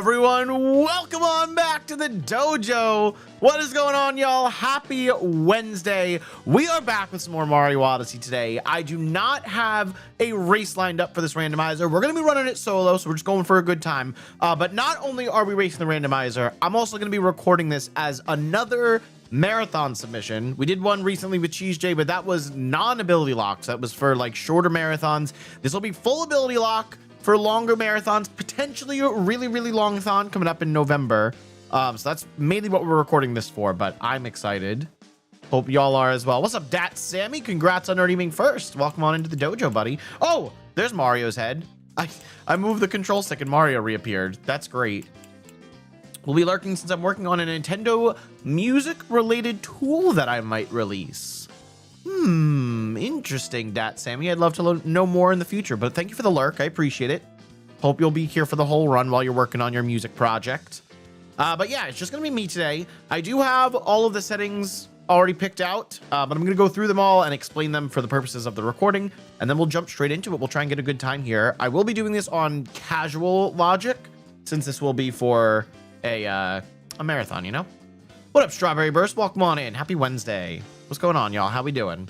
everyone, welcome on back to the dojo. What is going on, y'all? Happy Wednesday. We are back with some more Mario Odyssey today. I do not have a race lined up for this randomizer. We're going to be running it solo, so we're just going for a good time. But not only are we racing the randomizer, I'm also going to be recording this as another marathon submission. We did one recently with Cheese J, but that was non-ability locks. That was for like shorter marathons. This will be full ability lock for longer marathons, potentially a really long-thon coming up in November. So that's mainly what we're recording this for, but I'm excited. Hope y'all are as well. What's up, Dat Sammy? Congrats on already being first. Welcome on into the dojo, buddy. Oh, there's Mario's head. I moved the control stick and Mario reappeared. That's great. We'll be lurking since I'm working on a Nintendo music-related tool that I might release. Interesting, Dat Sammy. I'd love to know more in the future, but thank you for the lurk. I appreciate it. Hope you'll be here for the whole run while you're working on your music project. But yeah, it's just gonna be me today. I do have all of the settings already picked out, but I'm gonna go through them all and explain them for the purposes of the recording, and then we'll jump straight into it. We'll try and get a good time here. I will be doing this on casual logic, since this will be for a marathon, you know? What up, Strawberry Burst? Welcome on in. Happy Wednesday. What's going on, y'all? How we doing?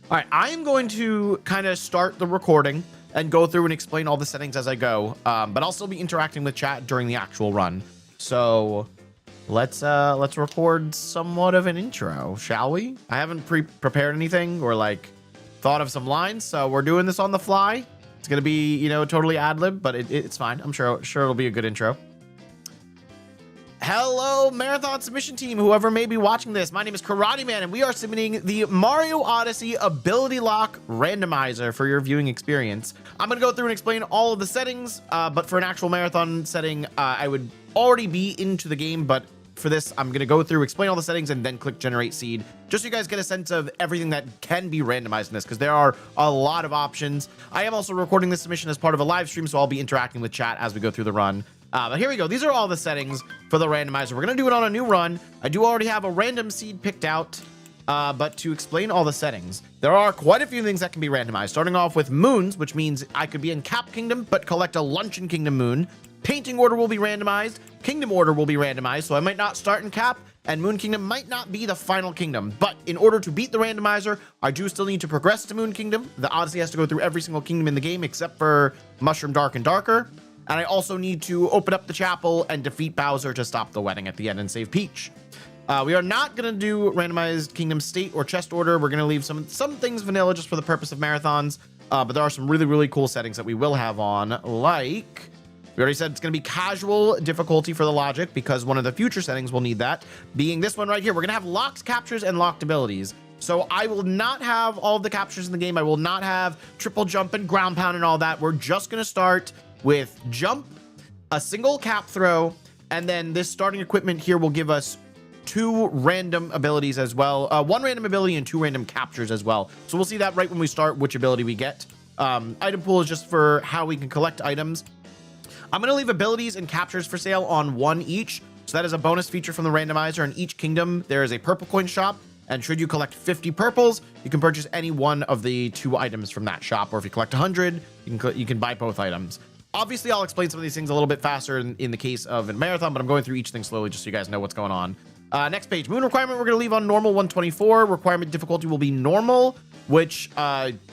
All right, I am going to kind of start the recording and go through and explain all the settings as I go, but I'll still be interacting with chat during the actual run. So let's record somewhat of an intro, shall we? I haven't prepared anything or like thought of some lines, so we're doing this on the fly. It's gonna be, you know, totally ad lib, but it's fine. I'm sure it'll be a good intro. Hello, Marathon Submission Team, whoever may be watching this. My name is Karateman, and we are submitting the Mario Odyssey Ability Lock Randomizer for your viewing experience. I'm going to go through and explain all of the settings, but for an actual marathon setting, I would already be into the game, but for this, I'm going to go through, explain all the settings, and then click Generate Seed, just so you guys get a sense of everything that can be randomized in this, because there are a lot of options. I am also recording this submission as part of a live stream, so I'll be interacting with chat as we go through the run. But here we go. These are all the settings for the randomizer. We're going to do it on a new run. I do already have a random seed picked out, but to explain all the settings, there are quite a few things that can be randomized, starting off with moons, which means I could be in Cap Kingdom, but collect a Luncheon Kingdom moon. Painting order will be randomized. Kingdom order will be randomized, so I might not start in Cap, and Moon Kingdom might not be the final kingdom. But in order to beat the randomizer, I do still need to progress to Moon Kingdom. The Odyssey has to go through every single kingdom in the game, except for Mushroom Dark and Darker. And I also need to open up the chapel and defeat Bowser to stop the wedding at the end and save Peach. We are not going to do randomized kingdom state or chest order. We're going to leave some things vanilla just for the purpose of marathons. But there are some really cool settings that we will have on, like we already said it's going to be casual difficulty for the logic, because one of the future settings will need that, being this one right here. We're going to have locked captures and locked abilities. So I will not have all of the captures in the game. I will not have triple jump and ground pound and all that. We're just going to start with jump, a single cap throw, and then this starting equipment here will give us 2 random abilities as well. 1 random ability and 2 random captures as well. So we'll see that right when we start, which ability we get. Item pool is just for how we can collect items. I'm going to leave abilities and captures for sale on 1 each. So that is a bonus feature from the randomizer. In each kingdom, there is a purple coin shop. And should you collect 50 purples, you can purchase any one of the 2 items from that shop. Or if you collect 100, you can buy both items. Obviously, I'll explain some of these things a little bit faster in the case of a marathon, but I'm going through each thing slowly just so you guys know what's going on. Next page, moon requirement, we're going to leave on normal 124. Requirement difficulty will be normal, which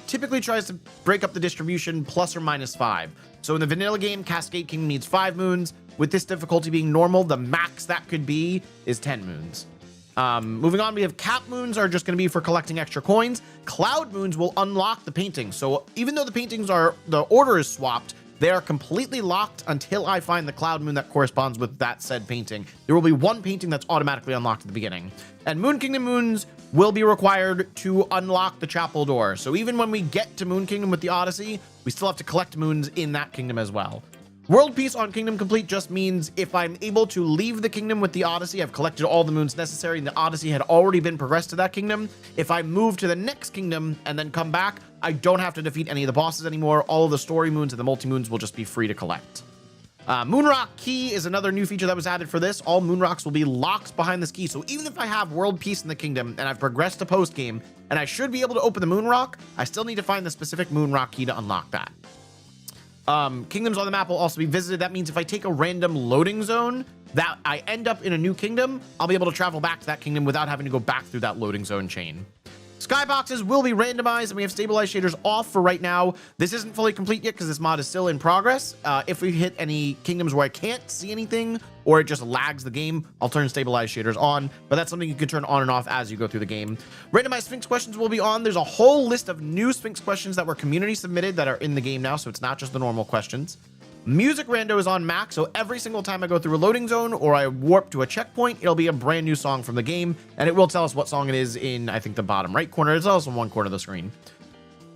typically tries to break up the distribution plus or minus 5. So in the vanilla game, Cascade Kingdom needs 5 moons. With this difficulty being normal, the max that could be is 10 moons. Moving on, we have cap moons are just going to be for collecting extra coins. Cloud moons will unlock the paintings. So even though the paintings the order is swapped, they are completely locked until I find the cloud moon that corresponds with that said painting. There will be 1 painting that's automatically unlocked at the beginning. And Moon Kingdom moons will be required to unlock the chapel door. So even when we get to Moon Kingdom with the Odyssey, we still have to collect moons in that kingdom as well. World Peace on Kingdom Complete just means if I'm able to leave the kingdom with the Odyssey, I've collected all the moons necessary, and the Odyssey had already been progressed to that kingdom. If I move to the next kingdom and then come back, I don't have to defeat any of the bosses anymore. All of the story moons and the multi-moons will just be free to collect. Moonrock Key is another new feature that was added for this. All Moonrocks will be locked behind this key. So even if I have World Peace in the kingdom and I've progressed to post-game, and I should be able to open the Moonrock, I still need to find the specific Moonrock key to unlock that. Kingdoms on the map will also be visited. That means if I take a random loading zone that I end up in a new kingdom, I'll be able to travel back to that kingdom without having to go back through that loading zone chain. Skyboxes will be randomized, and we have stabilized shaders off for right now. This isn't fully complete yet because this mod is still in progress. If we hit any kingdoms where I can't see anything or it just lags the game, I'll turn stabilized shaders on, but that's something you can turn on and off as you go through the game. Randomized Sphinx questions will be on. There's a whole list of new Sphinx questions that were community submitted that are in the game now, so it's not just the normal questions. Music rando is on max, so every single time I go through a loading zone or I warp to a checkpoint, it'll be a brand new song from the game, and it will tell us what song it is in, I think, the bottom right corner. It's also in one corner of the screen.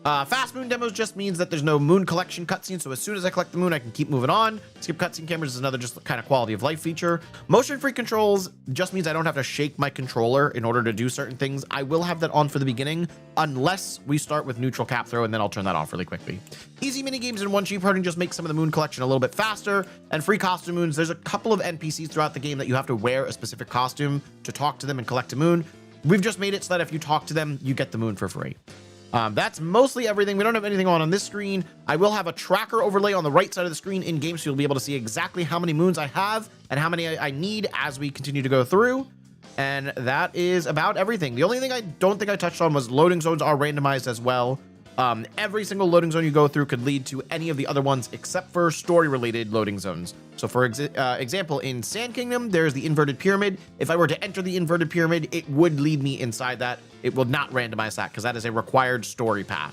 Fast moon demos just means that there's no moon collection cutscene, so as soon as I collect the moon, I can keep moving on. Skip cutscene cameras is another just kind of quality of life feature. Motion-free controls just means I don't have to shake my controller in order to do certain things. I will have that on for the beginning, unless we start with neutral cap throw, and then I'll turn that off really quickly. Easy minigames in one cheap herding just makes some of the moon collection a little bit faster, and free costume moons. There's a couple of NPCs throughout the game that you have to wear a specific costume to talk to them and collect a moon. We've just made it so that if you talk to them, you get the moon for free. That's mostly everything. We don't have anything on this screen. I will have a tracker overlay on the right side of the screen in game, so you'll be able to see exactly how many moons I have and how many I need as we continue to go through. And that is about everything. The only thing I don't think I touched on was loading zones are randomized as well. Every single loading zone you go through could lead to any of the other ones except for story-related loading zones. So for example, in Sand Kingdom, there's the inverted pyramid. If I were to enter the inverted pyramid, it would lead me inside that. It will not randomize that because that is a required story path.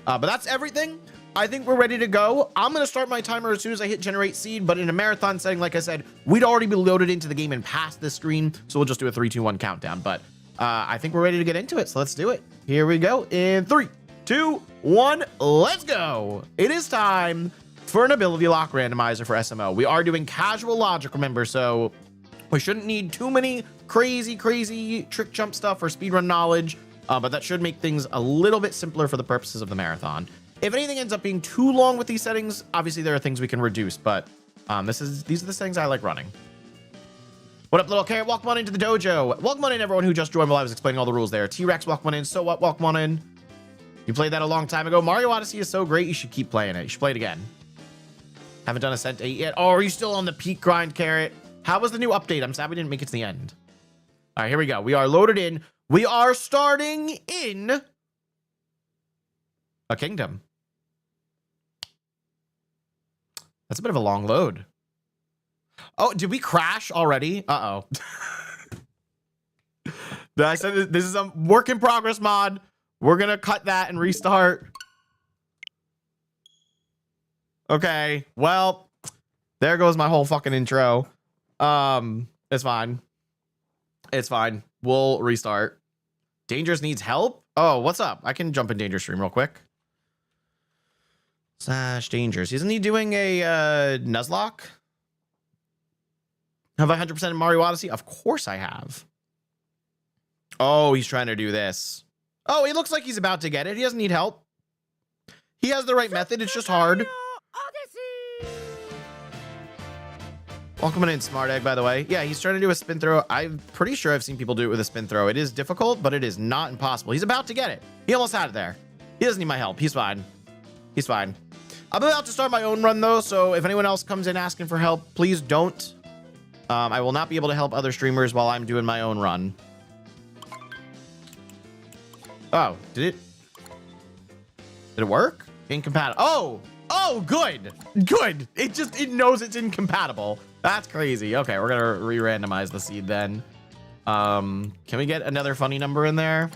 But that's everything. I think we're ready to go. I'm going to start my timer as soon as I hit generate seed, but in a marathon setting, like I said, we'd already be loaded into the game and past this screen. So we'll just do a 3, 2, 1 countdown. But I think we're ready to get into it. So let's do it. Here we go in 3, 2, 1, let's go. It is time for an ability lock randomizer for SMO. We are doing casual logic, remember, so we shouldn't need too many crazy trick jump stuff or speedrun knowledge, but that should make things a little bit simpler for the purposes of the marathon. If anything ends up being too long with these settings, obviously there are things we can reduce, but these are the settings I like running. What up, little carrot? Welcome on into the dojo. Welcome on in, everyone who just joined while I was explaining all the rules there. T-Rex, welcome on in. So what? Welcome on in. You played that a long time ago. Mario Odyssey is so great, you should keep playing it. You should play it again. Haven't done Ascent 8 yet. Oh, are you still on the peak grind, Carrot? How was the new update? I'm sad we didn't make it to the end. All right, here we go. We are loaded in. We are starting in a kingdom. That's a bit of a long load. Oh, did we crash already? Uh-oh. I said this is a work in progress mod. We're going to cut that and restart. Okay, well, there goes my whole fucking intro. It's fine. It's fine. We'll restart. Dangerous needs help? Oh, what's up? I can jump in Danger stream real quick. /Dangerous. Isn't he doing a Nuzlocke? Have I 100% in Mario Odyssey? Of course I have. Oh, he's trying to do this. Oh, he looks like he's about to get it. He doesn't need help. He has the right method. It's just hard. Welcome in, Smart Egg, by the way. Yeah, he's trying to do a spin throw. I'm pretty sure I've seen people do it with a spin throw. It is difficult, but it is not impossible. He's about to get it. He almost had it there. He doesn't need my help. He's fine. He's fine. I'm about to start my own run, though, so if anyone else comes in asking for help, please don't. I will not be able to help other streamers while I'm doing my own run. Oh, did it work? Incompatible. Oh, good. Good. It knows it's incompatible. That's crazy. Okay, we're going to re-randomize the seed then. Can we get another funny number in there?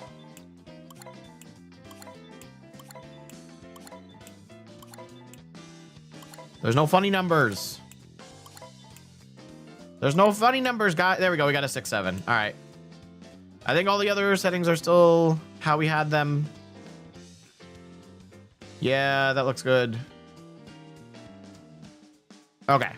There's no funny numbers. There's no funny numbers, guys. There we go. We got a 6, 7. All right. I think all the other settings are still how we had them. Yeah, that looks good. Okay.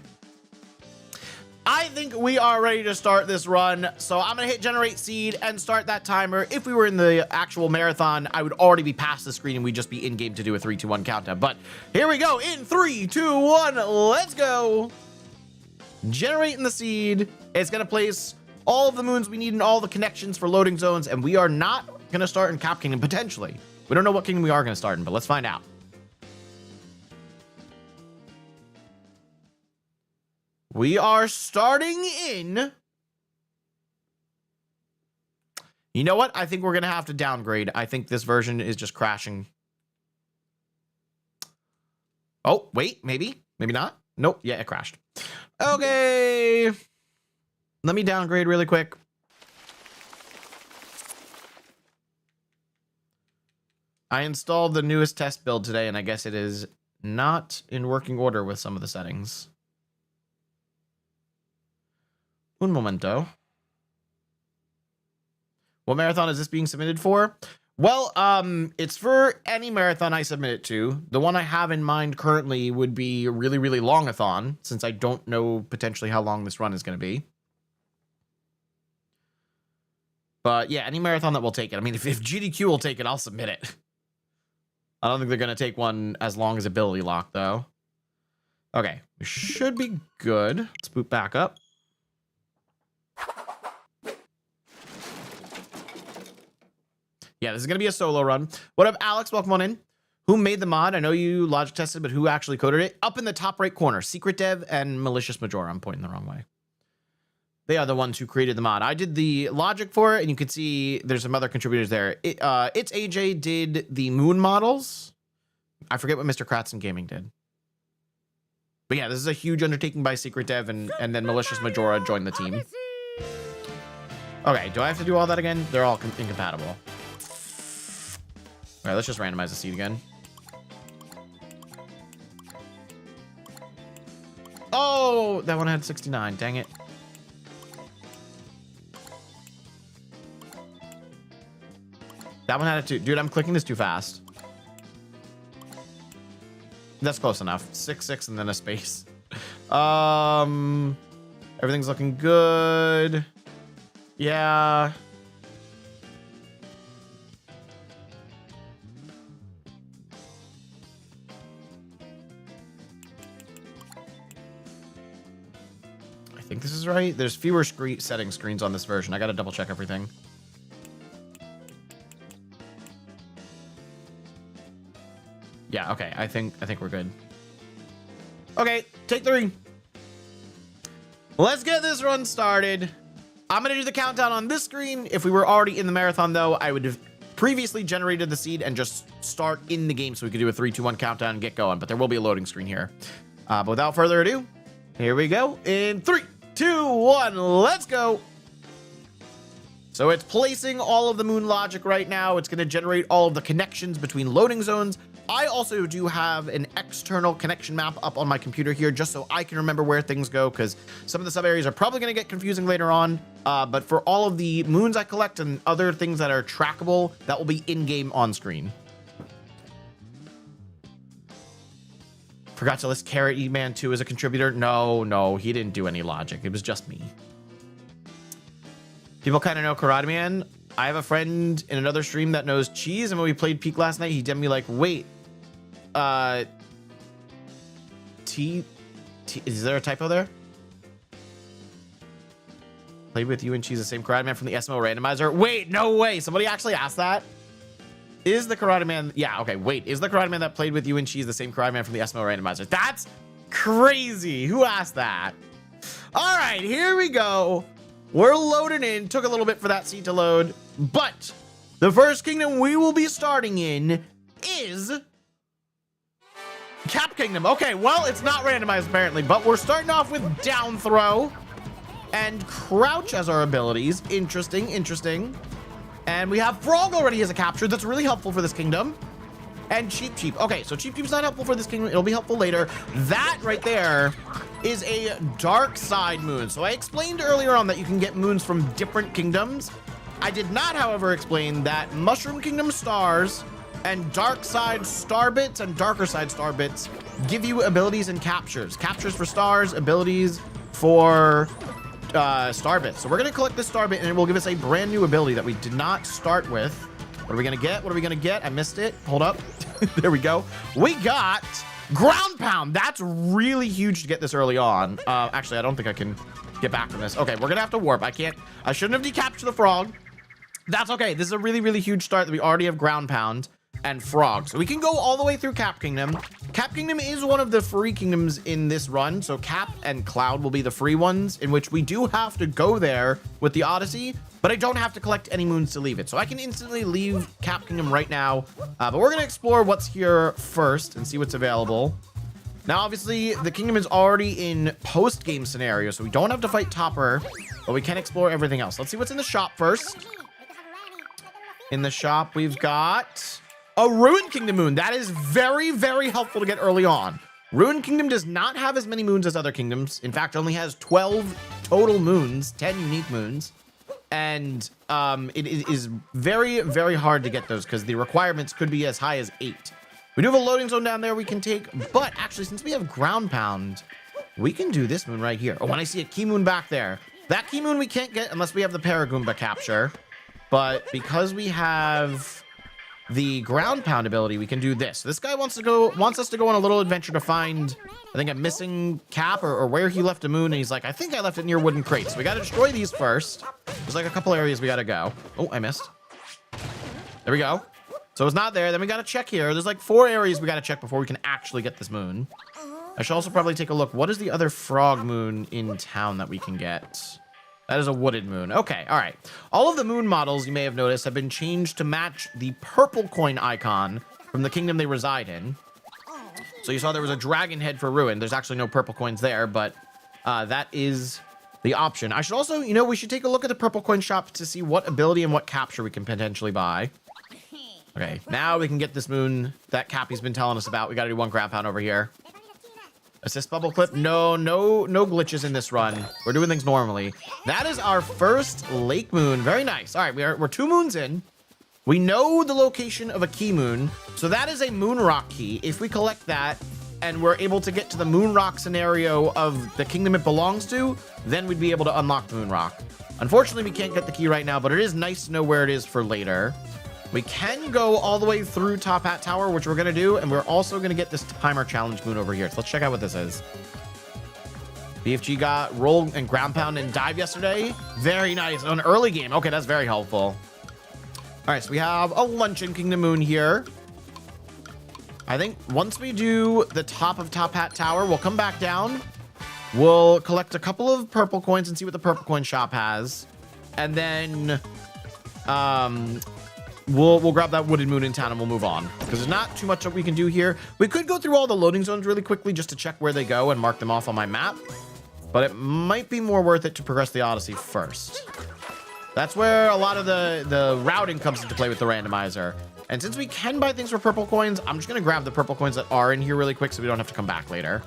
I think we are ready to start this run. So I'm going to hit generate seed and start that timer. If we were in the actual marathon, I would already be past the screen and we'd just be in game to do a 3, 2, 1 countdown. But here we go in 3, 2, 1. Let's go. Generating the seed. It's going to place all of the moons we need and all the connections for loading zones. And we are not going to start in Cap Kingdom, potentially. We don't know what kingdom we are going to start in, but let's find out. We are starting in... You know what? I think we're going to have to downgrade. I think this version is just crashing. Oh, wait, maybe. Maybe not. Nope. Yeah, it crashed. Okay. Let me downgrade really quick. I installed the newest test build today, and I guess it is not in working order with some of the settings. Un momento. What marathon is this being submitted for? Well, it's for any marathon I submit it to. The one I have in mind currently would be a really, really long-a-thon, since I don't know potentially how long this run is going to be. But yeah, any marathon that will take it. I mean, if GDQ will take it, I'll submit it. I don't think they're going to take one as long as Ability Lock, though. Okay, we should be good. Let's boot back up. Yeah, this is going to be a solo run. What up, Alex? Welcome on in. Who made the mod? I know you logic tested, but who actually coded it? Up in the top right corner, Secret Dev and Malicious Majora. I'm pointing the wrong way. They are the ones who created the mod. I did the logic for it, and you can see there's some other contributors there. It's AJ did the moon models. I forget what Mr. Kratzen Gaming did. But yeah, this is a huge undertaking by Secret Dev, and then Malicious Majora joined the team. Okay, do I have to do all that again? They're all incompatible. All right, let's just randomize the seed again. Oh, that one had 69. Dang it. That one had it too. Dude, I'm clicking this too fast. That's close enough. 6, and then a space. Everything's looking good. Yeah. I think this is right. There's fewer setting screens on this version. I gotta double check everything. Yeah, okay. I think we're good. Okay, take 3. Let's get this run started. I'm gonna do the countdown on this screen. If we were already in the marathon, though, I would have previously generated the seed and just start in the game so we could do a 3, 2, 1 countdown and get going. But there will be a loading screen here. But without further ado, here we go. In 3, 2, 1, let's go. So it's placing all of the moon logic right now. It's going to generate all of the connections between loading zones. I also do have an external connection map up on my computer here just so I can remember where things go, because some of the sub areas are probably going to get confusing later on. But for all of the moons I collect and other things that are trackable, that will be in-game on screen. Forgot to list Carrot E-Man 2 as a contributor. No, he didn't do any logic. It was just me. People kind of know Karateman. I have a friend in another stream that knows Cheese, and when we played Peak last night, he did me like, wait, T, is there a typo there? Played with you and Cheese, the same Karateman from the SMO Randomizer. Wait, no way. Somebody actually asked that. Is the Karateman, yeah, okay, wait. Is the Karateman that played with you and Cheese the same Karateman from the SMO Randomizer? That's crazy. Who asked that? All right, here we go. We're loading in. Took a little bit for that seed to load, but the first kingdom we will be starting in is Cap Kingdom. Okay, well, it's not randomized apparently, but we're starting off with down throw and crouch as our abilities. Interesting. And we have Frog already as a capture. That's really helpful for this kingdom. And Cheap. Okay, so Cheap is not helpful for this kingdom. It'll be helpful later. That right there is a dark side moon. So I explained earlier on that you can get moons from different kingdoms. I did not, however, explain that Mushroom Kingdom stars and dark side star bits and darker side star bits give you abilities and captures. Captures for stars, abilities for star bits. So we're going to collect this star bit and it will give us a brand new ability that we did not start with. What are we going to get? I missed it. Hold up. There we go. We got Ground Pound. That's really huge to get this early on. Actually, I don't think I can get back from this. Okay, we're going to have to warp. I shouldn't have decaptured the frog. That's okay. This is a really, really huge start that we already have Ground Pound. and Frog. So we can go all the way through Cap Kingdom. Cap Kingdom is one of the free kingdoms in this run. So Cap and Cloud will be the free ones, in which we do have to go there with the Odyssey, but I don't have to collect any moons to leave it. So I can instantly leave Cap Kingdom right now. But we're going to explore what's here first and see what's available. Now, obviously, the kingdom is already in post-game scenario, so we don't have to fight Topper, but we can explore everything else. Let's see what's in the shop first. In the shop, we've got a Ruined Kingdom moon. That is very, very helpful to get early on. Ruined Kingdom does not have as many moons as other kingdoms. In fact, only has 12 total moons, 10 unique moons. And it is very, very hard to get those because the requirements could be as high as 8. We do have a loading zone down there we can take, but actually, since we have Ground Pound, we can do this moon right here. Oh, when I see a key moon back there. That key moon we can't get unless we have the Paragoomba capture. But because we have the Ground Pound ability, we can do this. This guy wants us to go on a little adventure to find, I think, a missing cap or where he left a moon. And he's like, I think I left it near wooden crates. So we got to destroy these first. There's like a couple areas we got to go. Oh, I missed. There we go. So it's not there. Then we got to check here. There's like 4 areas we got to check before we can actually get this moon. I should also probably take a look. What is the other frog moon in town that we can get? That is a wooded moon. Okay, all right. All of the moon models, you may have noticed, have been changed to match the purple coin icon from the kingdom they reside in. So you saw there was a dragon head for Ruin. There's actually no purple coins there, but that is the option. I should also, we should take a look at the purple coin shop to see what ability and what capture we can potentially buy. Okay, now we can get this moon that Cappy's been telling us about. We got to do 1 Ground Pound over here. Assist bubble clip. No glitches in this run. We're doing things normally. That is our first lake moon. Very nice. All right, we're 2 moons in. We know the location of a key moon. So that is a moon rock key. If we collect that and we're able to get to the moon rock scenario of the kingdom it belongs to, then we'd be able to unlock the moon rock. Unfortunately, we can't get the key right now, but it is nice to know where it is for later. We can go all the way through Top Hat Tower, which we're going to do, and we're also going to get this timer challenge moon over here. So let's check out what this is. BFG got roll and ground pound and dive yesterday. Very nice. An early game. Okay, that's very helpful. All right, so we have a Luncheon Kingdom moon here. I think once we do the top of Top Hat Tower, we'll come back down. We'll collect a couple of purple coins and see what the purple coin shop has. And then we'll grab that wooded moon in town and we'll move on because there's not too much that we can do here. We could go through all the loading zones really quickly just to check where they go and mark them off on my map, but it might be more worth it to progress the Odyssey first. That's where a lot of the routing comes into play with the randomizer. And since we can buy things for purple coins, I'm just going to grab the purple coins that are in here really quick so we don't have to come back later.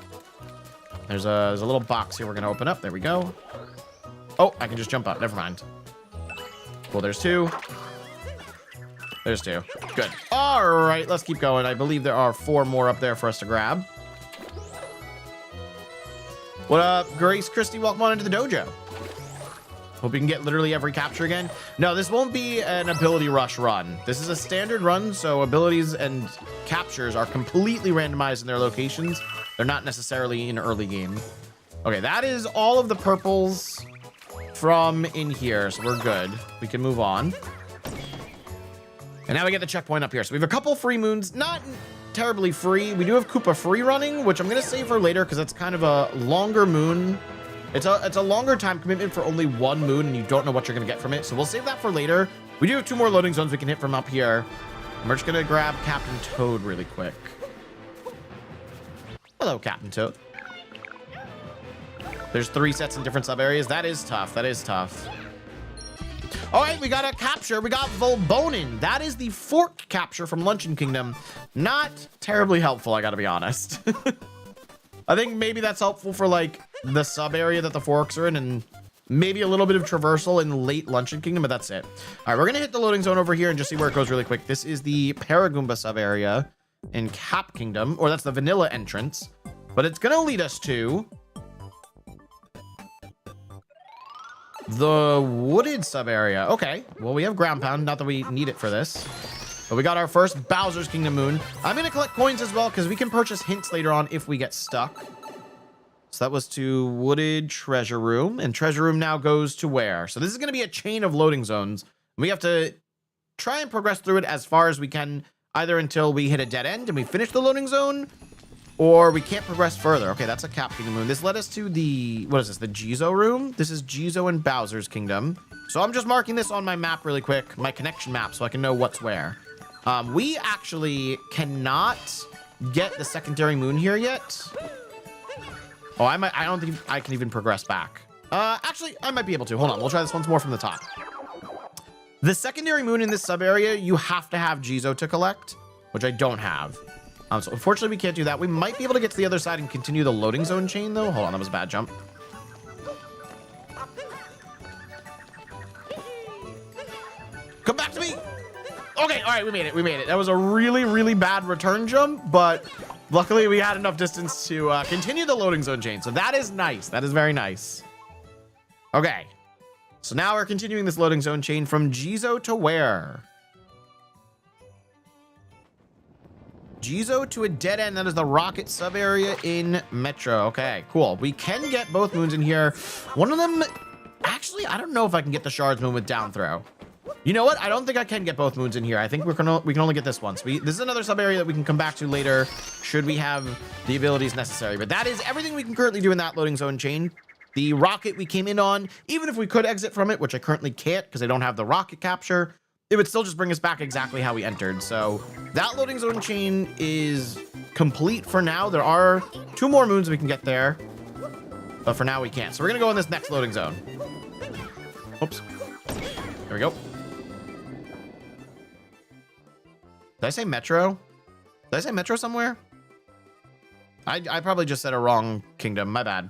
There's a little box here we're going to open up. There we go. Oh, I can just jump up. Never mind. Cool, there's 2. There's 2. Good. All right, let's keep going. I believe there are 4 more up there for us to grab. What up, Grace Christie? Welcome on into the dojo. Hope we can get literally every capture again. No, this won't be an ability rush run. This is a standard run, so abilities and captures are completely randomized in their locations. They're not necessarily in early game. Okay, that is all of the purples from in here, so we're good. We can move on. And now we get the checkpoint up here. So we have a couple free moons, not terribly free. We do have Koopa free running, which I'm going to save for later because it's kind of a longer moon. It's a longer time commitment for only 1 moon, and you don't know what you're going to get from it. So we'll save that for later. We do have 2 more loading zones we can hit from up here. And we're just going to grab Captain Toad really quick. Hello, Captain Toad. There's 3 sets in different sub areas. That is tough. That is tough. All right, we got a capture. We got Volbonin. That is the fork capture from Luncheon Kingdom. Not terribly helpful, I gotta be honest. I think maybe that's helpful for like the sub area that the forks are in and maybe a little bit of traversal in late Luncheon Kingdom, but that's it. All right, we're gonna hit the loading zone over here and just see where it goes really quick. This is the Paragoomba sub area in Cap Kingdom, or that's the vanilla entrance, but it's gonna lead us to the wooded sub area. Okay, well, we have ground pound, not that we need it for this, but we got our first Bowser's Kingdom moon. I'm gonna collect coins as well because we can purchase hints later on if we get stuck. So that was to wooded treasure room, and treasure room now goes to where? So this is gonna be a chain of loading zones. We have to try and progress through it as far as we can either until we hit a dead end and we finish the loading zone, or we can't progress further. Okay, that's a Cap Kingdom moon. This led us to the, what is this, the Jizo room? This is Jizo and Bowser's Kingdom. So I'm just marking this on my map really quick, my connection map, so I can know what's where. We actually cannot get the secondary moon here yet. Oh, I don't think I can even progress back. Actually, I might be able to. Hold on, we'll try this once more from the top. The secondary moon in this sub area, you have to have Jizo to collect, which I don't have. So unfortunately, we can't do that. We might be able to get to the other side and continue the loading zone chain, though. Hold on, that was a bad jump. Come back to me. Okay, all right, we made it. We made it. That was a really, really bad return jump, but luckily we had enough distance to continue the loading zone chain. So that is nice. That is very nice. Okay. So now we're continuing this loading zone chain from Jizo to where? Jizo to a dead end. That is the rocket sub area in Metro. Okay, cool. We can get both moons in here. One of them, actually, I don't know if I can get the shards moon with down throw. You know what? I don't think I can get both moons in here. I think we can only get this one. So this is another sub area that we can come back to later should we have the abilities necessary. But that is everything we can currently do in that loading zone chain. The rocket we came in on, even if we could exit from it, which I currently can't because I don't have the rocket capture, it would still just bring us back exactly how we entered. So that loading zone chain is complete for now. There are 2 more moons we can get there, but for now we can't. So we're gonna go in this next loading zone. Oops. There we go. Did I say Metro? Did I say Metro somewhere? I probably just said a wrong kingdom. My bad.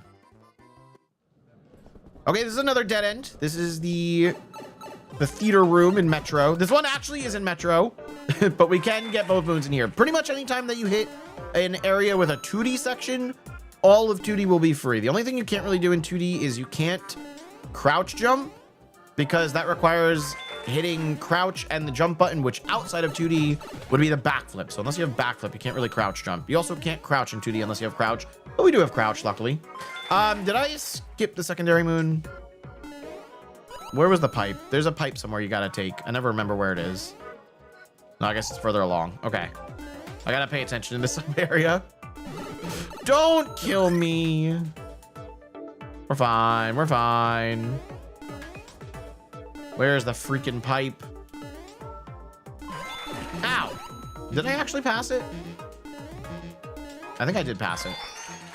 Okay, this is another dead end. This is the theater room in Metro. This one actually is in Metro, but we can get both moons in here. Pretty much anytime that you hit an area with a 2D section, all of 2D will be free. The only thing you can't really do in 2D is you can't crouch jump because that requires hitting crouch and the jump button, which outside of 2D would be the backflip. So unless you have backflip, you can't really crouch jump. You also can't crouch in 2D unless you have crouch, but we do have crouch, luckily. Did I skip the secondary moon? Where was the pipe? There's a pipe somewhere you gotta take. I never remember where it is. No, I guess it's further along. Okay. I gotta pay attention in this area. Don't kill me. We're fine. We're fine. Where's the freaking pipe? Ow! Did I actually pass it? I think I did pass it.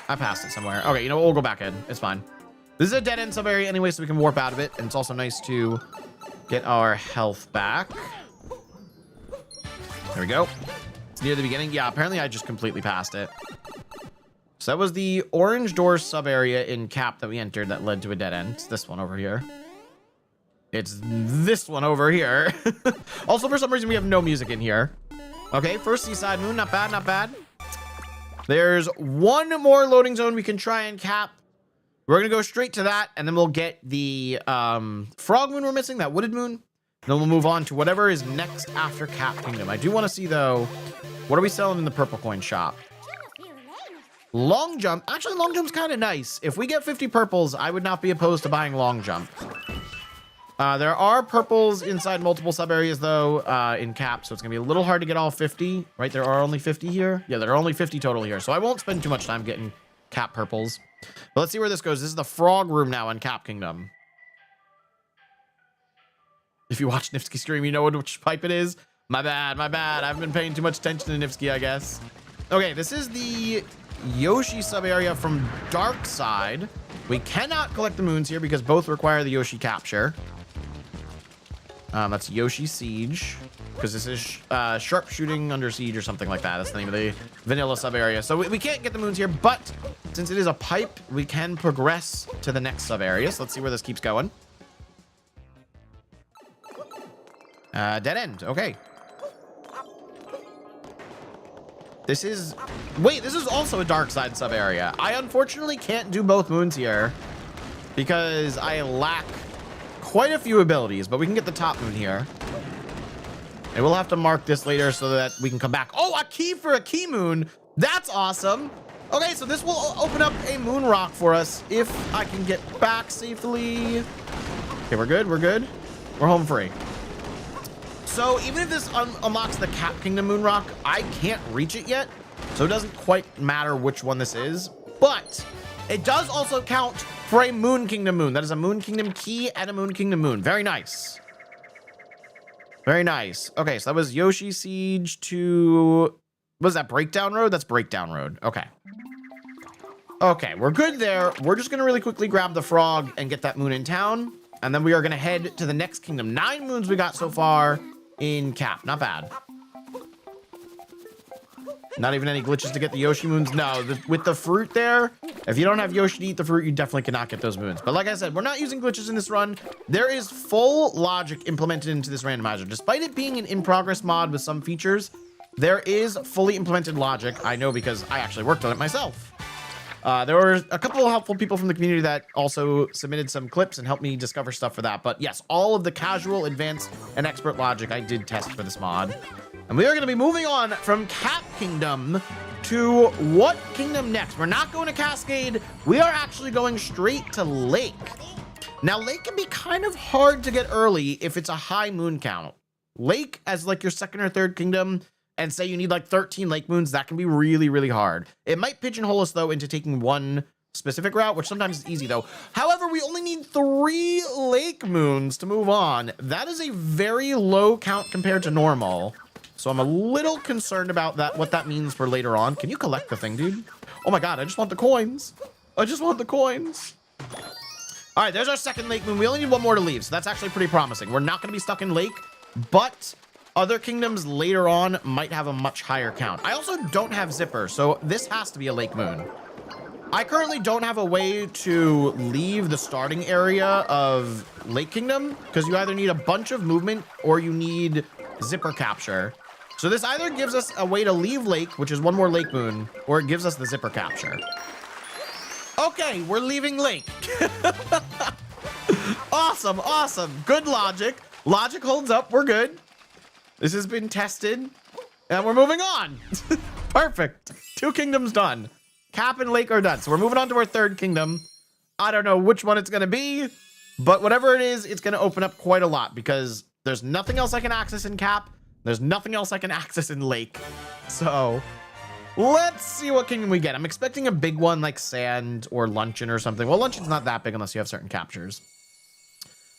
I passed it somewhere. Okay, you know what? We'll go back in. It's fine. This is a dead end sub area anyway, so we can warp out of it. And it's also nice to get our health back. There we go. It's near the beginning. Yeah, apparently I just completely passed it. So that was the orange door sub area in Cap that we entered that led to a dead end. It's this one over here. It's this one over here. Also, for some reason, we have no music in here. Okay, first seaside moon. Not bad, not bad. There's one more loading zone we can try and cap. We're going to go straight to that, and then we'll get the frog moon we're missing, that wooded moon. Then we'll move on to whatever is next after Cap Kingdom. I do want to see, though, what are we selling in the purple coin shop? Long jump. Actually, long jump's kind of nice. If we get 50 purples, I would not be opposed to buying long jump. There are purples inside multiple sub areas, though, in Cap, so it's going to be a little hard to get all 50, right? There are only 50 here. Yeah, there are only 50 total here, so I won't spend too much time getting Cap purples. But let's see where this goes. This is the frog room now in Cap Kingdom. If you watch Nifsky stream, you know which pipe it is. My bad, my bad. I haven't been paying too much attention to Nifsky, I guess. Okay, this is the Yoshi sub area from Dark Side. We cannot collect the moons here because both require the Yoshi capture. That's Yoshi Siege, because this is Sharpshooting Under Siege or something like that. That's the name of the vanilla sub area. So we can't get the moons here, but since it is a pipe, we can progress to the next sub area. So let's see where this keeps going. Dead end. Okay. This is... Wait, this is also a Dark Side sub area. I unfortunately can't do both moons here because I lack quite a few abilities, but we can get the top moon here. And we'll have to mark this later so that we can come back. Oh, a key for a key moon. That's awesome. Okay, so this will open up a moon rock for us if I can get back safely. Okay, we're good. We're good. We're home free. So even if this unlocks the Cap Kingdom moon rock, I can't reach it yet. So it doesn't quite matter which one this is, but it does also count for a Moon Kingdom moon. That is a Moon Kingdom key and a Moon Kingdom moon. Very nice. Very nice. Okay, so that was Yoshi Siege to, what was that, Breakdown Road? That's Breakdown Road. Okay. Okay, we're good there. We're just going to really quickly grab the frog and get that moon in town. And then we are going to head to the next kingdom. 9 moons we got so far in Cap. Not bad. Not even any glitches to get the Yoshi moons. No, with the fruit there, if you don't have Yoshi to eat the fruit, you definitely cannot get those moons. But like I said, we're not using glitches in this run. There is full logic implemented into this randomizer. Despite it being an in-progress mod with some features, there is fully implemented logic. I know because I actually worked on it myself. There were a couple of helpful people from the community that also submitted some clips and helped me discover stuff for that. But yes, all of the casual, advanced, and expert logic I did test for this mod. And we are going to be moving on from Cap Kingdom to what kingdom next? We're not going to Cascade. We are actually going straight to Lake. Now, Lake can be kind of hard to get early if it's a high moon count. Lake as like your second or third kingdom, and say you need like 13 lake moons, that can be really, really hard. It might pigeonhole us though into taking one specific route, which sometimes is easy though. However, we only need 3 lake moons to move on. That is a very low count compared to normal. So I'm a little concerned about that, what that means for later on. Can you collect the thing, dude? Oh my God, I just want the coins. I just want the coins. All right, there's our second lake moon. We only need 1 more to leave, so that's actually pretty promising. We're not gonna be stuck in lake, but other kingdoms later on might have a much higher count. I also don't have zipper, so this has to be a lake moon. I currently don't have a way to leave the starting area of Lake Kingdom because you either need a bunch of movement or you need zipper capture. So this either gives us a way to leave Lake, which is 1 more lake moon, or it gives us the zipper capture. Okay, we're leaving Lake. Awesome, awesome. Good logic. Logic holds up. We're good. This has been tested, and we're moving on. Perfect. 2 kingdoms done. Cap and Lake are done. So we're moving on to our 3rd kingdom. I don't know which one it's going to be, but whatever it is, it's going to open up quite a lot because there's nothing else I can access in Cap. There's nothing else I can access in Lake. So let's see what kingdom we get. I'm expecting a big one like Sand or Luncheon or something. Well, Luncheon's not that big unless you have certain captures.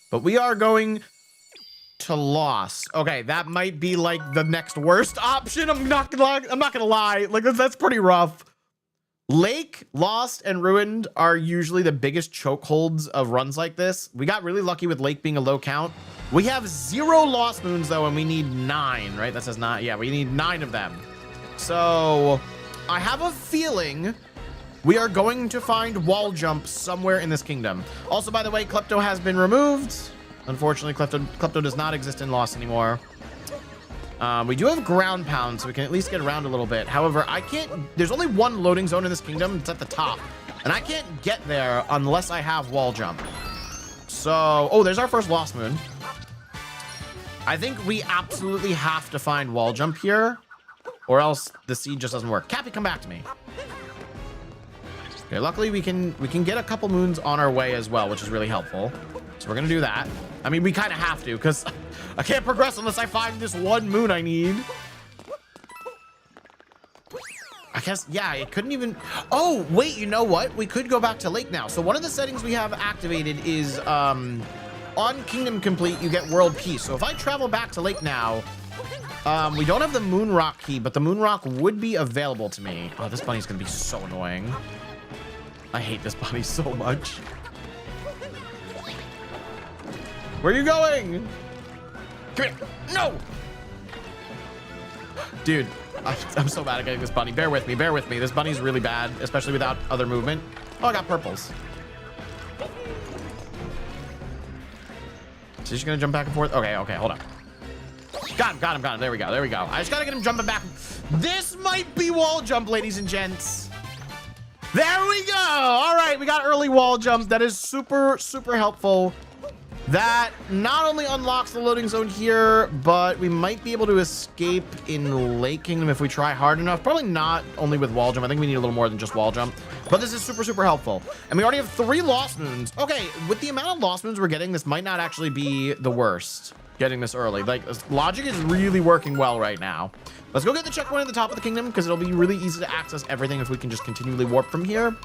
But we are going to Lost. Okay, that might be like the next worst option. I'm not gonna lie. Like that's pretty rough. Lake, Lost, and Ruined are usually the biggest chokeholds of runs like this. We got really lucky with Lake being a low count. We have 0 Lost moons though, and we need 9, right? That says 9. Yeah, we need 9 of them. So I have a feeling we are going to find wall jump somewhere in this kingdom. Also, by the way, Klepto has been removed. Unfortunately, Klepto does not exist in Lost anymore. We do have ground pound, so we can at least get around a little bit. However, I can't, there's only 1 loading zone in this kingdom. It's at the top, and I can't get there unless I have wall jump. So, oh, there's our first Lost moon. I think we absolutely have to find wall jump here, or else the seed just doesn't work. Cappy, come back to me. Okay, luckily we can get a couple moons on our way as well, which is really helpful. So we're gonna do that. I mean, we kind of have to because I can't progress unless I find this 1 moon I need. I guess, yeah, it couldn't even. Oh, wait, you know what? We could go back to Lake now. So one of the settings we have activated is on Kingdom Complete, you get World Peace. So if I travel back to Lake now, we don't have the Moon Rock key, but the Moon Rock would be available to me. Oh, this bunny's gonna be so annoying. I hate this bunny so much. Where are you going? Come here. No! Dude, I'm so bad at getting this bunny. Bear with me, bear with me. This bunny's really bad, especially without other movement. Oh, I got purples. So she's gonna jump back and forth. Okay, okay, hold up. Got him. There we go, there we go. I just gotta get him jumping back. This might be wall jump, ladies and gents. There we go. All right, we got early wall jumps. That is super, super helpful. That not only unlocks the loading zone here, but we might be able to escape in Lake Kingdom if we try hard enough. Probably not only with wall jump. I think we need a little more than just wall jump. But this is super, super helpful. And we already have 3 Lost Moons. Okay, with the amount of Lost Moons we're getting, this might not actually be the worst, getting this early. Like, logic is really working well right now. Let's go get the checkpoint at the top of the kingdom, because it'll be really easy to access everything if we can just continually warp from here.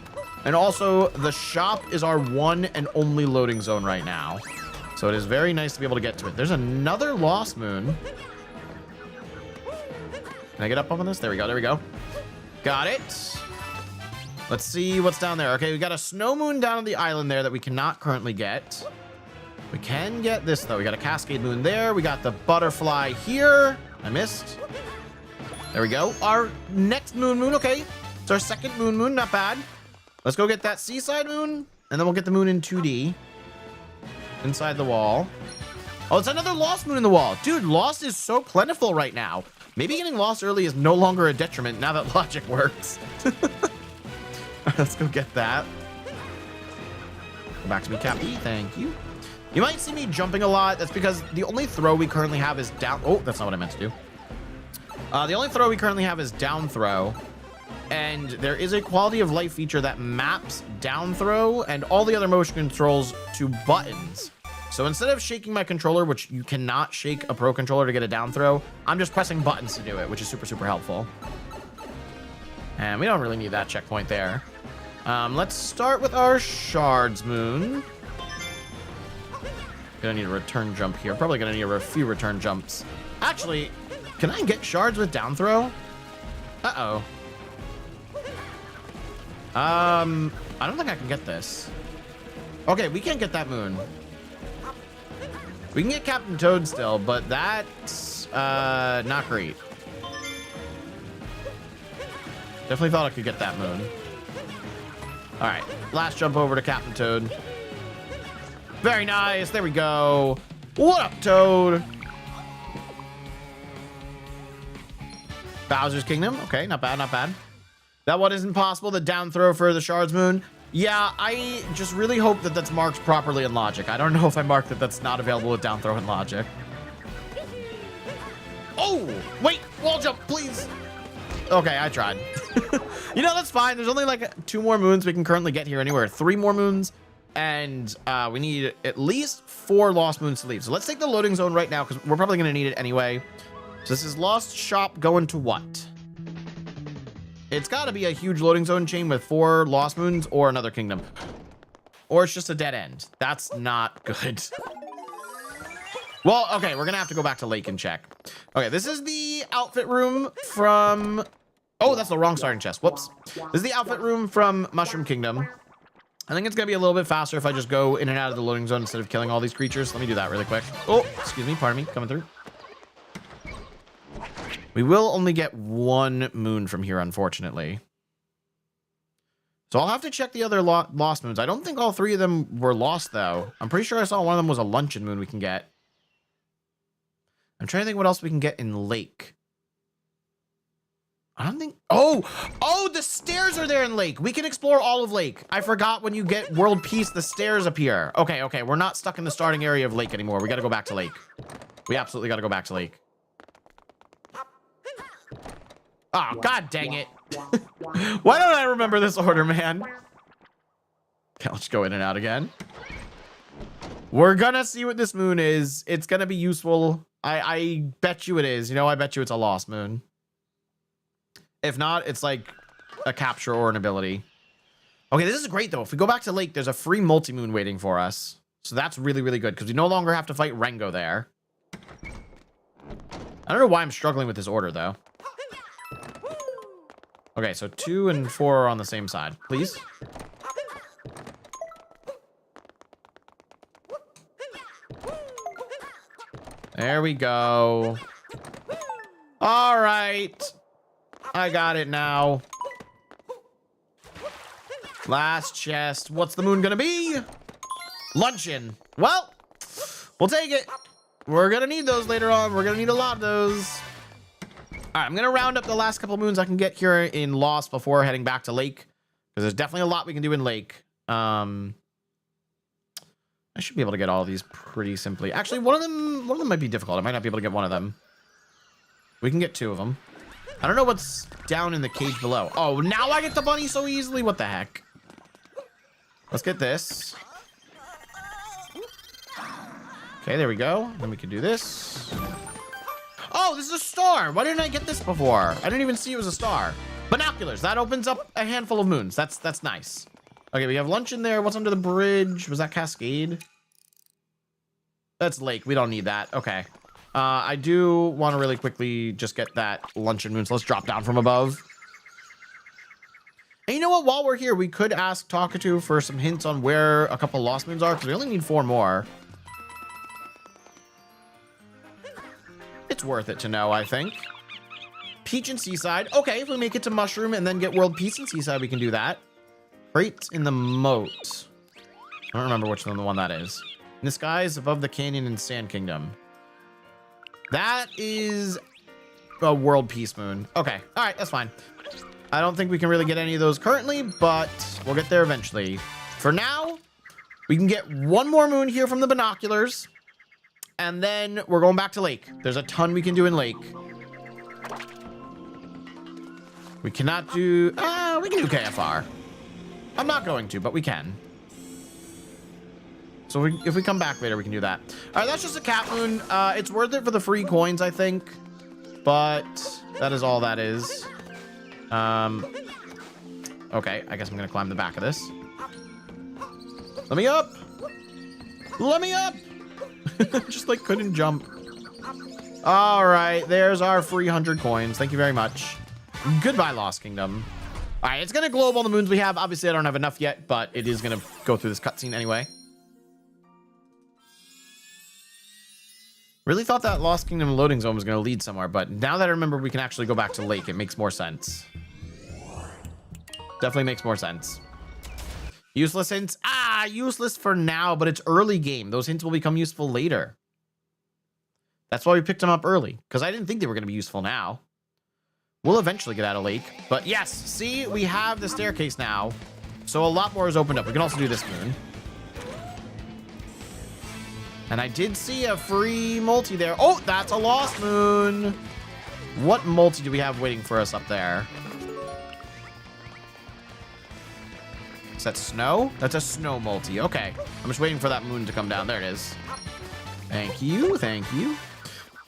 And also, the shop is our one and only loading zone right now. So it is very nice to be able to get to it. There's another Lost Moon. Can I get up on this? There we go, there we go. Got it. Let's see what's down there. Okay, we got a snow moon down on the island there that we cannot currently get. We can get this, though. We got a cascade moon there. We got the butterfly here. I missed. There we go. Our next moon. Okay. It's our second moon. Not bad. Let's go get that seaside moon, and then we'll get the moon in 2D. Inside the wall. Oh, it's another Lost Moon in the wall. Dude, Lost is so plentiful right now. Maybe getting lost early is no longer a detriment now that logic works. Let's go get that. Go back to me, Cappy. Thank you. You might see me jumping a lot. That's because the only throw we currently have is down. Oh, that's not what I meant to do. The only throw we currently have is down throw. And there is a quality of life feature that maps down throw and all the other motion controls to buttons. So instead of shaking my controller, which you cannot shake a pro controller to get a down throw, I'm just pressing buttons to do it, which is super, super helpful. And we don't really need that checkpoint there. Let's start with our Shards Moon. Gonna need a return jump here. Probably gonna need a few return jumps. Actually, can I get shards with down throw? Uh-oh. I don't think I can get this. Okay, we can't get that moon. We can get Captain Toad still, but that's not great. Definitely thought I could get that moon. All right, last jump over to Captain Toad. Very nice. There we go. What up, Toad? Bowser's Kingdom. Okay, not bad, not bad. That one isn't possible. The down throw for the Shards Moon. Yeah, I just really hope that that's marked properly in logic. I don't know if I marked that that's not available with down throw in logic. Oh, wait, wall jump, please. Okay, I tried. You know, that's fine. There's only like 2 more moons we can currently get here anywhere. 3 more moons. And we need at least 4 Lost Moons to leave. So let's take the loading zone right now because we're probably going to need it anyway. So this is Lost Shop going to what? It's got to be a huge loading zone chain with 4 Lost Moons or another kingdom. Or it's just a dead end. That's not good. Well, okay, we're going to have to go back to Lake and check. Okay, this is the outfit room from... Oh, that's the wrong starting chest. Whoops. This is the outfit room from Mushroom Kingdom. I think it's going to be a little bit faster if I just go in and out of the loading zone instead of killing all these creatures. Let me do that really quick. Oh, excuse me. Pardon me. Coming through. We will only get 1 moon from here, unfortunately. So I'll have to check the other Lost Moons. I don't think all 3 of them were lost, though. I'm pretty sure I saw one of them was a Luncheon Moon we can get. I'm trying to think what else we can get in Lake. I don't think... Oh, the stairs are there in Lake. We can explore all of Lake. I forgot when you get World Peace, the stairs appear. Okay. We're not stuck in the starting area of Lake anymore. We got to go back to Lake. We absolutely got to go back to Lake. Oh, god dang it. Why don't I remember this order, man? Okay, let's go in and out again. We're gonna see what this moon is. It's gonna be useful. I bet you it is. You know, I bet you it's a Lost Moon. If not, it's like a capture or an ability. Okay, this is great, though. If we go back to Lake, there's a free multi-moon waiting for us. So that's really, really good, because we no longer have to fight Rengo there. I don't know why I'm struggling with this order, though. Okay, so 2 and 4 are on the same side. Please. There we go. All right. I got it now. Last chest. What's the moon gonna be? Luncheon. Well, we'll take it. We're gonna need those later on. We're gonna need a lot of those. All right, I'm gonna round up the last couple moons I can get here in Lost before heading back to Lake, because there's definitely a lot we can do in Lake. I should be able to get all of these pretty simply. Actually, one of them might be difficult. I might not be able to get one of them. We can get 2 of them. I don't know what's down in the cage below. Oh, now I get the bunny so easily. What the heck? Let's get this. Okay, there we go. Then we can do this. Oh, this is a star. Why didn't I get this before? I didn't even see it was a star. Binoculars. That opens up a handful of moons. That's nice. Okay, we have lunch in there. What's under the bridge? Was that Cascade? That's lake. We don't need that. Okay. I do want to really quickly just get that luncheon moon. So let's drop down from above. And you know what? While we're here, we could ask Talkatu for some hints on where a couple lost moons are, because we only need 4 more. It's worth it to know, I think. Peach and Seaside. Okay, if we make it to Mushroom and then get World Peace and Seaside, we can do that. Crate in the Moat. I don't remember which one that is. In the skies above the canyon in Sand Kingdom. That is a World Peace Moon. Okay, all right, that's fine. I don't think we can really get any of those currently, but we'll get there eventually. For now, we can get 1 more moon here from the binoculars, and then we're going back to Lake. There's a ton we can do in Lake. We cannot do... we can do KFR. I'm not going to, but we can. So if we come back later, we can do that. All right, that's just a cat moon. It's worth it for the free coins, I think. But that is all that is. Okay, I guess I'm going to climb the back of this. Let me up. Let me up. Just like couldn't jump. All right, there's our free 100 coins. Thank you very much. Goodbye, Lost Kingdom. All right, it's going to globe all the moons we have. Obviously, I don't have enough yet, but it is going to go through this cutscene anyway. Really thought that Lost Kingdom loading zone was going to lead somewhere, but now that I remember we can actually go back to Lake, it makes more sense. Definitely makes more sense. Useless hints? Useless for now, but it's early game. Those hints will become useful later. That's why we picked them up early, because I didn't think they were going to be useful now. We'll eventually get out of Lake, but yes, see, we have the staircase now, so a lot more is opened up. We can also do this moon. And I did see a free multi there. Oh, that's a lost moon. What multi do we have waiting for us up there? Is that snow? That's a snow multi. Okay. I'm just waiting for that moon to come down. There it is. Thank you. Thank you.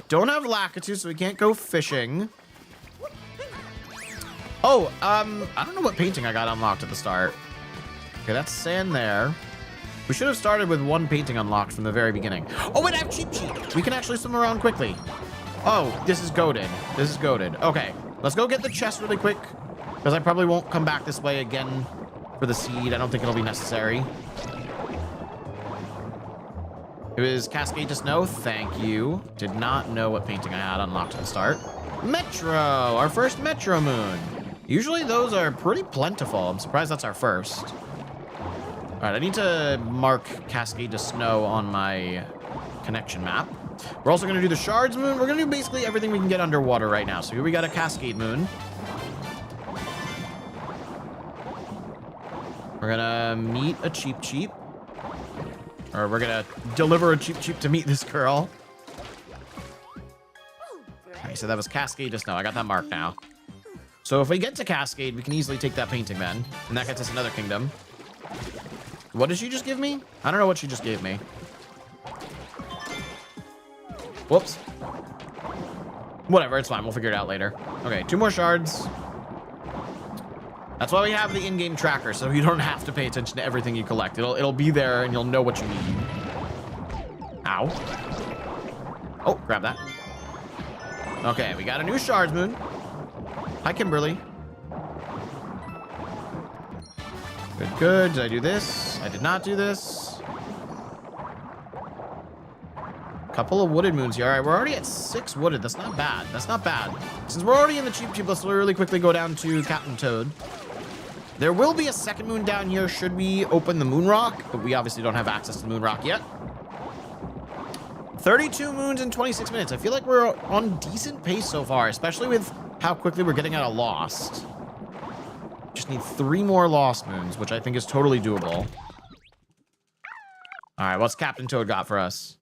Don't have Lakitu, so we can't go fishing. Oh, I don't know what painting I got unlocked at the start. Okay, that's sand there. We should have started with 1 painting unlocked from the very beginning. Oh, wait, I have Cheep Cheep. We can actually swim around quickly. Oh, this is goated. This is goated. Okay, let's go get the chest really quick, because I probably won't come back this way again for the seed. I don't think it'll be necessary. It was Cascade to Snow. Thank you. Did not know what painting I had unlocked at the start. Metro, our first Metro moon. Usually those are pretty plentiful. I'm surprised that's our first. All right, I need to mark Cascade to Snow on my connection map. We're also going to do the Shards Moon. We're going to do basically everything we can get underwater right now. So here we got a Cascade Moon. We're going to meet a Cheep Cheep. Or we're going to deliver a Cheep Cheep to meet this girl. Okay, so that was Cascade to Snow. I got that marked now. So if we get to Cascade, we can easily take that painting then. And that gets us another kingdom. What did she just give me? I don't know what she just gave me. Whoops. Whatever, it's fine. We'll figure it out later. Okay, 2 more shards. That's why we have the in-game tracker, so you don't have to pay attention to everything you collect. It'll be there, and you'll know what you need. Ow. Oh, grab that. Okay, we got a new Shards Moon. Hi, Kimberly. Good, good. Did I do this? I did not do this. Couple of wooded moons here. All right, we're already at 6 wooded. That's not bad. That's not bad. Since we're already in the Cheep Cheep, let's really quickly go down to Captain Toad. There will be a second moon down here should we open the moon rock, but we obviously don't have access to the moon rock yet. 32 moons in 26 minutes. I feel like we're on decent pace so far, especially with how quickly we're getting out of Lost. Just need 3 more Lost moons, which I think is totally doable. All right, what's Captain Toad got for us?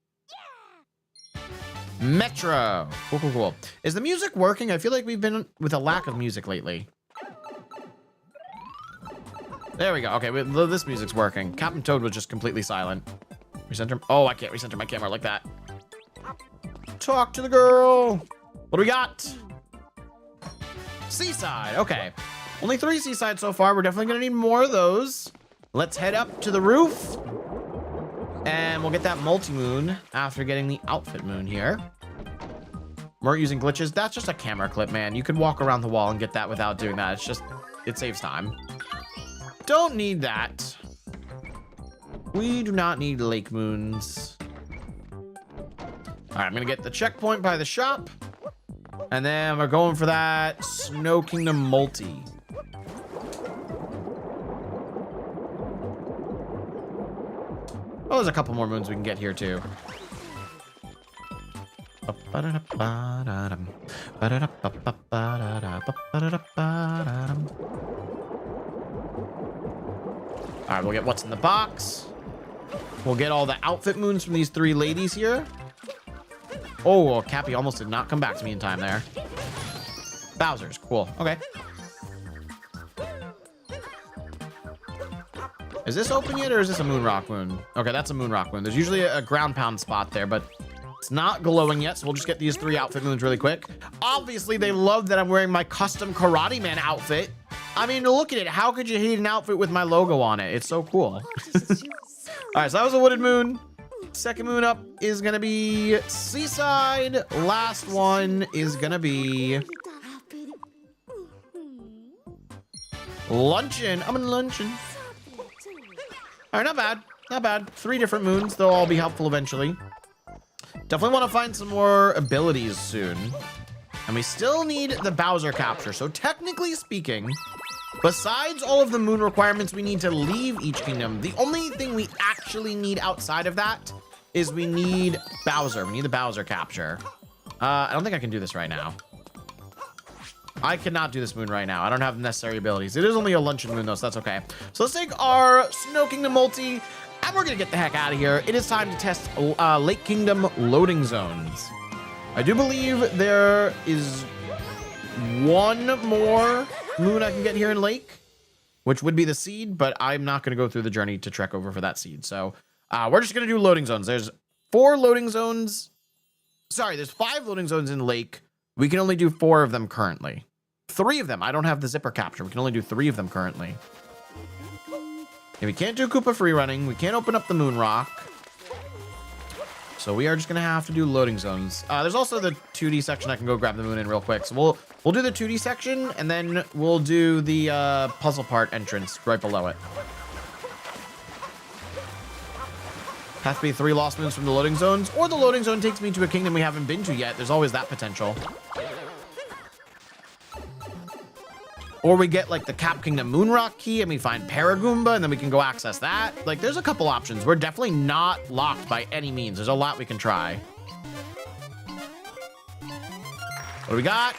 Metro. Cool, cool, cool. Is the music working? I feel like we've been with a lack of music lately. There we go. Okay, this music's working. Captain Toad was just completely silent. Recenter. Oh, I can't recenter my camera like that. Talk to the girl. What do we got? Seaside. Okay. Only 3 seaside so far. We're definitely going to need more of those. Let's head up to the roof. And we'll get that multi-moon after getting the outfit moon here. We're using glitches. That's just a camera clip, man. You could walk around the wall and get that without doing that. It's just, it saves time. Don't need that. We do not need lake moons. All right, I'm gonna get the checkpoint by the shop. And then we're going for that Snow Kingdom multi. Oh, there's a couple more moons we can get here too. All right, we'll get what's in the box. We'll get all the outfit moons from these 3 ladies here. Oh, well, Cappy almost did not come back to me in time there. Bowser's, cool. Okay. Is this open yet, or is this a moon rock moon? Okay, that's a moon rock moon. There's usually a ground pound spot there, but it's not glowing yet, so we'll just get these 3 outfit moons really quick. Obviously, they love that I'm wearing my custom Karateman outfit. I mean, look at it. How could you hate an outfit with my logo on it? It's so cool. All right, so that was a wooded moon. Second moon up is going to be seaside. Last one is going to be luncheon. I'm in luncheon. All right, not bad. Not bad. 3 different moons. They'll all be helpful eventually. Definitely want to find some more abilities soon. And we still need the Bowser capture. So technically speaking, besides all of the moon requirements we need to leave each kingdom, the only thing we actually need outside of that is we need Bowser. We need the Bowser capture. I don't think I can do this right now. I cannot do this moon right now. I don't have the necessary abilities. It is only a luncheon moon though, so that's okay. So let's take our Snow Kingdom multi, and we're gonna get the heck out of here. It is time to test Lake Kingdom loading zones. I do believe there is 1 more moon I can get here in Lake, which would be the seed, but I'm not going to go through the journey to trek over for that seed. So we're just going to do loading zones. There's 4 loading zones. Sorry, there's 5 loading zones in Lake. We can only do 4 of them currently. 3 of them. I don't have the zipper capture. We can only do 3 of them currently. And we can't do Koopa free running. We can't open up the moon rock. So we are just going to have to do loading zones. There's also the 2D section. I can go grab the moon in real quick. So we'll do the 2D section, and then we'll do the puzzle part entrance right below it. Have to be 3 lost moons from the loading zones, or the loading zone takes me to a kingdom we haven't been to yet. There's always that potential. Or we get like the Cap Kingdom Moonrock key and we find Paragoomba and then we can go access that. Like there's a couple options. We're definitely not locked by any means. There's a lot we can try. What do we got?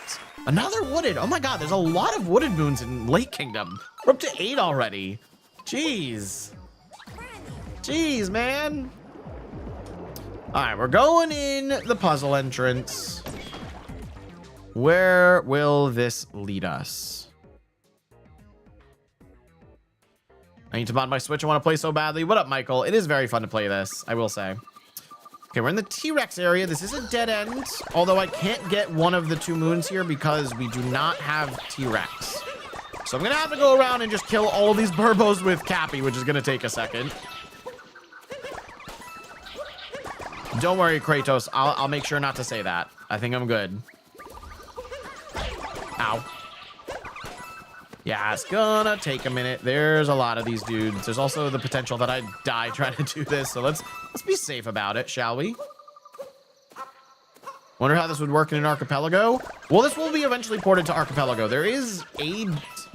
Another wooded. Oh my God, there's a lot of wooded moons in Lake Kingdom. We're up to 8 already. Jeez. Jeez, man. All right, we're going in the puzzle entrance. Where will this lead us? I need to mod my Switch. I want to play so badly. What up, Michael? It is very fun to play this, I will say. Okay, we're in the T-Rex area. This is a dead end, although I can't get one of the 2 moons here because we do not have T-Rex. So I'm going to have to go around and just kill all these Burbos with Cappy, which is going to take a second. Don't worry, Kratos. I'll make sure not to say that. I think I'm good. Ow. Yeah, it's gonna take a minute. There's a lot of these dudes. There's also the potential that I die trying to do this. So let's be safe about it, shall we? Wonder how this would work in an archipelago. Well, this will be eventually ported to archipelago. There is a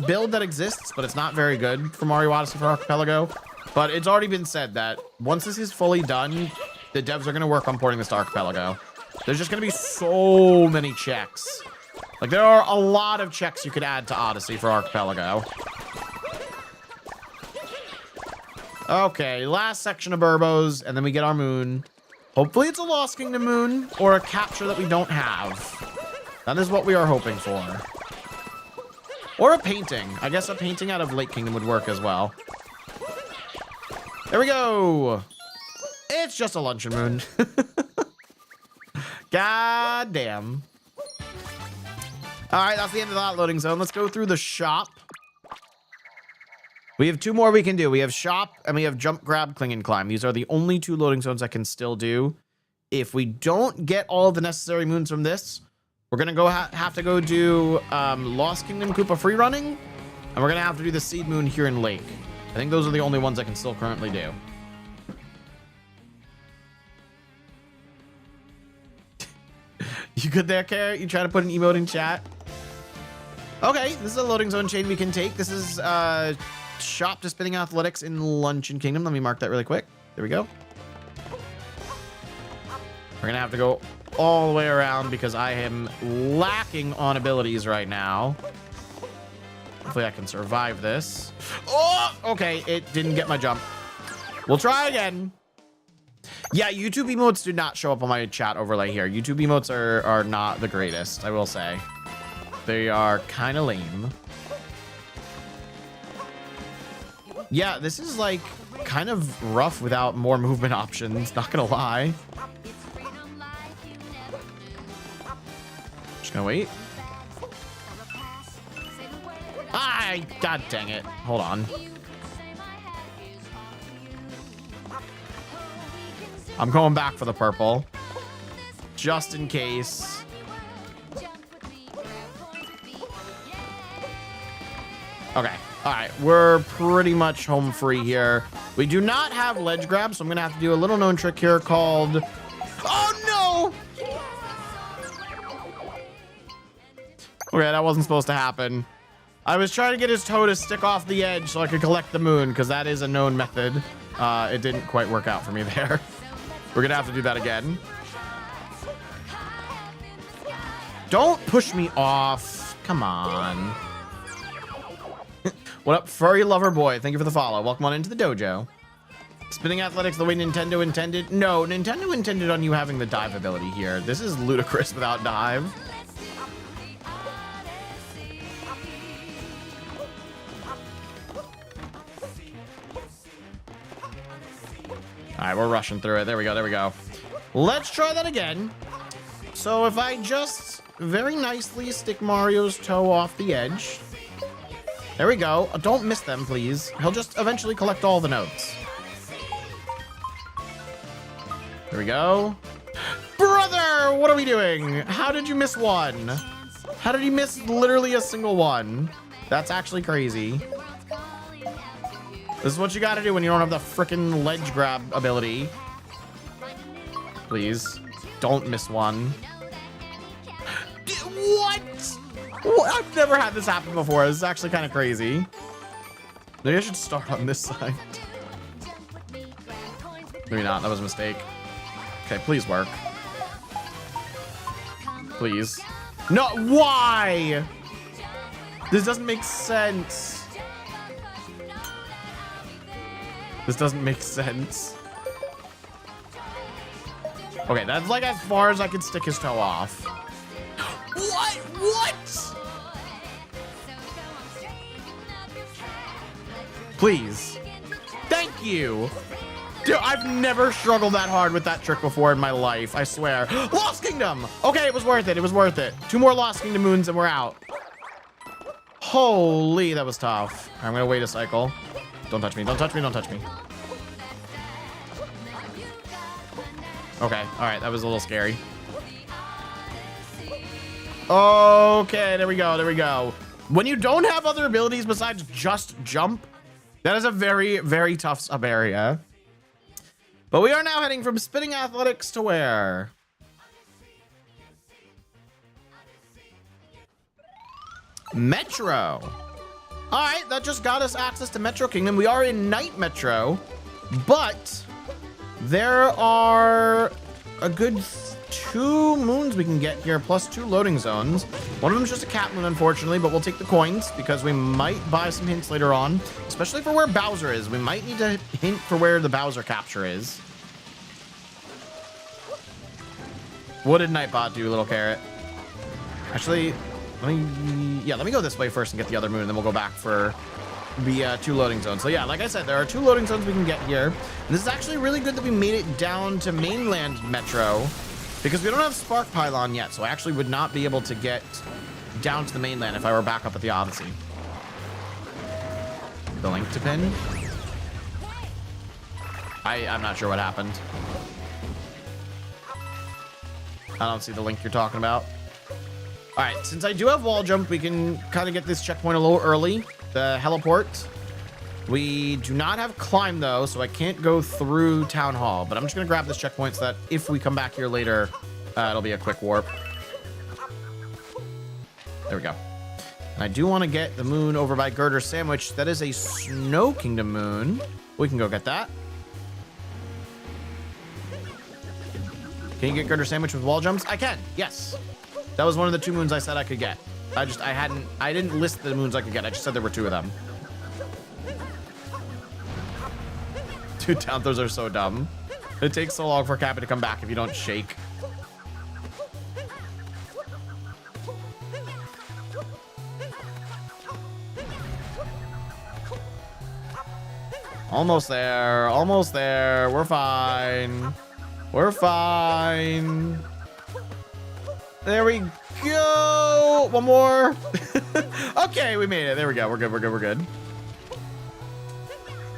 build that exists, but it's not very good for Mario Odyssey for archipelago. But it's already been said that once this is fully done, the devs are gonna work on porting this to archipelago. There's just gonna be so many checks. Like, there are a lot of checks you could add to Odyssey for Archipelago. Okay, last section of Burbos, and then we get our moon. Hopefully it's a Lost Kingdom moon or a capture that we don't have. That is what we are hoping for. Or a painting. I guess a painting out of Lake Kingdom would work as well. There we go. It's just a luncheon moon. God damn. All right, that's the end of that loading zone. Let's go through the shop. We have 2 more we can do. We have shop and we have jump, grab, cling, and climb. These are the only 2 loading zones I can still do. If we don't get all the necessary moons from this, we're going to go have to go do Lost Kingdom Koopa free running. And we're going to have to do the seed moon here in Lake. I think those are the only ones I can still currently do. You good there, Carrot? You try to put an emote in chat? Okay, this is a loading zone chain we can take. This is shop to spinning athletics in Luncheon Kingdom. Let me mark that really quick. There we go. We're going to have to go all the way around because I am lacking on abilities right now. Hopefully I can survive this. Oh, okay. It didn't get my jump. We'll try again. Yeah, YouTube emotes do not show up on my chat overlay here. YouTube emotes are not the greatest, I will say. They are kind of lame. Yeah, this is like kind of rough without more movement options, not gonna lie. Just gonna wait. God dang it. Hold on. I'm going back for the purple. Just in case. Okay. All right. We're pretty much home free here. We do not have ledge grab, so I'm going to have to do a little known trick here called... Oh, no! Okay, that wasn't supposed to happen. I was trying to get his toe to stick off the edge so I could collect the moon, because that is a known method. It didn't quite work out for me there. We're going to have to do that again. Don't push me off. Come on. What up, furry lover boy? Thank you for the follow. Welcome on into the dojo. Spinning athletics the way Nintendo intended? No, Nintendo intended on you having the dive ability here. This is ludicrous without dive. All right, we're rushing through it. There we go. There we go. Let's try that again. So if I just very nicely stick Mario's toe off the edge. There we go. Don't miss them, please. He'll just eventually collect all the notes. There we go. Brother, what are we doing? How did you miss one? How did you miss literally a single one? That's actually crazy. This is what you gotta do when you don't have the frickin' ledge grab ability. Please, don't miss one. What? I've never had this happen before. This is actually kind of crazy. Maybe I should start on this side. Maybe not. That was a mistake. Okay, please work. Please. No, why? This doesn't make sense. This doesn't make sense. Okay, that's like as far as I can stick his toe off. What? What? Please. Thank you. Dude, I've never struggled that hard with that trick before in my life, I swear. Lost Kingdom! Okay, it was worth it. It was worth it. 2 more Lost Kingdom moons and we're out. Holy, that was tough. I'm gonna wait a cycle. Don't touch me. Don't touch me. Don't touch me. Okay. All right. That was a little scary. Okay. There we go. There we go. When you don't have other abilities besides just jump, that is a very, very tough sub area. But we are now heading from spinning athletics to where? Metro. All right, that just got us access to Metro Kingdom. We are in Night Metro, but there are a good 2 moons we can get here, plus 2 loading zones. One of them is just a cat moon, unfortunately, but we'll take the coins because we might buy some hints later on, especially for where Bowser is. We might need to hint for where the Bowser capture is. What did Nightbot do, little carrot? Actually, let me go this way first and get the other moon, and then we'll go back for the 2 loading zones. So yeah, like I said, there are 2 loading zones we can get here. And this is actually really good that we made it down to mainland Metro, because we don't have Spark Pylon yet, so I actually would not be able to get down to the mainland if I were back up at the Odyssey. The link to pin? I'm not sure what happened. I don't see the link you're talking about. All right, since I do have wall jump, we can kind of get this checkpoint a little early. The heliport. We do not have climb though, so I can't go through Town Hall, but I'm just gonna grab this checkpoint so that if we come back here later, it'll be a quick warp. There we go. And I do want to get the moon over by Girder Sandwich. That is a Snow Kingdom moon. We can go get that. Can you get Girder Sandwich with wall jumps? I can, yes. That was one of the 2 moons I said I could get. I didn't list the moons I could get. I just said there were 2 of them. Dude, down throws are so dumb. It takes so long for Cappy to come back if you don't shake. Almost there. Almost there. We're fine. We're fine. There we go. One more. Okay, we made it. There we go. We're good. We're good. We're good.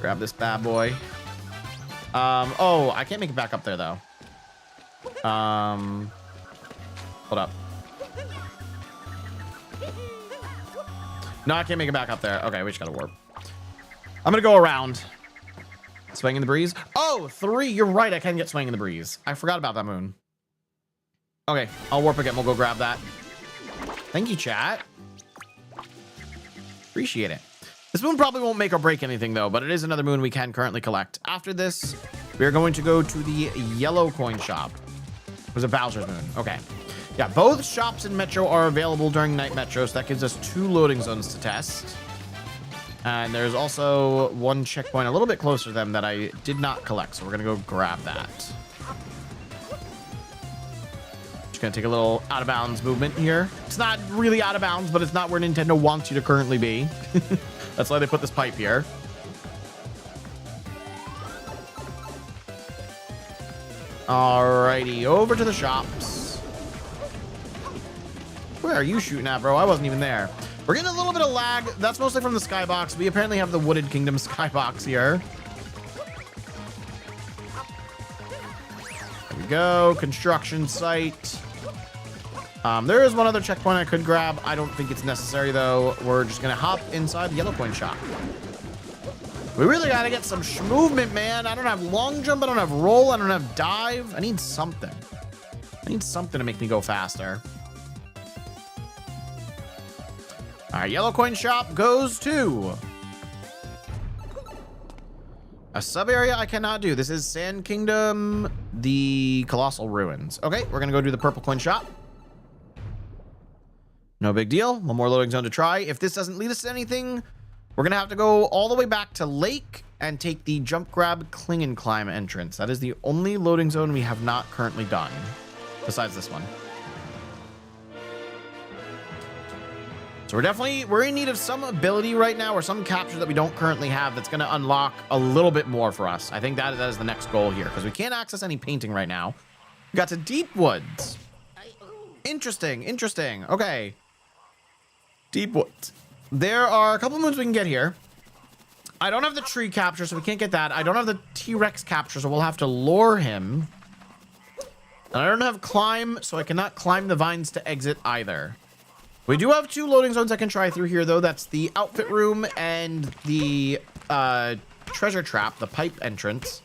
Grab this bad boy. Oh, I can't make it back up there though. Hold up. No, I can't make it back up there. Okay, we just gotta warp. I'm gonna go around. Swing in the breeze. Oh, 3. You're right. I can get swing in the breeze. I forgot about that moon. Okay, I'll warp again. We'll go grab that. Thank you, chat. Appreciate it. This moon probably won't make or break anything, though, but it is another moon we can currently collect. After this, we are going to go to the yellow coin shop. It was a Bowser's moon. Okay. Yeah, both shops in Metro are available during Night Metro, so that gives us 2 loading zones to test. And there's also 1 checkpoint a little bit closer to them that I did not collect, so we're going to go grab that. Just going to take a little out-of-bounds movement here. It's not really out of bounds, but it's not where Nintendo wants you to currently be. That's why they put this pipe here. Alrighty, over to the shops. Where are you shooting at, bro? I wasn't even there. We're getting a little bit of lag. That's mostly from the skybox. We apparently have the Wooded Kingdom skybox here. There we go. Construction site. There is one other checkpoint I could grab. I don't think it's necessary, though. We're just going to hop inside the yellow coin shop. We really got to get some movement, man. I don't have long jump. I don't have roll. I don't have dive. I need something. I need something to make me go faster. All right, yellow coin shop goes to a sub area I cannot do. This is Sand Kingdom, the Colossal Ruins. Okay, we're gonna go do the purple coin shop. No big deal. 1 more loading zone to try. If this doesn't lead us to anything, we're gonna have to go all the way back to Lake and take the jump grab cling and climb entrance. That is the only loading zone we have not currently done, besides this one. So we're in need of some ability right now, or some capture that we don't currently have that's going to unlock a little bit more for us. I think that is the next goal here, because we can't access any painting right now. We got to Deep Woods. Interesting, interesting. Okay. Deep Woods. There are a couple moons we can get here. I don't have the tree capture, so we can't get that. I don't have the T-Rex capture, so we'll have to lure him. And I don't have climb, so I cannot climb the vines to exit either. We do have 2 loading zones I can try through here, though. That's the outfit room and the treasure trap, the pipe entrance.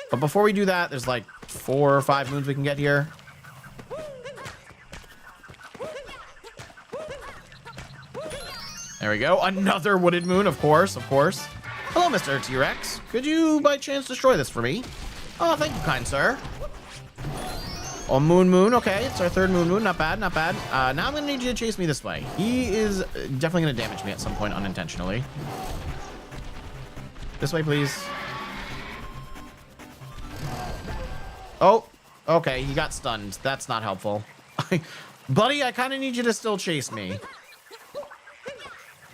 But before we do that, there's like 4 or 5 moons we can get here. There we go. Another wooded moon, of course, of course. Hello, Mr. T-Rex. Could you, by chance, destroy this for me? Oh, thank you, kind sir. Oh, moon. Okay, it's our 3rd moon. Not bad, not bad. Now I'm going to need you to chase me this way. He is definitely going to damage me at some point unintentionally. This way, please. Oh, Okay, he got stunned. That's not helpful. Buddy, I kind of need you to still chase me.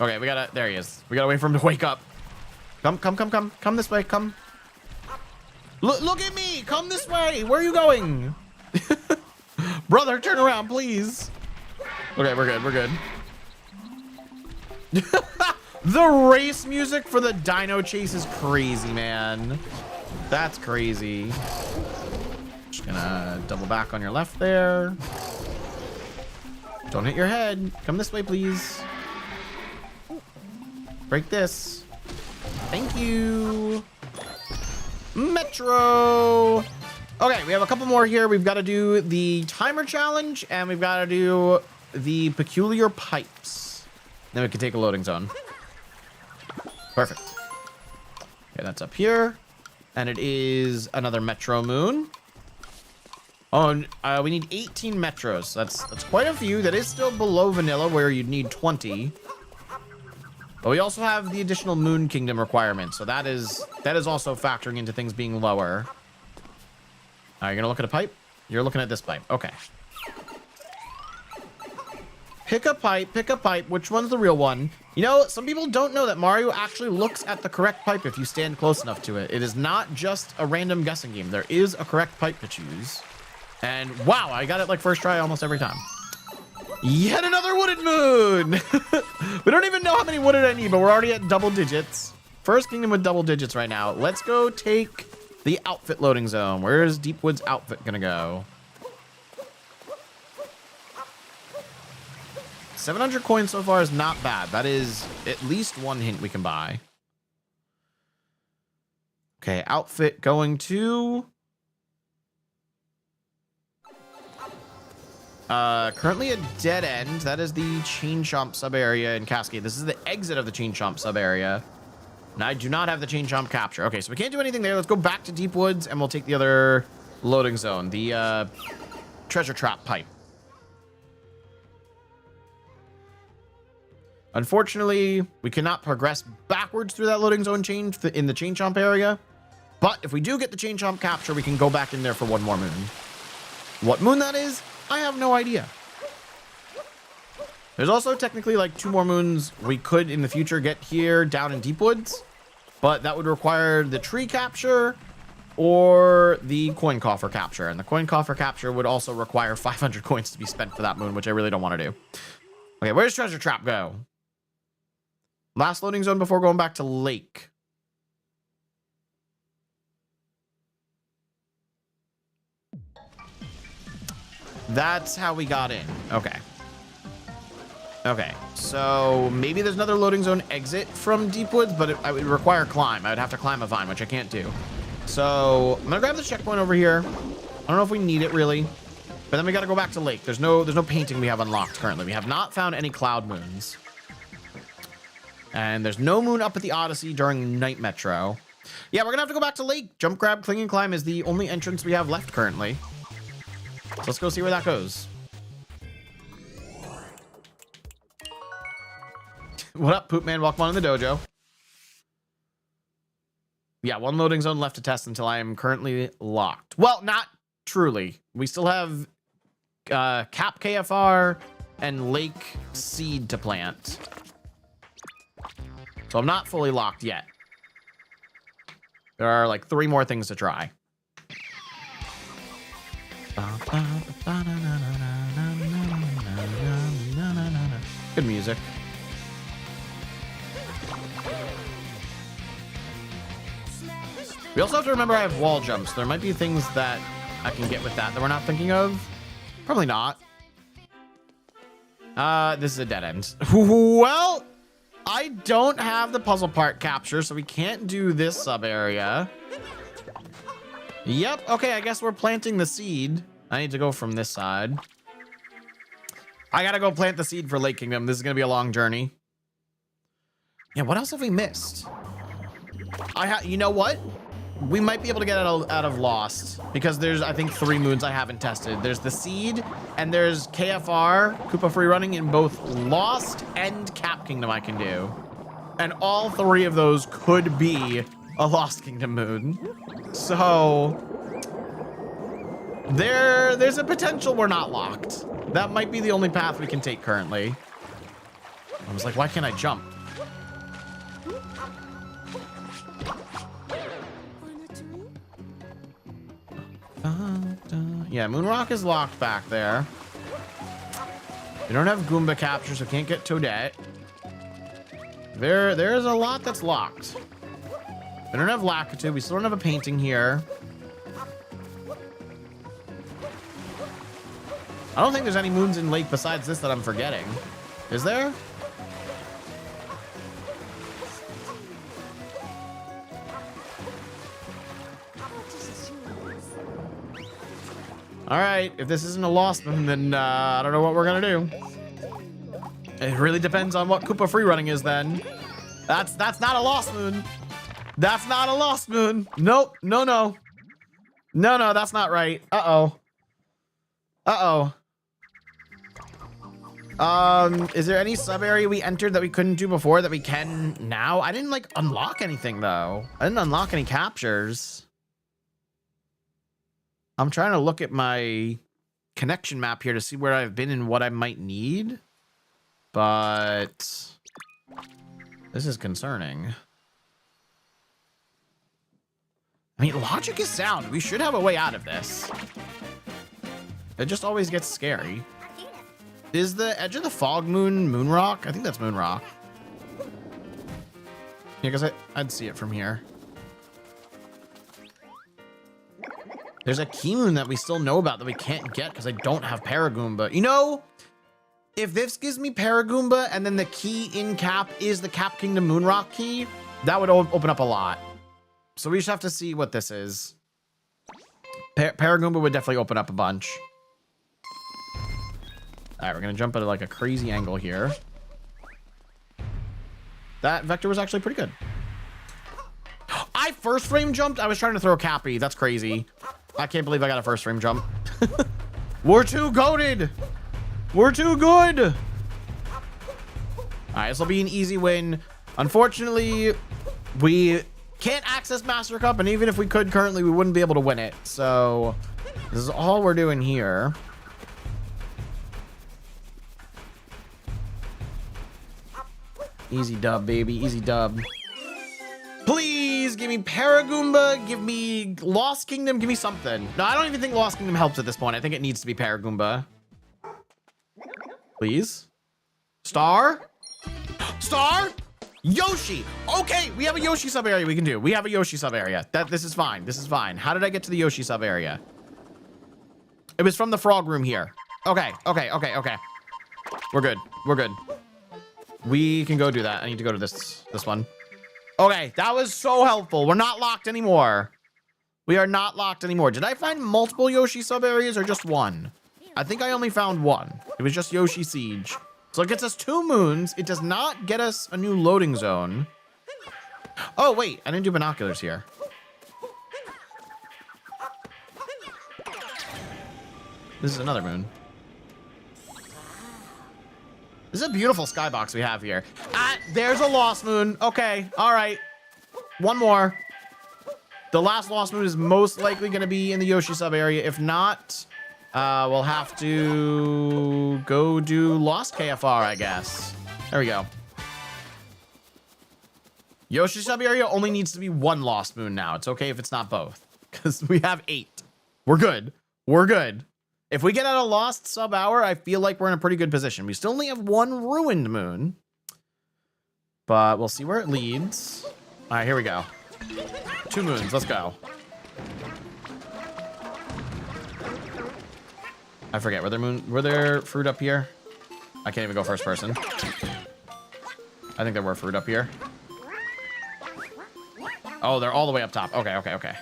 Okay, we gotta... There he is. We gotta wait for him to wake up. Come, come, come, come. Come this way, come. Look at me! Come this way! Where are you going? Brother, turn around, please. Okay, we're good, we're good. The race music for the dino chase is crazy, man. That's crazy. Just gonna double back on your left there. Don't hit your head. Come this way, please. Break this. Thank you. Metro. Okay, we have a couple more here. We've got to do the timer challenge, and we've got to do the peculiar pipes. Then we can take a loading zone. Perfect. Okay, that's up here. And it is another Metro Moon. Oh, we need 18 Metros. That's quite a few. That is still below vanilla, where you'd need 20. But we also have the additional Moon Kingdom requirement, so that is also factoring into things being lower. You're gonna look at a pipe? You're looking at this pipe. Okay. Pick a pipe, pick a pipe. Which one's the real one? You know, some people don't know that Mario actually looks at the correct pipe if you stand close enough to it. It is not just a random guessing game. There is a correct pipe to choose. And wow, I got it like first try almost every time. Yet another wooded moon. We don't even know how many wooded I need, but we're already at double digits. First kingdom with double digits right now. Let's go take the outfit loading zone. Where is Deepwood's outfit gonna go? 700 coins so far is not bad. That is at least one hint we can buy. Okay, outfit going to... currently a dead end. That is the Chain Chomp sub area in Cascade. This is the exit of the Chain Chomp sub area. And I do not have the Chain Chomp capture. Okay, so we can't do anything there. Let's go back to Deep Woods and we'll take the other loading zone, the treasure trap pipe. Unfortunately, we cannot progress backwards through that loading zone change in the Chain Chomp area. But if we do get the Chain Chomp capture, we can go back in there for one more moon. What moon that is, I have no idea. There's also technically like 2 more moons we could in the future get here down in Deep Woods, but that would require the tree capture or the coin coffer capture. And the coin coffer capture would also require 500 coins to be spent for that moon, which I really don't want to do. Okay, where's Treasure Trap go? Last loading zone before going back to Lake. That's how we got in. Okay. Okay, so maybe there's another loading zone exit from Deep Woods, but it would require climb. I would have to climb a vine, which I can't do. So I'm gonna grab the checkpoint over here. I don't know if we need it really, but then we gotta go back to Lake. There's no painting we have unlocked currently. We have not found any cloud moons. And there's no moon up at the Odyssey during Night Metro. Yeah, we're gonna have to go back to Lake. Jump, grab, cling, and climb is the only entrance we have left currently. So let's go see where that goes. What up, Poop Man? Welcome on in the dojo. Yeah, one loading zone left to test until I am currently locked. Well, not truly. We still have Cap KFR and Lake Seed to plant. So I'm not fully locked yet. There are like 3 more things to try. Good music. We also have to remember I have wall jumps. There might be things that I can get with that we're not thinking of. Probably not. This is a dead end. Well, I don't have the puzzle part capture, so we can't do this sub area. Yep, okay, I guess we're planting the seed. I need to go from this side. I gotta go plant the seed for Lake Kingdom. This is gonna be a long journey. Yeah, what else have we missed? You know what? We might be able to get out of Lost because there's, I think, 3 moons I haven't tested. There's the seed and there's KFR, Koopa Free Running, in both Lost and Cap Kingdom I can do. And all 3 of those could be a Lost Kingdom moon. So There's a potential we're not locked. That might be the only path we can take currently. I was like, why can't I jump? Yeah, Moonrock is locked back there. We don't have Goomba capture, so can't get Toadette. There's a lot that's locked. We don't have Lakitu. We still don't have a painting here. I don't think there's any moons in Lake besides this that I'm forgetting. Is there? All right, if this isn't a lost moon, then I don't know what we're gonna do. It really depends on what Koopa free running is then. That's not a lost moon. That's not a lost moon. Nope, no, that's not right. Is there any sub area we entered that we couldn't do before that we can now? I didn't like unlock anything though. I didn't unlock any captures. I'm trying to look at my connection map here to see where I've been and what I might need. But this is concerning. I mean, logic is sound. We should have a way out of this. It just always gets scary. Is the edge of the fog moon Moonrock? I think that's Moonrock. Yeah, because I'd see it from here. There's a key moon that we still know about that we can't get because I don't have Paragoomba. You know, if this gives me Paragoomba and then the key in Cap is the Cap Kingdom Moonrock key, that would open up a lot. So we just have to see what this is. Paragoomba would definitely open up a bunch. All right, we're going to jump at like a crazy angle here. That vector was actually pretty good. I first frame jumped. I was trying to throw a Cappy. That's crazy. I can't believe I got a first frame jump. We're too goated. We're too good. All right, this will be an easy win. Unfortunately, we can't access Master Cup, and even if we could currently, we wouldn't be able to win it. So this is all we're doing here. Easy dub, baby. Easy dub. Please give me Paragoomba. Give me Lost Kingdom. Give me something. No, I don't even think Lost Kingdom helps at this point. I think it needs to be Paragoomba. Please. Star? Star? Yoshi. Okay, we have a Yoshi sub area we can do. We have a Yoshi sub area. This is fine. This is fine. How did I get to the Yoshi sub area? It was from the frog room here. Okay. We're good. We're good. We can go do that. I need to go to this one. Okay, that was so helpful. We're not locked anymore. We are not locked anymore. Did I find multiple Yoshi sub areas or just one? I think I only found one. It was just Yoshi Siege. So it gets us 2 moons. It does not get us a new loading zone. Oh, wait. I didn't do binoculars here. This is another moon. This is a beautiful skybox we have here. There's a lost moon. Okay. All right. One more. The last lost moon is most likely going to be in the Yoshi sub area. If not, we'll have to go do Lost KFR, I guess. There we go. Yoshi sub area only needs to be 1 lost moon now. It's okay if it's not both because we have 8. We're good. We're good. If we get out a lost sub hour, I feel like we're in a pretty good position. We still only have 1 ruined moon, but we'll see where it leads. All right, here we go. 2 moons. Let's go. I forget. Were there fruit up here? I can't even go first person. I think there were fruit up here. Oh, they're all the way up top. Okay.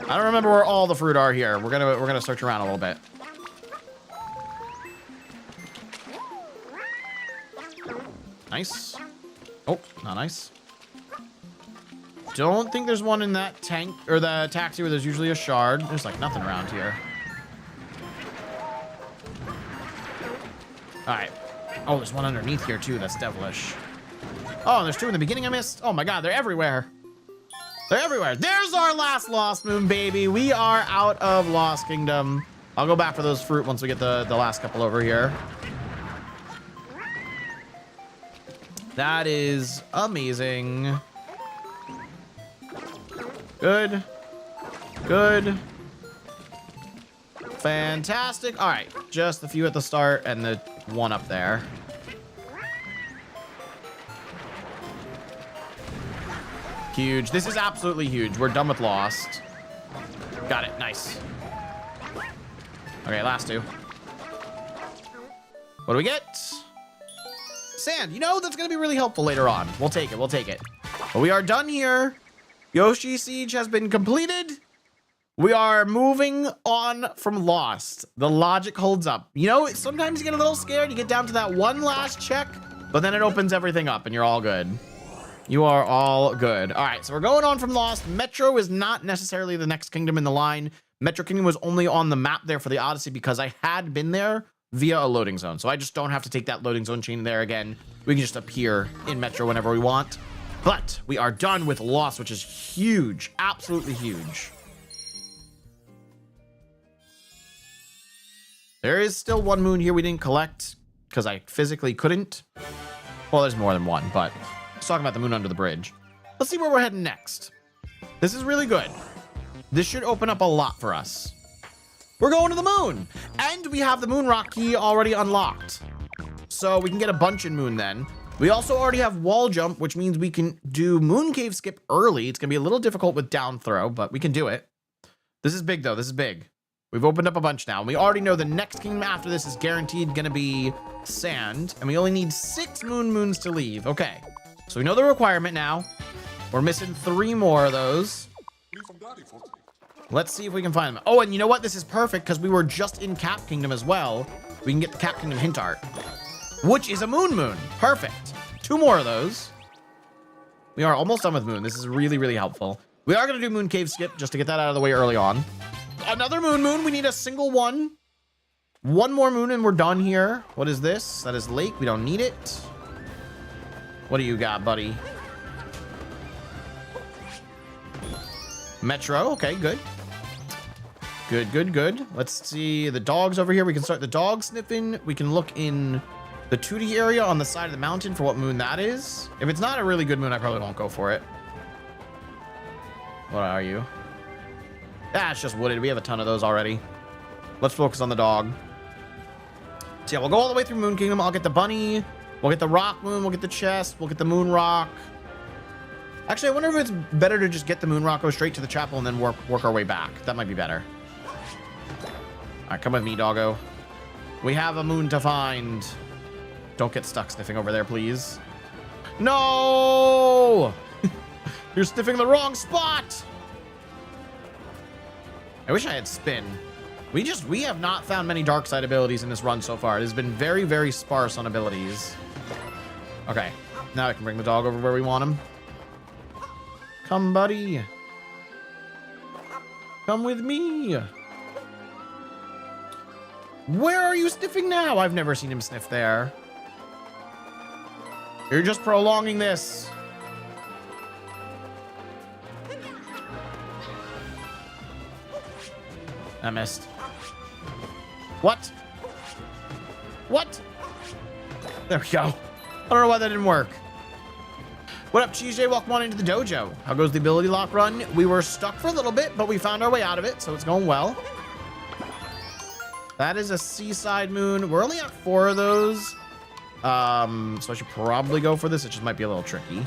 I don't remember where all the fruit are here. We're gonna search around a little bit. Nice. Oh, not nice. Don't think there's one in that tank or the taxi where there's usually a shard. There's like nothing around here. All right. Oh, there's one underneath here too. That's devilish. Oh, and there's 2 in the beginning I missed. Oh my God, they're everywhere. They're everywhere. There's our last Lost Moon, baby. We are out of Lost Kingdom. I'll go back for those fruit once we get the last couple over here. That is amazing. Good. Good. Fantastic. All right, just a few at the start and the one up there. Huge. This is absolutely huge. We're done with Lost. Got it. Nice. Okay, last two. What do we get? Sand. You know, that's going to be really helpful later on. We'll take it. We'll take it. But we are done here. Yoshi Siege has been completed. We are moving on from Lost. The logic holds up. You know, sometimes you get a little scared. You get down to that one last check, but then it opens everything up and you're all good. You are all good. All right, so we're going on from Lost. Metro is not necessarily the next kingdom in the line. Metro Kingdom was only on the map there for the Odyssey because I had been there via a loading zone. So I just don't have to take that loading zone chain there again. We can just appear in Metro whenever we want. But we are done with Lost, which is huge. Absolutely huge. There is still one moon here we didn't collect because I physically couldn't. Well, there's more than one, but let's talk about the moon under the bridge. Let's see where we're heading next. This is really good. This should open up a lot for us. We're going to the moon, and we have the moon rock key already unlocked. So we can get a bunch in moon then. We also already have wall jump, which means we can do moon cave skip early. It's going to be a little difficult with down throw, but we can do it. This is big though. This is big. We've opened up a bunch now. And we already know the next kingdom after this is guaranteed going to be sand, and we only need 6 moons to leave. Okay. So we know the requirement now. We're missing 3 more of those. Let's see if we can find them. Oh, and you know what? This is perfect because we were just in Cap Kingdom as well. We can get the Cap Kingdom hint art, which is a moon. Perfect. 2 more of those. We are almost done with moon. This is really, really helpful. We are going to do moon cave skip just to get that out of the way early on. Another moon. We need a single one. 1 more moon and we're done here. What is this? That is lake. We don't need it. What do you got, buddy? Metro. Okay, good. Good. Let's see the dogs over here. We can start the dog sniffing. We can look in the 2D area on the side of the mountain for what moon that is. If it's not a really good moon, I probably won't go for it. What are you? Ah, it's just wooded. We have a ton of those already. Let's focus on the dog. So yeah, we'll go all the way through Moon Kingdom. I'll get the bunny. We'll get the rock moon. We'll get the chest. We'll get the moon rock. Actually, I wonder if it's better to just get the moon rock, go straight to the chapel, and then work our way back. That might be better. All right, come with me, doggo. We have a moon to find. Don't get stuck sniffing over there, please. No! You're sniffing the wrong spot! I wish I had spin. We have not found many dark side abilities in this run so far. It has been very, very sparse on abilities. Okay, now I can bring the dog over where we want him. Come, buddy. Come with me. Where are you sniffing now? I've never seen him sniff there. You're just prolonging this. I missed. What? What? There we go. I don't know why that didn't work. What up, Cheese J? Welcome on into the dojo. How goes the ability lock run? We were stuck for a little bit, but we found our way out of it, so it's going well. That is a seaside moon. We're only at 4 of those. So I should probably go for this. It just might be a little tricky.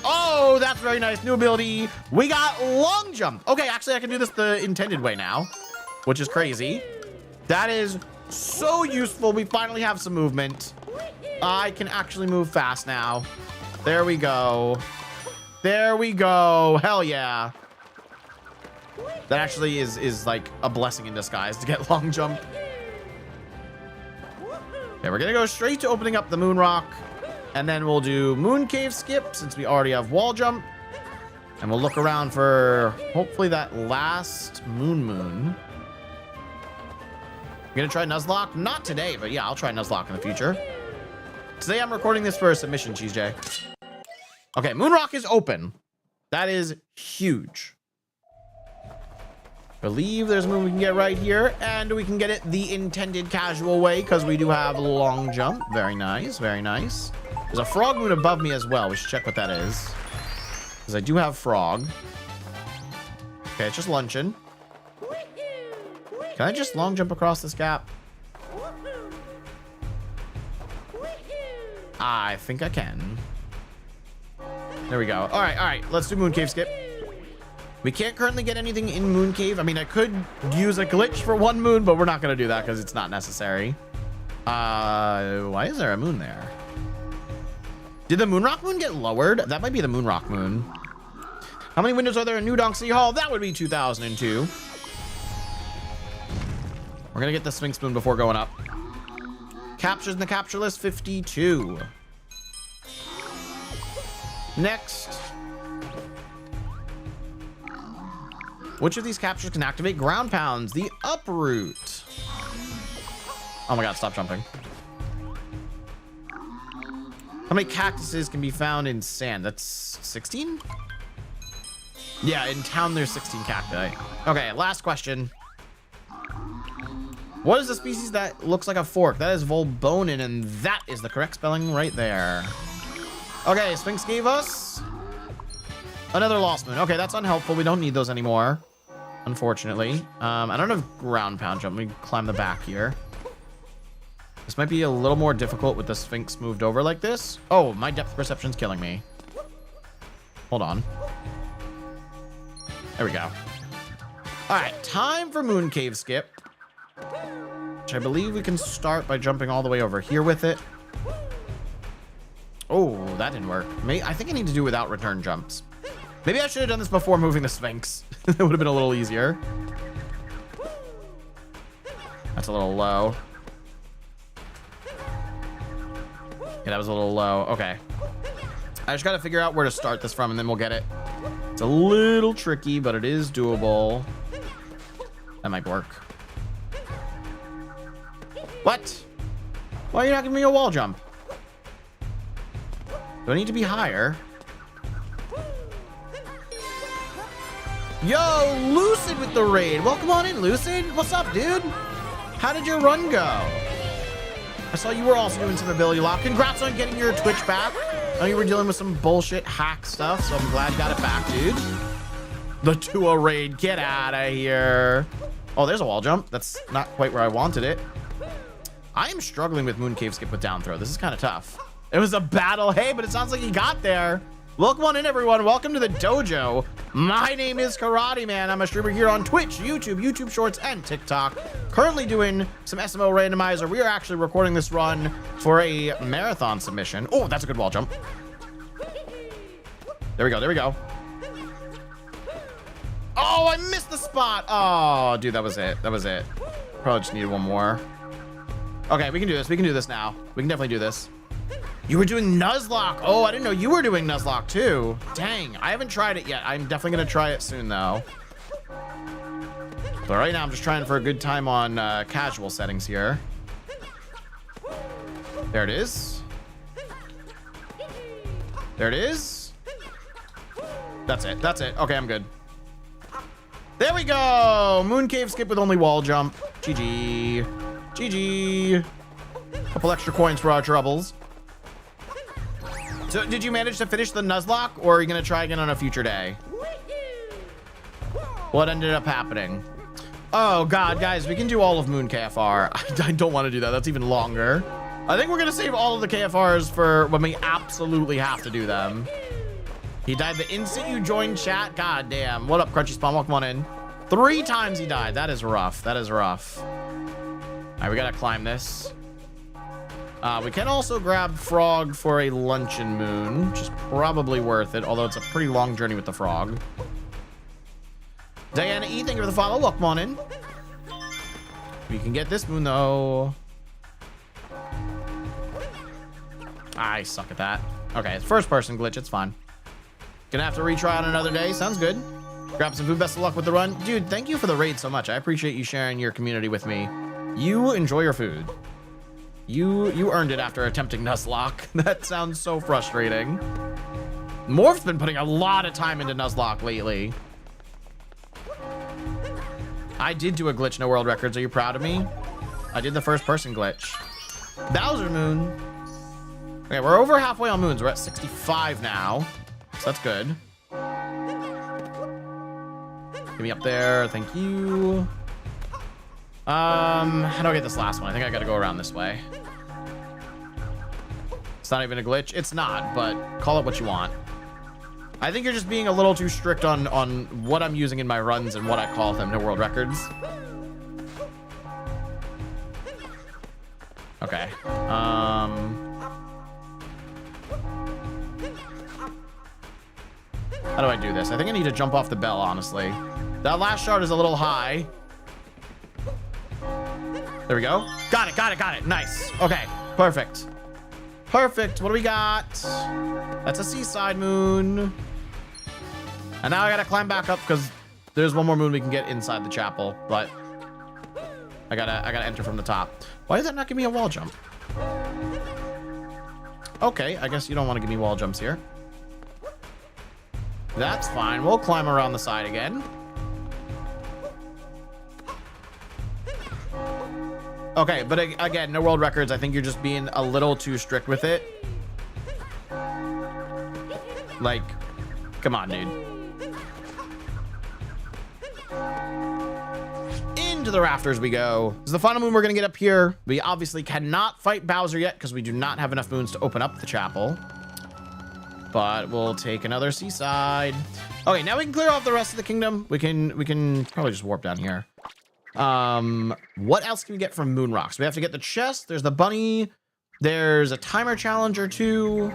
Oh, that's very nice. New ability. We got long jump. Okay, actually, I can do this the intended way now, which is crazy. That is so useful. We finally have some movement. I can actually move fast now. There we go. There we go. Hell yeah. That actually is like a blessing in disguise to get long jump. Okay, we're gonna go straight to opening up the moon rock, and then we'll do moon cave skip since we already have wall jump, and we'll look around for hopefully that last moon. I'm gonna try Nuzlocke. Not today, but yeah, I'll try Nuzlocke in the future. Today I'm recording this for a submission, Cheese J. Okay, moon rock is open. That is huge. Believe there's a move we can get right here, and we can get it the intended casual way because we do have a long jump. Very nice, very nice. There's a frog moon above me as well. We should check what that is because I do have frog. Okay, it's just luncheon. Can I just long jump across this gap? I think I can. There we go. All right, let's do moon cave skip. We can't currently get anything in moon cave. I mean, I could use a glitch for one moon, but we're not going to do that because it's not necessary. Why is there a moon there? Did the moon rock moon get lowered? That might be the moon rock moon. How many windows are there in New Donk City Hall? That would be 2002. We're going to get the Sphinx moon before going up. Captures in the capture list, 52. Next. Which of these captures can activate ground pounds? The uproot. Oh my god, stop jumping. How many cactuses can be found in sand? That's 16? Yeah, in town there's 16 cacti. Okay, last question. What is the species that looks like a fork? That is Volbonin, and that is the correct spelling right there. Okay, Sphinx gave us another lost moon. Okay, that's unhelpful. We don't need those anymore, unfortunately. I don't have ground pound jump. Let me climb the back here. This might be a little more difficult with the Sphinx moved over like this. Oh, my depth perception's killing me. Hold on. There we go. All right, time for moon cave skip, which I believe we can start by jumping all the way over here with it. Oh, that didn't work. I think I need to do without return jumps. Maybe I should have done this before moving the Sphinx. It would have been a little easier. That's a little low. Yeah, that was a little low. Okay. I just got to figure out where to start this from, and then we'll get it. It's a little tricky, but it is doable. That might work. What? Why are you not giving me a wall jump? Do I need to be higher? Yo, Lucid with the raid. Welcome on in, Lucid. What's up, dude? How did your run go? I saw you were also doing some ability lock. Congrats on getting your Twitch back. I know you were dealing with some bullshit hack stuff, so I'm glad you got it back, dude. The Tua raid. Get out of here. Oh, there's a wall jump. That's not quite where I wanted it. I am struggling with moon cave skip with down throw. This is kind of tough. It was a battle. Hey, but it sounds like he got there. Welcome on in, everyone. Welcome to the dojo. My name is Karateman. I'm a streamer here on Twitch, YouTube Shorts, and TikTok. Currently doing some SMO randomizer. We are actually recording this run for a marathon submission. Oh, that's a good wall jump. There we go. There we go. Oh, I missed the spot. Oh, dude, that was it. That was it. Probably just needed one more. Okay, we can do this. We can do this now. We can definitely do this. You were doing Nuzlocke. Oh, I didn't know you were doing Nuzlocke too. Dang, I haven't tried it yet. I'm definitely gonna try it soon though. But right now I'm just trying for a good time on casual settings here. There it is. There it is. That's it. That's it. Okay, I'm good. There we go. Moon cave skip with only wall jump. GG. GG. Couple extra coins for our troubles. So did you manage to finish the Nuzlocke, or are you going to try again on a future day? What ended up happening? Oh, God, guys, we can do all of Moon KFR. I don't want to do that. That's even longer. I think we're going to save all of the KFRs for when we absolutely have to do them. He died the instant you joined chat. God damn. What up, Crunchy Spawn? Welcome on in. 3 times he died. That is rough. That is rough. All right, we got to climb this. We can also grab frog for a luncheon moon, which is probably worth it, although it's a pretty long journey with the frog. Diana E, thank you for the follow. Welcome on in. We can get this moon, though. I suck at that. Okay, it's first person glitch. It's fine. Gonna have to retry on another day. Sounds good. Grab some food. Best of luck with the run. Dude, thank you for the raid so much. I appreciate you sharing your community with me. You enjoy your food. You earned it after attempting Nuzlocke. That sounds so frustrating. Morph's been putting a lot of time into Nuzlocke lately. I did do a glitch, no world records. Are you proud of me? I did the first person glitch. Bowser Moon. Okay, we're over halfway on moons. We're at 65 now. So that's good. Get me up there. Thank you. How do I get this last one? I think I gotta go around this way. It's not even a glitch. It's not, but call it what you want. I think you're just being a little too strict on what I'm using in my runs and what I call them, no world records. Okay. How do I do this? I think I need to jump off the bell, honestly. That last shard is a little high. There we go. Got it. Nice. Okay, perfect. Perfect. What do we got? That's a seaside moon. And now I gotta climb back up because there's one more moon we can get inside the chapel, but I gotta enter from the top. Why did that not give me a wall jump? Okay, I guess you don't want to give me wall jumps here. That's fine. We'll climb around the side again. Okay, but again, no world records. I think you're just being a little too strict with it. Like, come on, dude. Into the rafters we go. This is the final moon we're gonna get up here. We obviously cannot fight Bowser yet because we do not have enough moons to open up the chapel. But we'll take another seaside. Okay, now we can clear off the rest of the kingdom. We can probably just warp down here. What else can we get from Moon Rocks? We have to get the chest. There's the bunny. There's a timer challenge or two.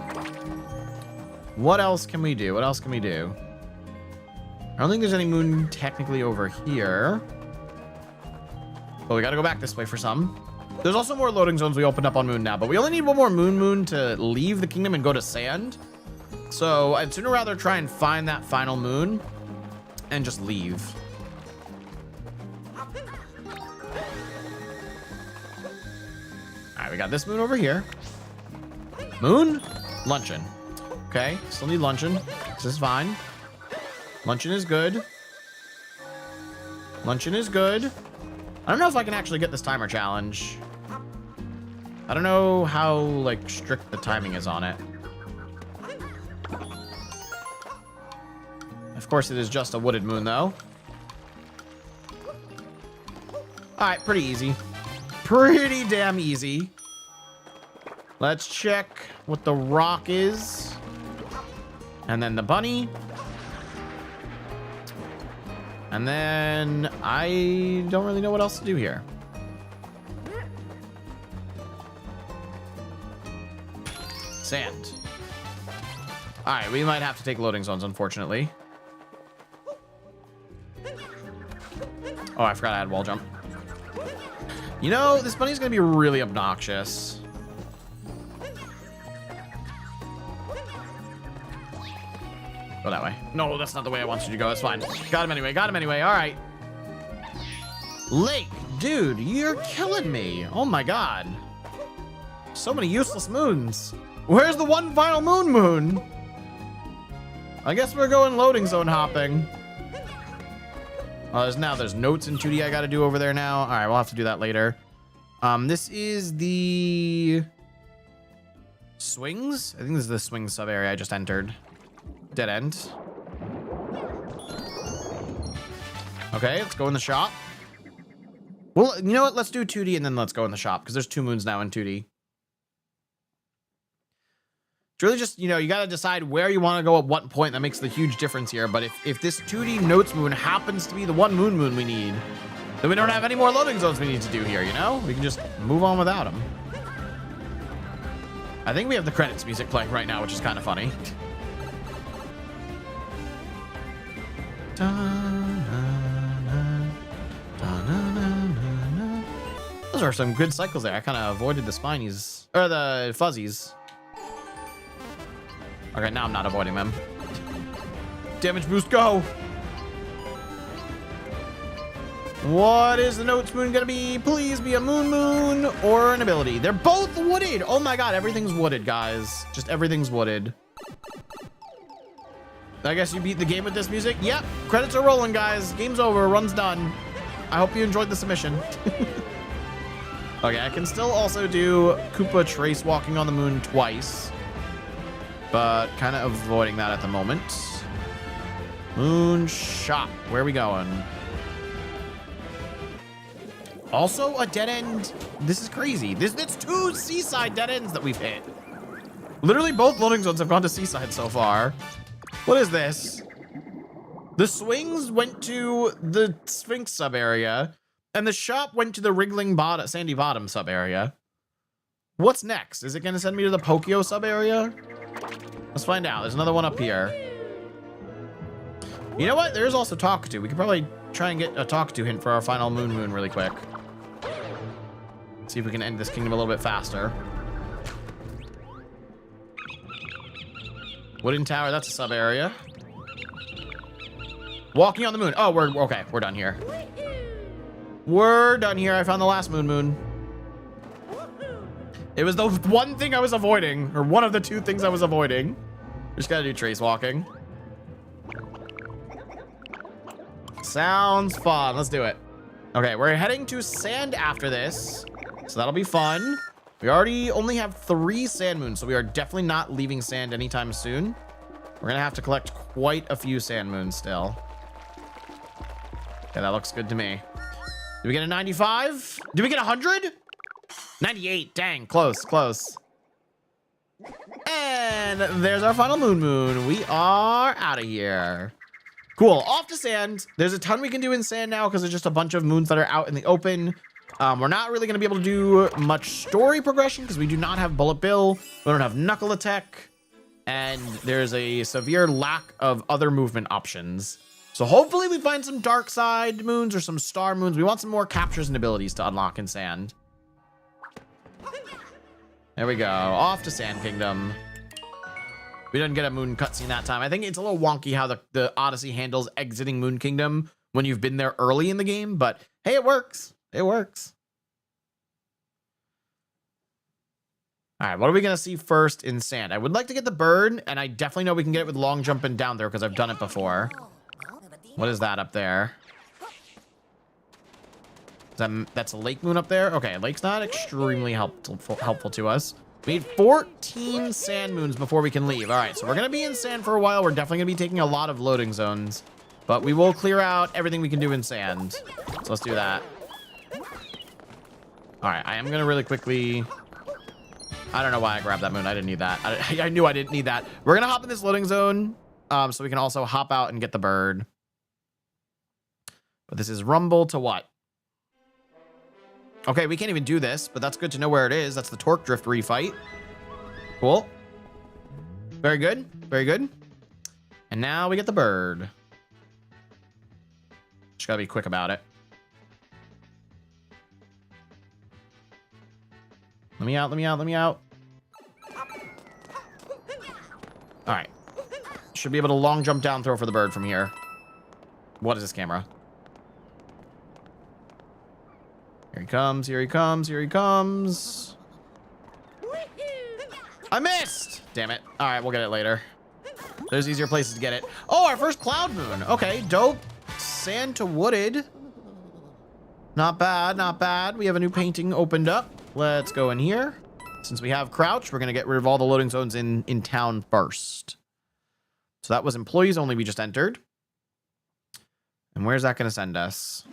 What else can we do? I don't think there's any moon technically over here. But we gotta go back this way for some. There's also more loading zones we opened up on moon now, but we only need one more moon to leave the kingdom and go to sand. So I'd sooner rather try and find that final moon and just leave. All right, we got this moon over here. Moon, luncheon. Okay, still need luncheon. This is fine. Luncheon is good. Luncheon is good. I don't know if I can actually get this timer challenge. I don't know how, like, strict the timing is on it. Of course, it is just a wooded moon, though. All right, pretty easy. Pretty damn easy. Let's check what the rock is. And then the bunny. And then I don't really know what else to do here. Sand. All right, we might have to take loading zones, unfortunately. Oh, I forgot I had wall jump. You know, this bunny's gonna be really obnoxious. Go that way. No, that's not the way I want you to go. It's fine. Got him anyway. All right. Lake, dude, you're killing me. Oh my God. So many useless moons. Where's the one final moon? I guess we're going loading zone hopping. There's notes in 2D I got to do over there now. All right, we'll have to do that later. This is the swings. I think this is the swings sub area I just entered. Dead end. Okay, let's go in the shop. Well, you know what? Let's do 2D and then let's go in the shop because there's 2 moons now in 2D. It's really just, you know, you got to decide where you want to go at what point. That makes the huge difference here. But if this 2D notes moon happens to be the one moon we need, then we don't have any more loading zones we need to do here, you know? We can just move on without them. I think we have the credits music playing right now, which is kind of funny. Those are some good cycles there. I kind of avoided the spinies or the fuzzies. Okay, now I'm not avoiding them. Damage boost, go. What is the notes moon gonna be? Please be a moon or an ability. They're both wooded. Oh my God, everything's wooded, guys. Just everything's wooded. I guess you beat the game with this music. Yep, credits are rolling, guys. Game's over, run's done. I hope you enjoyed the submission. Okay, I can still also do Koopa Trace walking on the moon twice, but kind of avoiding that at the moment. Moon shot. Where are we going? Also a dead end. This is crazy. It's 2 seaside dead ends that we've hit. Literally both loading zones have gone to seaside so far. What is this? The swings went to the Sphinx sub area, and the shop went to the wriggling sandy bottom sub area. What's next? Is it going to send me to the Pokio sub area? Let's find out. There's another one up here. You know what? There's also Talk To. We could probably try and get a Talk To hint for our final moon really quick. See if we can end this kingdom a little bit faster. Wooden Tower, that's a sub area. Walking on the moon. Oh, okay. We're done here. We're done here. I found the last moon. It was the one thing I was avoiding, or one of the 2 things I was avoiding. Just gotta do trace walking. Sounds fun. Let's do it. Okay, we're heading to sand after this, so that'll be fun. We already only have 3 sand moons, so we are definitely not leaving sand anytime soon. We're gonna have to collect quite a few sand moons still. Okay, that looks good to me. Did we get a 95? Did we get 100? 98. Dang, close. And there's our final moon. We are out of here. Cool. Off to sand. There's a ton we can do in sand now because there's just a bunch of moons that are out in the open. We're not really going to be able to do much story progression because we do not have Bullet Bill. We don't have Knuckle Attack. And there's a severe lack of other movement options. So hopefully we find some dark side moons or some star moons. We want some more captures and abilities to unlock in sand. There we go. Off to Sand Kingdom. We didn't get a moon cutscene that time. I think it's a little wonky how the Odyssey handles exiting Moon Kingdom when you've been there early in the game, but hey, it works. It works. All right, what are we going to see first in sand? I would like to get the bird, and I definitely know we can get it with long jumping down there because I've done it before. What is that up there? That's a lake moon up there? Okay, lake's not extremely helpful to us. We need 14 sand moons before we can leave. All right, so we're going to be in sand for a while. We're definitely going to be taking a lot of loading zones, but we will clear out everything we can do in sand. So let's do that. All right, I am going to really quickly... I don't know why I grabbed that moon. I didn't need that. I knew I didn't need that. We're going to hop in this loading zone so we can also hop out and get the bird. But this is rumble to what? Okay, we can't even do this, but that's good to know where it is. That's the Torque Drift refight. Cool. Very good. Very good. And now we get the bird. Just gotta be quick about it. Let me out, let me out, let me out. All right. Should be able to long jump down throw for the bird from here. What is this camera? Here he comes, here he comes, here he comes. I missed! Damn it. All right, we'll get it later. There's easier places to get it. Oh, our first cloud moon. Okay, dope. Sand to wooded. Not bad, not bad. We have a new painting opened up. Let's go in here. Since we have crouch, we're going to get rid of all the loading zones in town first. So that was employees only we just entered. And where's that going to send us?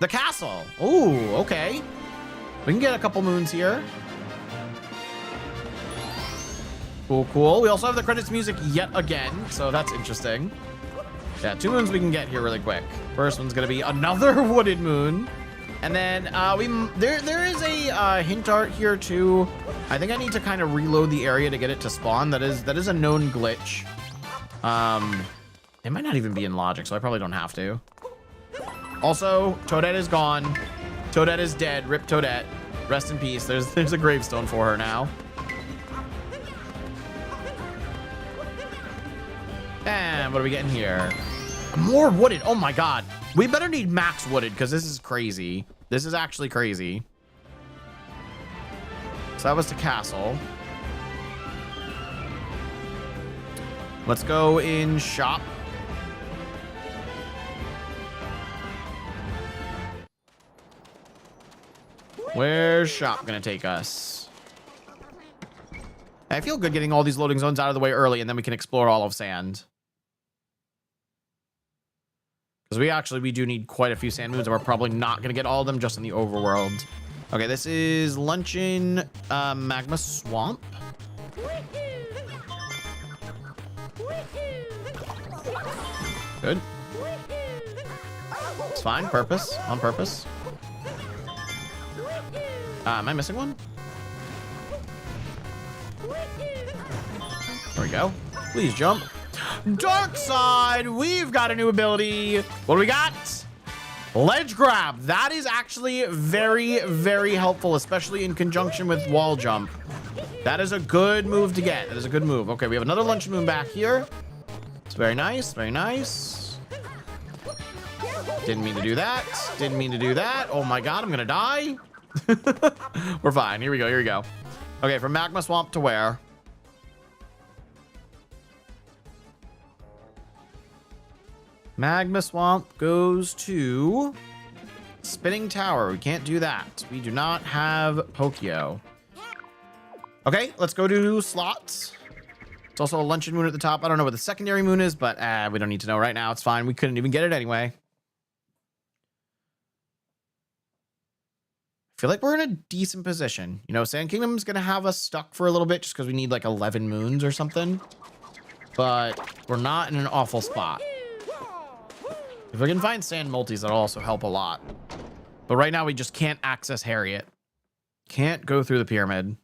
The castle. Ooh, okay. We can get a couple moons here. Cool, cool. We also have the credits music yet again, so that's interesting. Yeah, 2 moons we can get here really quick. First one's going to be another wooded moon. And then there is a hint art here too. I think I need to kind of reload the area to get it to spawn. That is a known glitch. It might not even be in logic, so I probably don't have to. Also, Toadette is gone. Toadette is dead. Rip Toadette. Rest in peace. There's a gravestone for her now. And what are we getting here? More wooded. Oh my god. We better need max wooded because this is crazy. This is actually crazy. So that was the castle. Let's go in shop. Where's shop gonna take us? I feel good getting all these loading zones out of the way early, and then we can explore all of sand. Because we do need quite a few sand moons, and we're probably not gonna get all of them just in the overworld. Okay, this is Luncheon Magma Swamp. Good. It's fine. Purpose. On purpose. Am I missing one? There we go. Please jump. Dark side. We've got a new ability. What do we got? Ledge grab. That is actually very, very helpful, especially in conjunction with wall jump. That is a good move to get. That is a good move. Okay, we have another lunch moon back here. It's very nice. Very nice. Didn't mean to do that. Didn't mean to do that. Oh my god, I'm gonna die. We're fine. Here we go. Here we go. Okay, from Magma Swamp to where? Magma Swamp goes to Spinning Tower. We can't do that. We do not have Pokio. Okay, let's go to slots. It's also a luncheon moon at the top. I don't know what the secondary moon is, but we don't need to know right now. It's fine. We couldn't even get it anyway. I feel like we're in a decent position. You know, Sand Kingdom's going to have us stuck for a little bit just because we need like 11 moons or something. But we're not in an awful spot. If we can find sand multis, that'll also help a lot. But right now we just can't access Harriet. Can't go through the pyramid.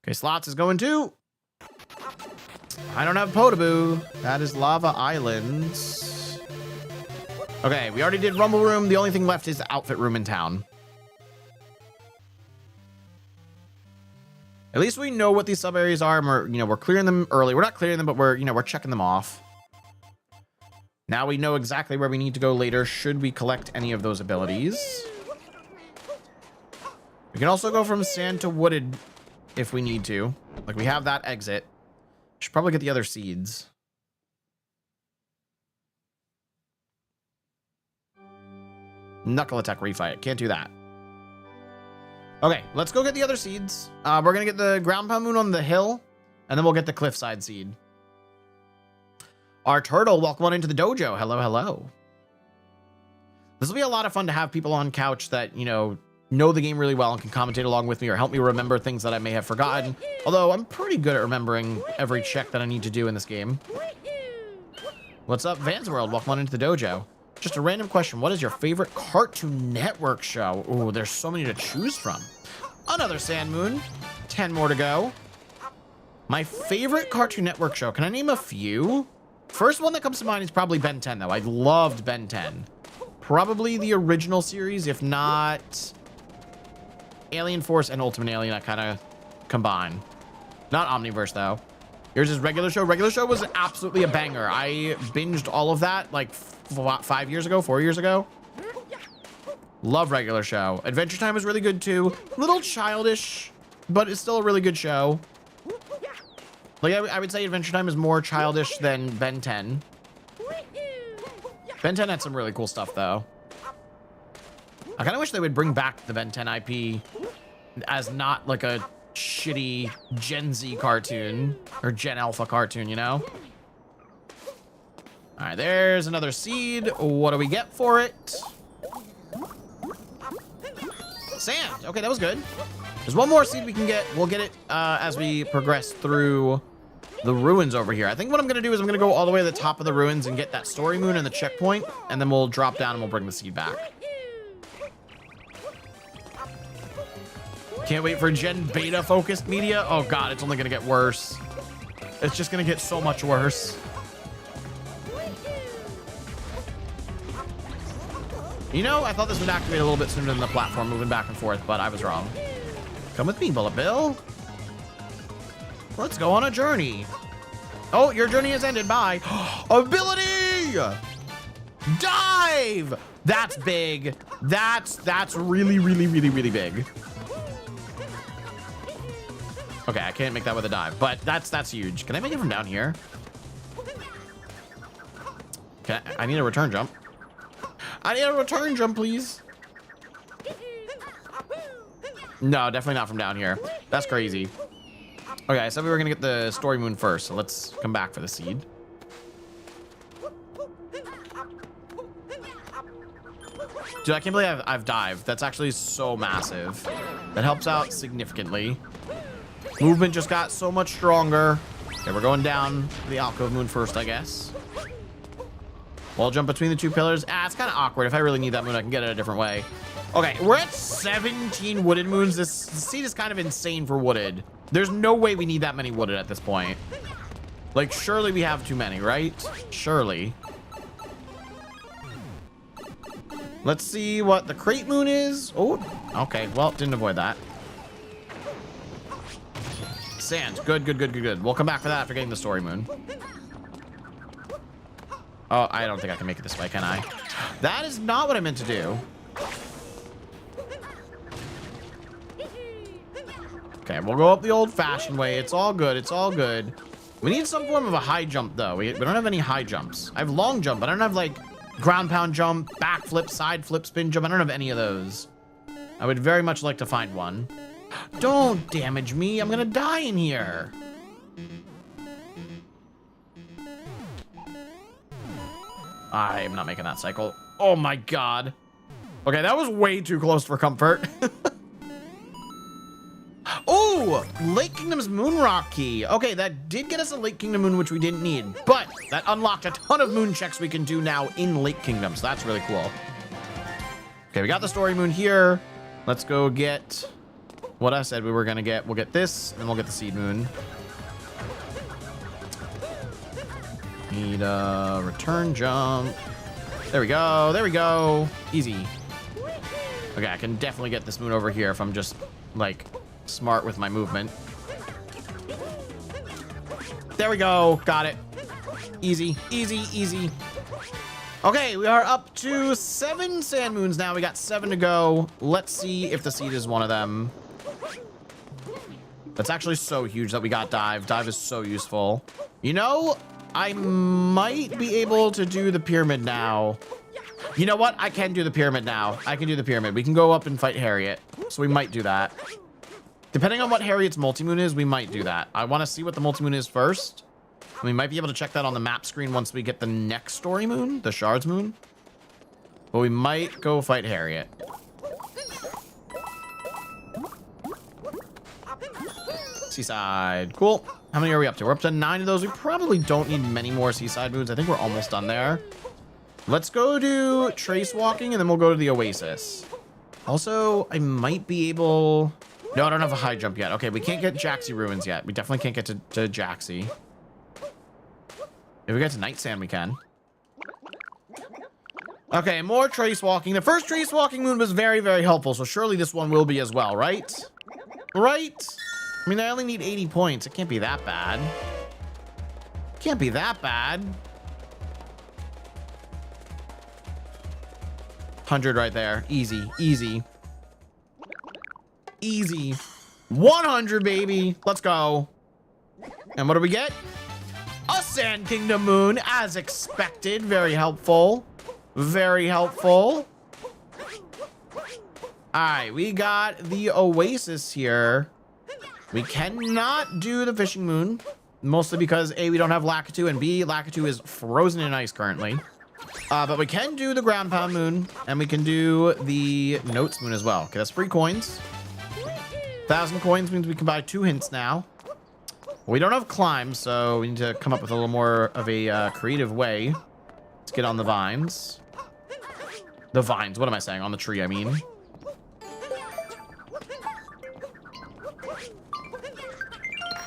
Okay, slots is going to... I don't have Potaboo. That is Lava Islands. Okay, we already did Rumble Room. The only thing left is the outfit room in town. At least we know what these sub areas are, and we're clearing them early. We're not clearing them, but we're checking them off. Now we know exactly where we need to go later should we collect any of those abilities. We can also go from sand to wooded if we need to. Like, we have that exit. Should probably get the other seeds. Knuckle attack refight. Can't do that. Okay, let's go get the other seeds. We're going to get the ground pound moon on the hill, and then we'll get the cliffside seed. Our turtle, welcome on into the dojo. Hello, hello. This will be a lot of fun to have people on couch that, know the game really well and can commentate along with me or help me remember things that I may have forgotten. Although I'm pretty good at remembering every check that I need to do in this game. What's up, Vans World? Welcome on into the dojo. Just a random question. What is your favorite Cartoon Network show? Oh, there's so many to choose from. Another Sand Moon. 10 more to go. My favorite Cartoon Network show. Can I name a few? First one that comes to mind is probably Ben 10, though. I loved Ben 10. Probably the original series, if not Alien Force and Ultimate Alien. I kind of combine. Not Omniverse, though. Here's his regular show. Regular show was absolutely a banger. I binged all of that like 4 years ago. Love regular show. Adventure Time was really good too. A little childish, but it's still a really good show. Like I would say Adventure Time is more childish than Ben 10. Ben 10 had some really cool stuff though. I kind of wish they would bring back the Ben 10 IP as not like a shitty Gen Z cartoon or Gen Alpha cartoon, All right, there's another seed. What do we get for it? Sand. Okay, that was good. There's one more seed we can get. We'll get it as we progress through the ruins over here. I think what I'm going to do is I'm going to go all the way to the top of the ruins and get that story moon and the checkpoint, and then we'll drop down and we'll bring the seed back. Can't wait for Gen Beta focused media. Oh god, it's only going to get worse. It's just going to get so much worse. I thought this would activate a little bit sooner than the platform moving back and forth, but I was wrong. Come with me, Bullet Bill. Let's go on a journey. Oh, your journey has ended. Bye. Ability! Dive! That's big. That's really, really, really, really big. Okay, I can't make that with a dive, but that's huge. Can I make it from down here? I need a return jump. I need a return jump, please. No, definitely not from down here. That's crazy. Okay, I said we were gonna get the story moon first, so let's come back for the seed. Dude, I can't believe I've dived. That's actually so massive. That helps out significantly. Movement just got so much stronger. Okay, we're going down the alcove moon first, I guess. Wall jump between the two pillars. It's kind of awkward. If I really need that moon, I can get it a different way. Okay, we're at 17 wooded moons. This seed is kind of insane for wooded. There's no way we need that many wooded at this point. Like, surely we have too many, right? Surely. Let's see what the crate moon is. Oh, okay. Well, didn't avoid that. Sand. Good, good, good, good, good. We'll come back for that after getting the story moon. Oh, I don't think I can make it this way, can I? That is not what I meant to do. Okay, we'll go up the old-fashioned way. It's all good. It's all good. We need some form of a high jump, though. We don't have any high jumps. I have long jump, but I don't have, like, ground pound jump, back flip, side flip, spin jump. I don't have any of those. I would very much like to find one. Don't damage me. I'm going to die in here. I am not making that cycle. Oh, my God. Okay, that was way too close for comfort. Oh, Lake Kingdom's Moon Rock Key. Okay, that did get us a Lake Kingdom moon, which we didn't need, but that unlocked a ton of moon checks we can do now in Lake Kingdom, so that's really cool. Okay, we got the story moon here. Let's go get what I said we were gonna get. We'll get this, and we'll get the seed moon. Need a return jump. There we go, there we go. Easy. Okay, I can definitely get this moon over here if I'm just, like, smart with my movement. There we go. Got it. Easy, easy, easy. Okay, we are up to 7 sand moons now. We got 7 to go. Let's see if the seed is one of them. That's actually so huge that we got dive. Dive is so useful. You know, I might be able to do the pyramid now. You know what? I can do the pyramid now. I can do the pyramid. We can go up and fight Harriet. So we might do that. Depending on what Harriet's multi-moon is, we might do that. I want to see what the multi-moon is first. We might be able to check that on the map screen once we get the next story moon, the Shards moon. But we might go fight Harriet. Seaside. Cool. How many are we up to? We're up to 9 of those. We probably don't need many more seaside moons. I think we're almost done there. Let's go do trace walking, and then we'll go to the Oasis. Also, I might be able... No, I don't have a high jump yet. Okay, we can't get Jaxie Ruins yet. We definitely can't get to Jaxie. If we get to Night Sand, we can. Okay, more trace walking. The first trace walking moon was very, very helpful, so surely this one will be as well, right? Right? I mean, I only need 80 points. It can't be that bad. Can't be that bad. 100 right there. Easy, easy. Easy. 100, baby. Let's go. And what do we get? A Sand Kingdom moon, as expected. Very helpful. Very helpful. All right, we got the Oasis here. We cannot do the fishing moon, mostly because A, we don't have Lakitu, and B, Lakitu is frozen in ice currently. But we can do the ground pound moon, and we can do the notes moon as well. Okay, that's 3 coins. 1,000 coins means we can buy 2 hints now. We don't have climb, so we need to come up with a little more of a creative way. Let's get on the vines. The vines, what am I saying? On the tree, I mean.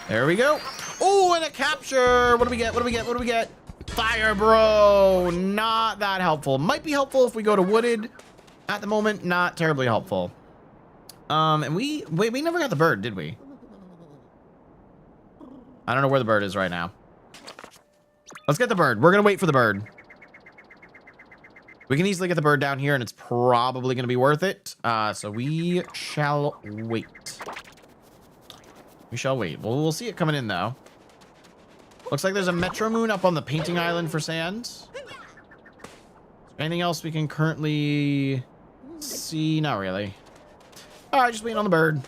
There we go. Oh, and a capture. What do we get? What do we get? What do we get? Fire, bro. Not that helpful. Might be helpful if we go to wooded. At the moment, not terribly helpful. And we never got the bird, did we? I don't know where the bird is right now. Let's get the bird. We're gonna wait for the bird. We can easily get the bird down here, and it's probably gonna be worth it. So we shall wait. We shall wait. Well, we'll see it coming in, though. Looks like there's a Metro Moon up on the painting island for sand. Anything else we can currently see? Not really. All right, just waiting on the bird.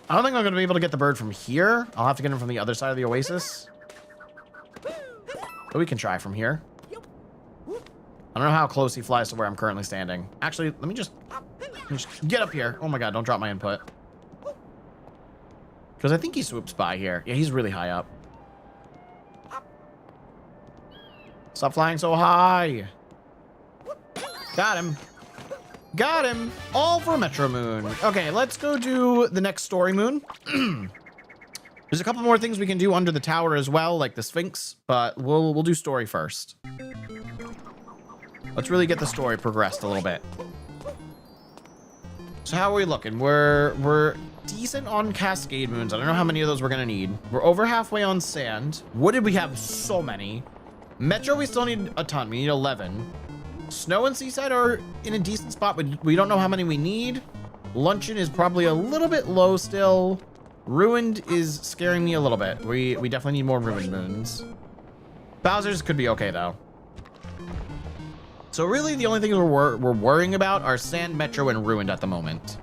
I don't think I'm going to be able to get the bird from here. I'll have to get him from the other side of the oasis. But we can try from here. I don't know how close he flies to where I'm currently standing. Actually, let me just get up here. Oh my god, don't drop my input. Because I think he swoops by here. Yeah, he's really high up. Stop flying so high. Got him. Got him. All for Metro Moon. Okay, let's go do the next story moon. There's a couple more things we can do under the tower as well, like the Sphinx, but we'll do story first. Let's really get the story progressed a little bit. So how are we looking? We're decent on Cascade Moons. I don't know how many of those we're gonna need. We're over halfway on Sand. Wooded, we have so many. Metro, we still need a ton. We need 11. Snow and Seaside are in a decent spot, but we don't know how many we need. Luncheon is probably a little bit low still. Ruined is scaring me a little bit. We definitely need more Ruined Moons. Bowser's could be okay, though. So really, the only things we're worrying about are Sand, Metro, and Ruined at the moment.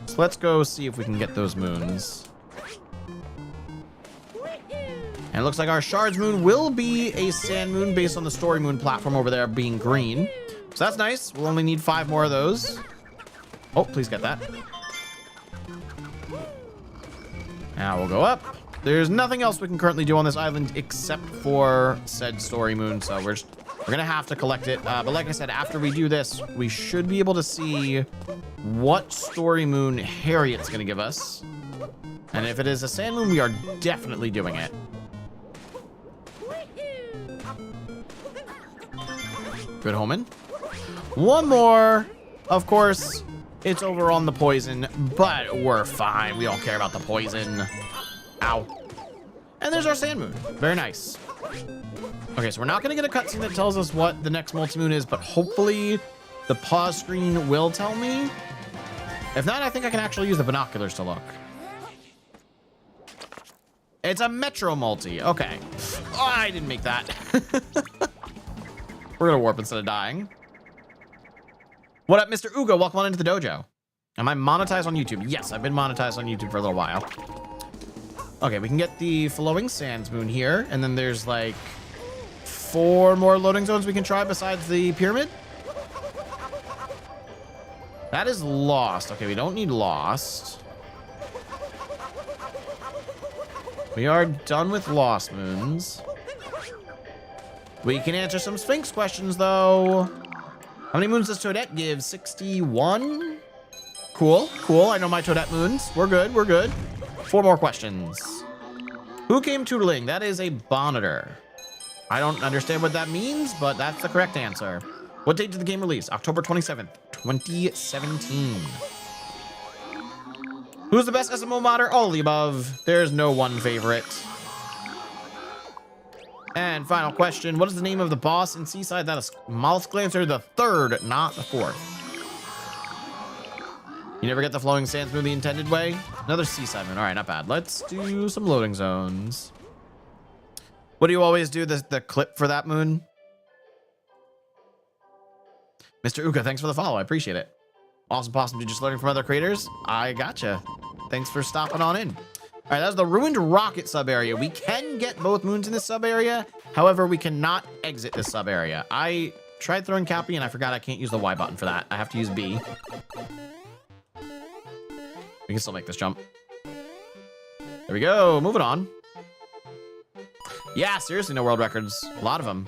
So let's go see if we can get those moons. And it looks like our Shards Moon will be a Sand Moon based on the Story Moon platform over there being green. So that's nice. We'll only need 5 more of those. Oh, please get that. Now we'll go up. There's nothing else we can currently do on this island except for said Story Moon, so we're gonna have to collect it. But like I said, after we do this, we should be able to see what Story Moon Harriet's gonna give us. And if it is a Sand Moon, we are definitely doing it. Good Omen. One more. Of course, it's over on the poison, but we're fine. We don't care about the poison. Ow. And there's our Sand Moon. Very nice. Okay, so we're not going to get a cutscene that tells us what the next multi-moon is, but hopefully the pause screen will tell me. If not, I think I can actually use the binoculars to look. It's a Metro multi. Okay. Oh, I didn't make that. We're going to warp instead of dying. What up, Mr. Ugo? Welcome on into the dojo. Am I monetized on YouTube? Yes, I've been monetized on YouTube for a little while. Okay, we can get the Flowing Sands Moon here, and then there's like 4 more loading zones we can try besides the pyramid. That is Lost. Okay, we don't need Lost. We are done with Lost Moons. We can answer some Sphinx questions, though. How many moons does Toadette give? 61? Cool, cool. I know my Toadette moons. We're good, we're good. 4 more questions. Who came tootling? That is a Bonitor. I don't understand what that means, but that's the correct answer. What date did the game release? October 27th, 2017. Who's the best SMO modder? All of the above. There's no one favorite. And final question. What is the name of the boss in Seaside? That is Mollusk Lancer the 3rd, not the 4th. You never get the Flowing Sands Moon the intended way? Another Seaside Moon. All right, not bad. Let's do some loading zones. What do you always do? The clip for that moon? Mr. Uka, thanks for the follow. I appreciate it. Awesome possum. Dude, just learning from other creators. I gotcha. Thanks for stopping on in. All right, that's the Ruined Rocket sub area. We can get both moons in this sub area. However, we cannot exit this sub area. I tried throwing Cappy and I forgot I can't use the Y button for that. I have to use B. We can still make this jump. There we go. Moving on. Yeah, seriously, no world records. A lot of them.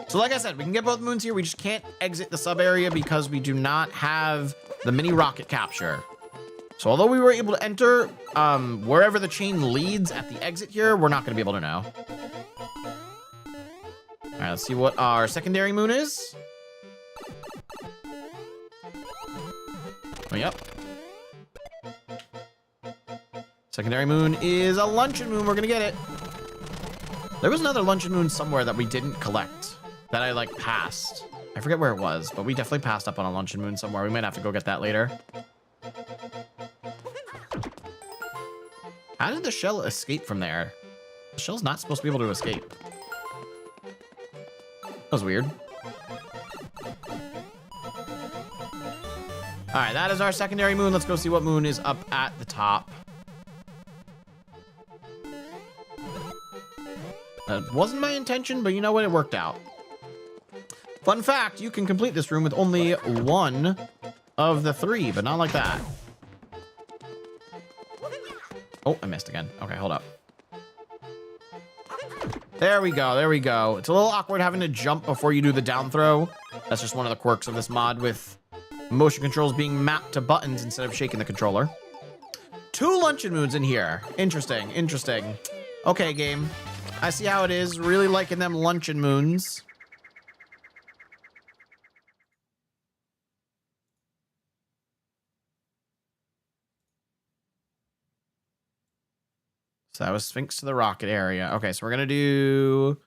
So like I said, we can get both moons here. We just can't exit the sub area because we do not have the mini rocket capture. So although we were able to enter wherever the chain leads at the exit here, we're not going to be able to know. All right, let's see what our secondary moon is. Oh, yep. Secondary moon is a Luncheon Moon. We're going to get it. There was another Luncheon Moon somewhere that we didn't collect that I like passed. I forget where it was, but we definitely passed up on a Luncheon Moon somewhere. We might have to go get that later. How did the shell escape from there? The shell's not supposed to be able to escape. That was weird. All right, that is our secondary moon. Let's go see what moon is up at the top. That wasn't my intention, but you know what? It worked out. Fun fact, you can complete this room with only one of the three, but not like that. Oh, I missed again. Okay, hold up. There we go. There we go. It's a little awkward having to jump before you do the down throw. That's just one of the quirks of this mod, with motion controls being mapped to buttons instead of shaking the controller. 2 luncheon moons in here. Interesting. Interesting. Okay, game. I see how it is. Really liking them luncheon moons. So that was Sphinx to the rocket area. Okay, so we're gonna do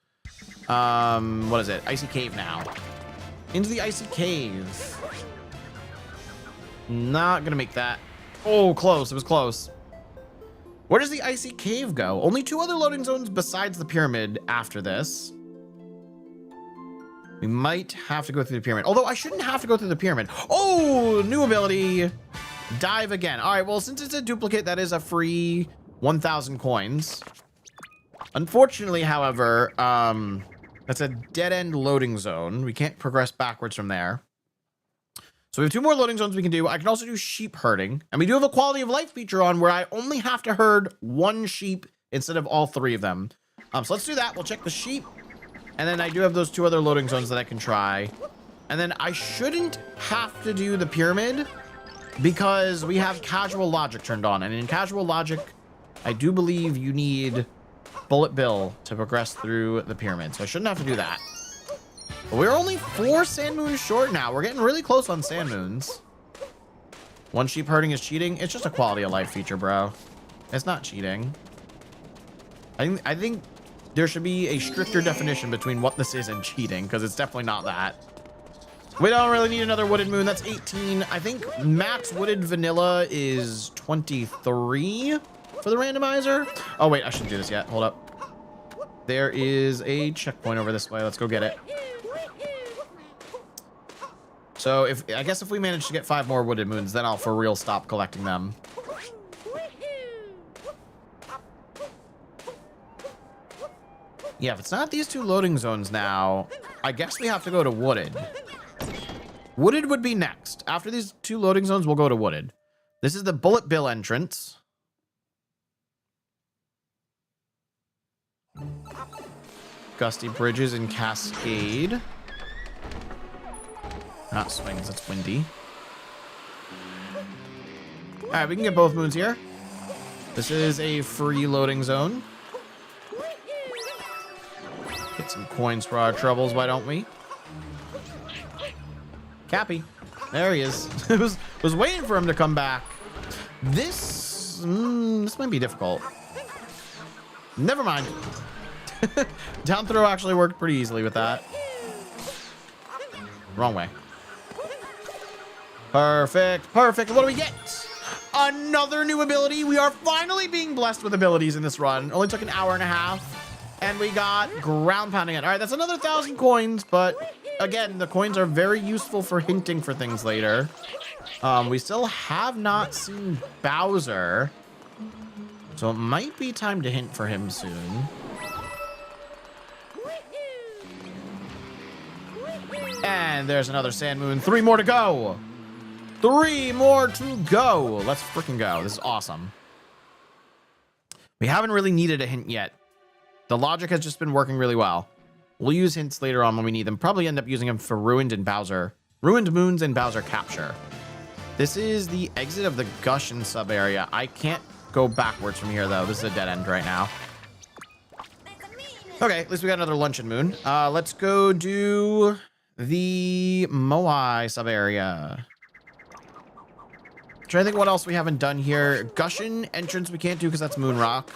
what is it? Icy cave now. Into the icy cave. Not gonna make that. Oh, close. It was close. Where does the icy cave go? Only 2 other loading zones besides the pyramid after this. We might have to go through the pyramid. Although I shouldn't have to go through the pyramid. Oh, new ability. Dive again. All right, well, since it's a duplicate, that is a free 1,000 coins. Unfortunately, however, that's a dead-end loading zone. We can't progress backwards from there. So we have 2 more loading zones we can do. I can also do sheep herding. And we do have a quality of life feature on where I only have to herd 1 sheep instead of all 3 of them. So let's do that. We'll check the sheep. And then I do have those 2 other loading zones that I can try. And then I shouldn't have to do the pyramid because we have casual logic turned on. And in casual logic, I do believe you need Bullet Bill to progress through the pyramid. So I shouldn't have to do that. But we're only 4 sand moons short now. We're getting really close on sand moons. 1 sheep herding is cheating. It's just a quality of life feature, bro. It's not cheating. I think there should be a stricter definition between what this is and cheating, because it's definitely not that. We don't really need another wooded moon. That's 18. I think max wooded vanilla is 23 for the randomizer. Oh, wait, I shouldn't do this yet. Hold up. There is a checkpoint over this way. Let's go get it. So I guess if we manage to get 5 more wooded moons, then I'll for real stop collecting them. Yeah, if it's not these 2 loading zones now, I guess we have to go to wooded. Wooded would be next. After these 2 loading zones, we'll go to wooded. This is the Bullet Bill entrance. Gusty bridges and cascade. Not swings, it's windy. All right, we can get both moons here. This is a free loading zone. Get some coins for our troubles, why don't we? Cappy. There he is. was waiting for him to come back. This might be difficult. Never mind. Down throw actually worked pretty easily with that. Wrong way. Perfect. Perfect. What do we get? Another new ability. We are finally being blessed with abilities in this run. Only took an hour and a half. And we got ground pounding it. All right, that's another 1,000 coins. But again, the coins are very useful for hinting for things later. We still have not seen Bowser. So it might be time to hint for him soon. And there's another sand moon. 3 more to go. 3 more to go. Let's freaking go. This is awesome. We haven't really needed a hint yet. The logic has just been working really well. We'll use hints later on when we need them. Probably end up using them for Ruined Moons and Bowser Capture. This is the exit of the Gushin sub area. I can't go backwards from here though. This is a dead end right now. Okay, at least we got another luncheon moon. Let's go do the Moai sub area. Trying to think what else we haven't done here. Gushin entrance we can't do because that's Moon Rock.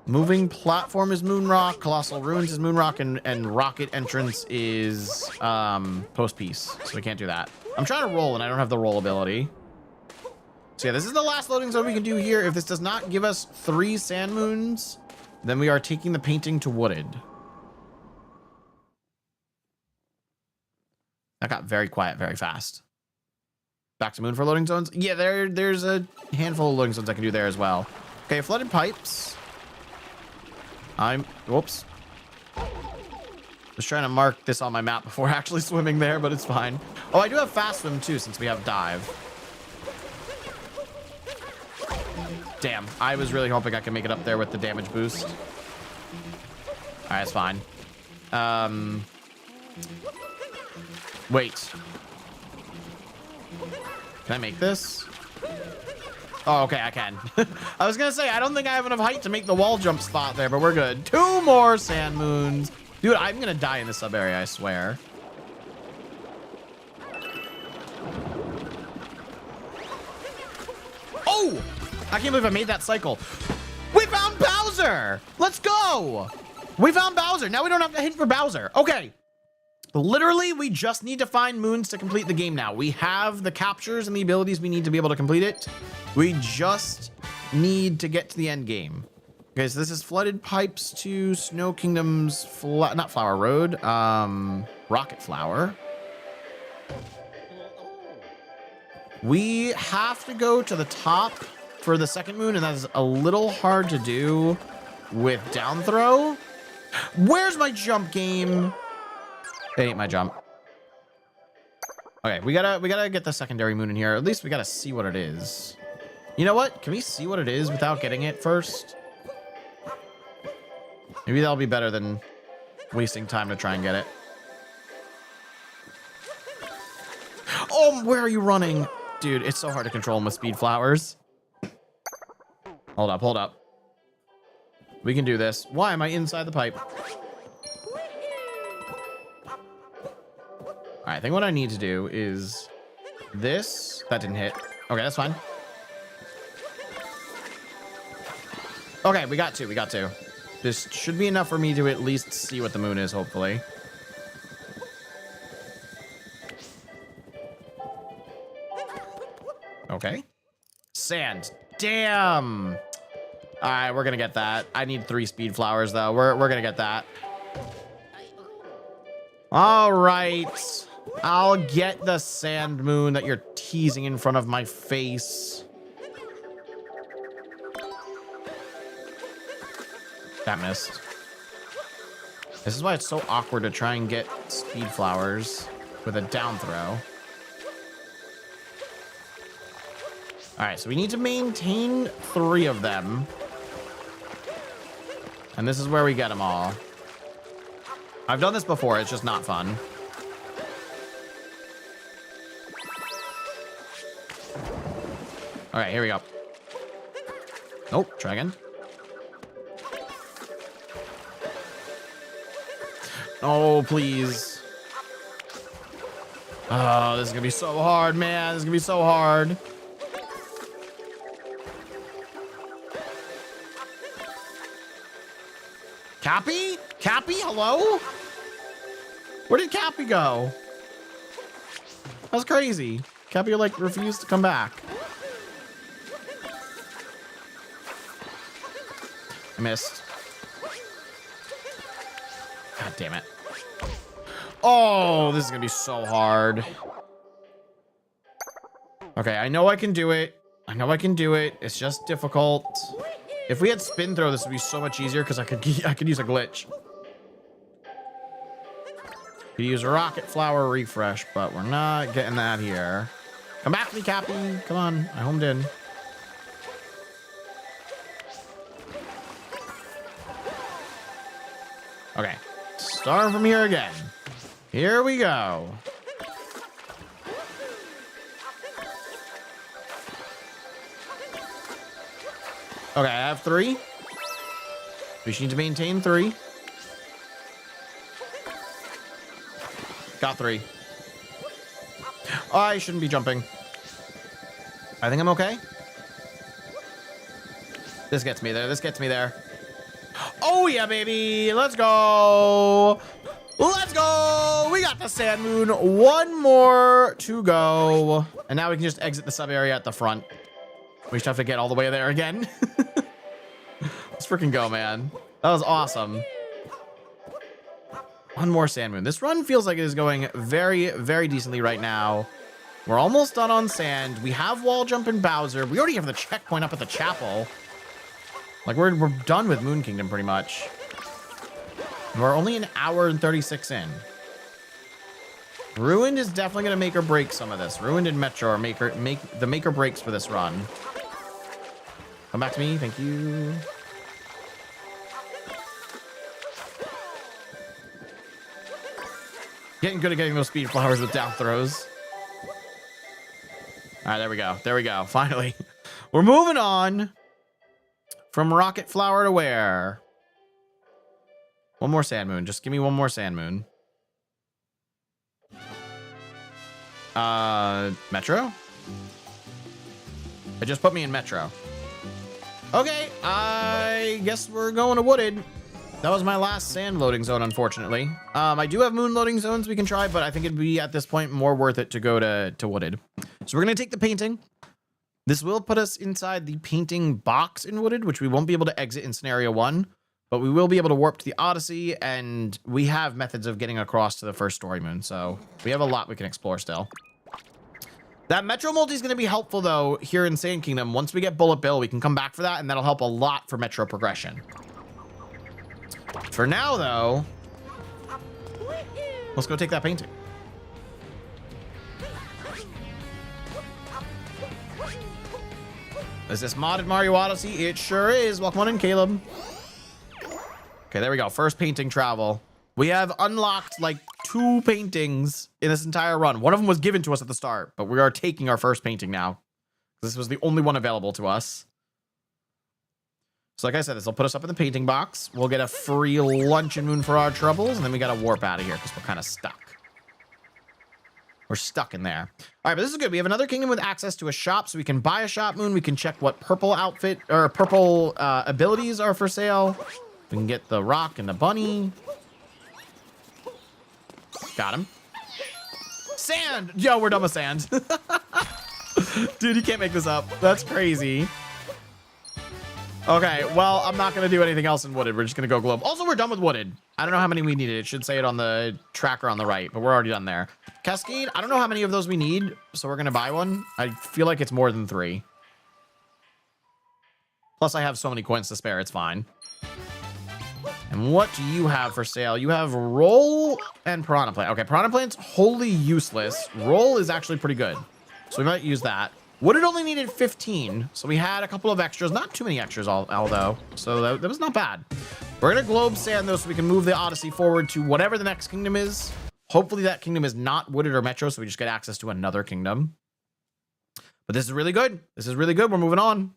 Moving platform is Moon Rock. Colossal Ruins is Moon Rock, and rocket entrance is post piece. So we can't do that. I'm trying to roll and I don't have the roll ability. So yeah, this is the last loading zone we can do here. If this does not give us 3 sand moons, then we are taking the painting to wooded. That got very quiet very fast. Back to moon for loading zones. Yeah, there's a handful of loading zones I can do there as well. Okay, flooded pipes. Whoops. Just trying to mark this on my map before actually swimming there, but it's fine. Oh, I do have fast swim too, since we have dive. Damn, I was really hoping I could make it up there with the damage boost. All right, it's fine. Wait. Can I make this? Oh, okay, I can. I was gonna say, I don't think I have enough height to make the wall jump spot there, but we're good. 2 more sand moons. Dude, I'm gonna die in the sub area, I swear. Oh! I can't believe I made that cycle. We found Bowser! Let's go! We found Bowser. Now we don't have to hit for Bowser. Okay. Literally, we just need to find moons to complete the game now. We have the captures and the abilities we need to be able to complete it. We just need to get to the end game. Okay, so this is Flooded Pipes to Snow Kingdom's, not Flower Road, Rocket Flower. We have to go to the top for the second moon, and that is a little hard to do with down throw. Where's my jump game? It ain't my jump. Okay, we gotta get the secondary moon in here. At least we gotta see what it is. You know what? Can we see what it is without getting it first? Maybe that'll be better than wasting time to try and get it. Oh, where are you running? Dude, it's so hard to control them with speed flowers. Hold up, hold up. We can do this. Why am I inside the pipe? All right, I think what I need to do is this. That didn't hit. Okay, that's fine. Okay, we got two. This should be enough for me to at least see what the moon is, hopefully. Okay. Sand. Damn. All right, we're gonna get that. I need 3 speed flowers, though. We're gonna get that. All right. I'll get the sand moon that you're teasing in front of my face. That missed. This is why it's so awkward to try and get speed flowers with a down throw. All right, so we need to maintain 3 of them. And this is where we get them all. I've done this before, it's just not fun. All right, here we go. Nope, try again. Oh, please. Oh, this is gonna be so hard, man. This is gonna be so hard. Cappy? Cappy, hello? Where did Cappy go? That's crazy. Cappy, like, refused to come back. I missed. God damn it. Oh, this is gonna be so hard. Okay, I know I can do it. I know I can do it. It's just difficult. If we had spin throw, this would be so much easier because I could use a glitch. Could use a rocket flower refresh, but we're not getting that here. Come back to me, Cappy. Come on, I homed in. Okay, start from here again. Here we go. Okay, I have 3. We just need to maintain 3. Got 3. Oh, I shouldn't be jumping. I think I'm okay. This gets me there. This gets me there. Oh, yeah, baby. Let's go. Let's go. We got the sand moon. 1 more to go. And now we can just exit the sub area at the front. We just have to get all the way there again. Let's freaking go, man. That was awesome. One more Sand Moon. This run feels like it is going very, very decently right now. We're almost done on sand. We have wall jump and Bowser. We already have the checkpoint up at the chapel. Like, we're done with Moon Kingdom pretty much. We're only an hour and 36 in. Ruined is definitely going to make or break some of this. Ruined and Metro are make or breaks for this run. Come back to me. Thank you. Getting good at getting those speed flowers with down throws. All right, there we go. There we go. Finally. We're moving on from Rocket Flower to where? One more Sand Moon. Just give me one more Sand Moon. Metro? It just put me in Metro. Okay, I guess we're going to Wooded. That was my last sand loading zone, unfortunately. I do have moon loading zones we can try, but I think it'd be, at this point, more worth it to go to Wooded. So we're going to take the painting. This will put us inside the painting box in Wooded, which we won't be able to exit in Scenario 1, but we will be able to warp to the Odyssey, and we have methods of getting across to the first story moon, so we have a lot we can explore still. That Metro multi is going to be helpful, though, here in Sand Kingdom. Once we get Bullet Bill, we can come back for that, and that'll help a lot for Metro progression. For now, though, let's go take that painting. Is this modded Mario Odyssey? It sure is. Welcome on in, Caleb. Okay, there we go. First painting travel. We have unlocked like 2 paintings in this entire run. One of them was given to us at the start, but we are taking our first painting now. This was the only one available to us. So like I said, this will put us up in the painting box. We'll get a free lunch and moon for our troubles, and then we got to warp out of here because we're kind of stuck. We're stuck in there. All right, but this is good. We have another kingdom with access to a shop, so we can buy a shop moon. We can check what purple outfit or purple abilities are for sale. We can get the rock and the bunny. Got him. Sand! Yo, we're done with sand. Dude, you can't make this up. That's crazy. Okay, well, I'm not going to do anything else in Wooded. We're just going to go globe. Also, we're done with Wooded. I don't know how many we needed. It should say it on the tracker on the right, but we're already done there. Cascade, I don't know how many of those we need, so we're going to buy one. I feel like it's more than 3. Plus, I have so many coins to spare. It's fine. And what do you have for sale? You have Roll and Piranha Plant. Okay, Piranha Plant's wholly useless. Roll is actually pretty good, so we might use that. Wooded only needed 15, so we had a couple of extras. Not too many extras, although, so that was not bad. We're going to globe sand, though, so we can move the Odyssey forward to whatever the next kingdom is. Hopefully that kingdom is not Wooded or Metro, so we just get access to another kingdom. But this is really good. This is really good. We're moving on.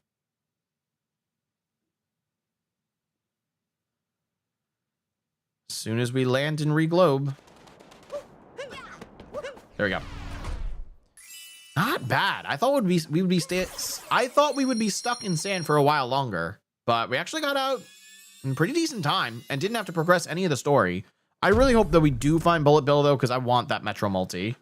As soon as we land and reglobe. There we go. Not bad. I thought we would be stuck in sand for a while longer, but we actually got out in pretty decent time and didn't have to progress any of the story. I really hope that we do find Bullet Bill, though, because I want that Metro multi.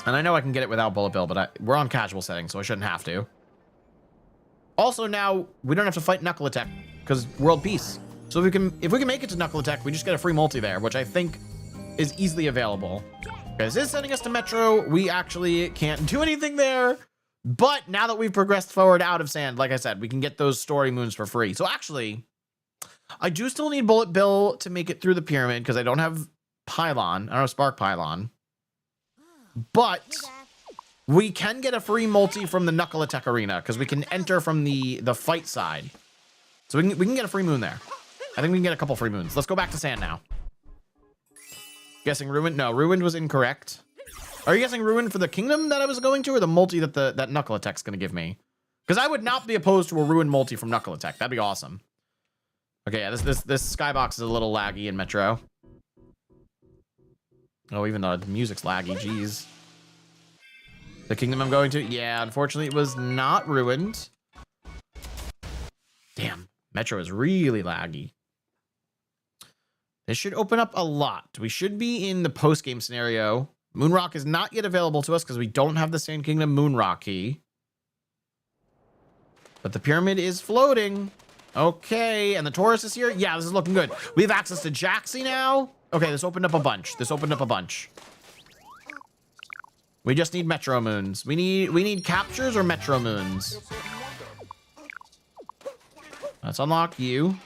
And I know I can get it without Bullet Bill, but we're on casual settings, so I shouldn't have to. Also, now we don't have to fight Knuckle Attack because world peace. So if we can make it to Knuckle Attack, we just get a free multi there, which I think is easily available. This is sending us to Metro. We actually can't do anything there. But now that we've progressed forward out of sand, like I said, we can get those story moons for free. So actually, I do still need Bullet Bill to make it through the pyramid because I don't have Pylon. I don't have Spark Pylon. But we can get a free multi from the Knuckle Attack Arena because we can enter from the fight side. So we can get a free moon there. I think we can get a couple free moons. Let's go back to sand now. Guessing Ruined? No, Ruined was incorrect. Are you guessing Ruined for the kingdom that I was going to, or the multi that that Knuckle Attack's going to give me? Because I would not be opposed to a Ruined multi from Knuckle Attack. That'd be awesome. Okay, yeah, this skybox is a little laggy in Metro. Oh, even though the music's laggy, jeez. The kingdom I'm going to? Yeah, unfortunately, it was not Ruined. Damn, Metro is really laggy. This should open up a lot. We should be in the post-game scenario. Moonrock is not yet available to us because we don't have the Sand Kingdom Moonrock key. But the pyramid is floating. Okay, and the Taurus is here. Yeah, this is looking good. We have access to Jaxie now. Okay, this opened up a bunch. We just need Metro Moons. We need captures or Metro Moons. Let's unlock you.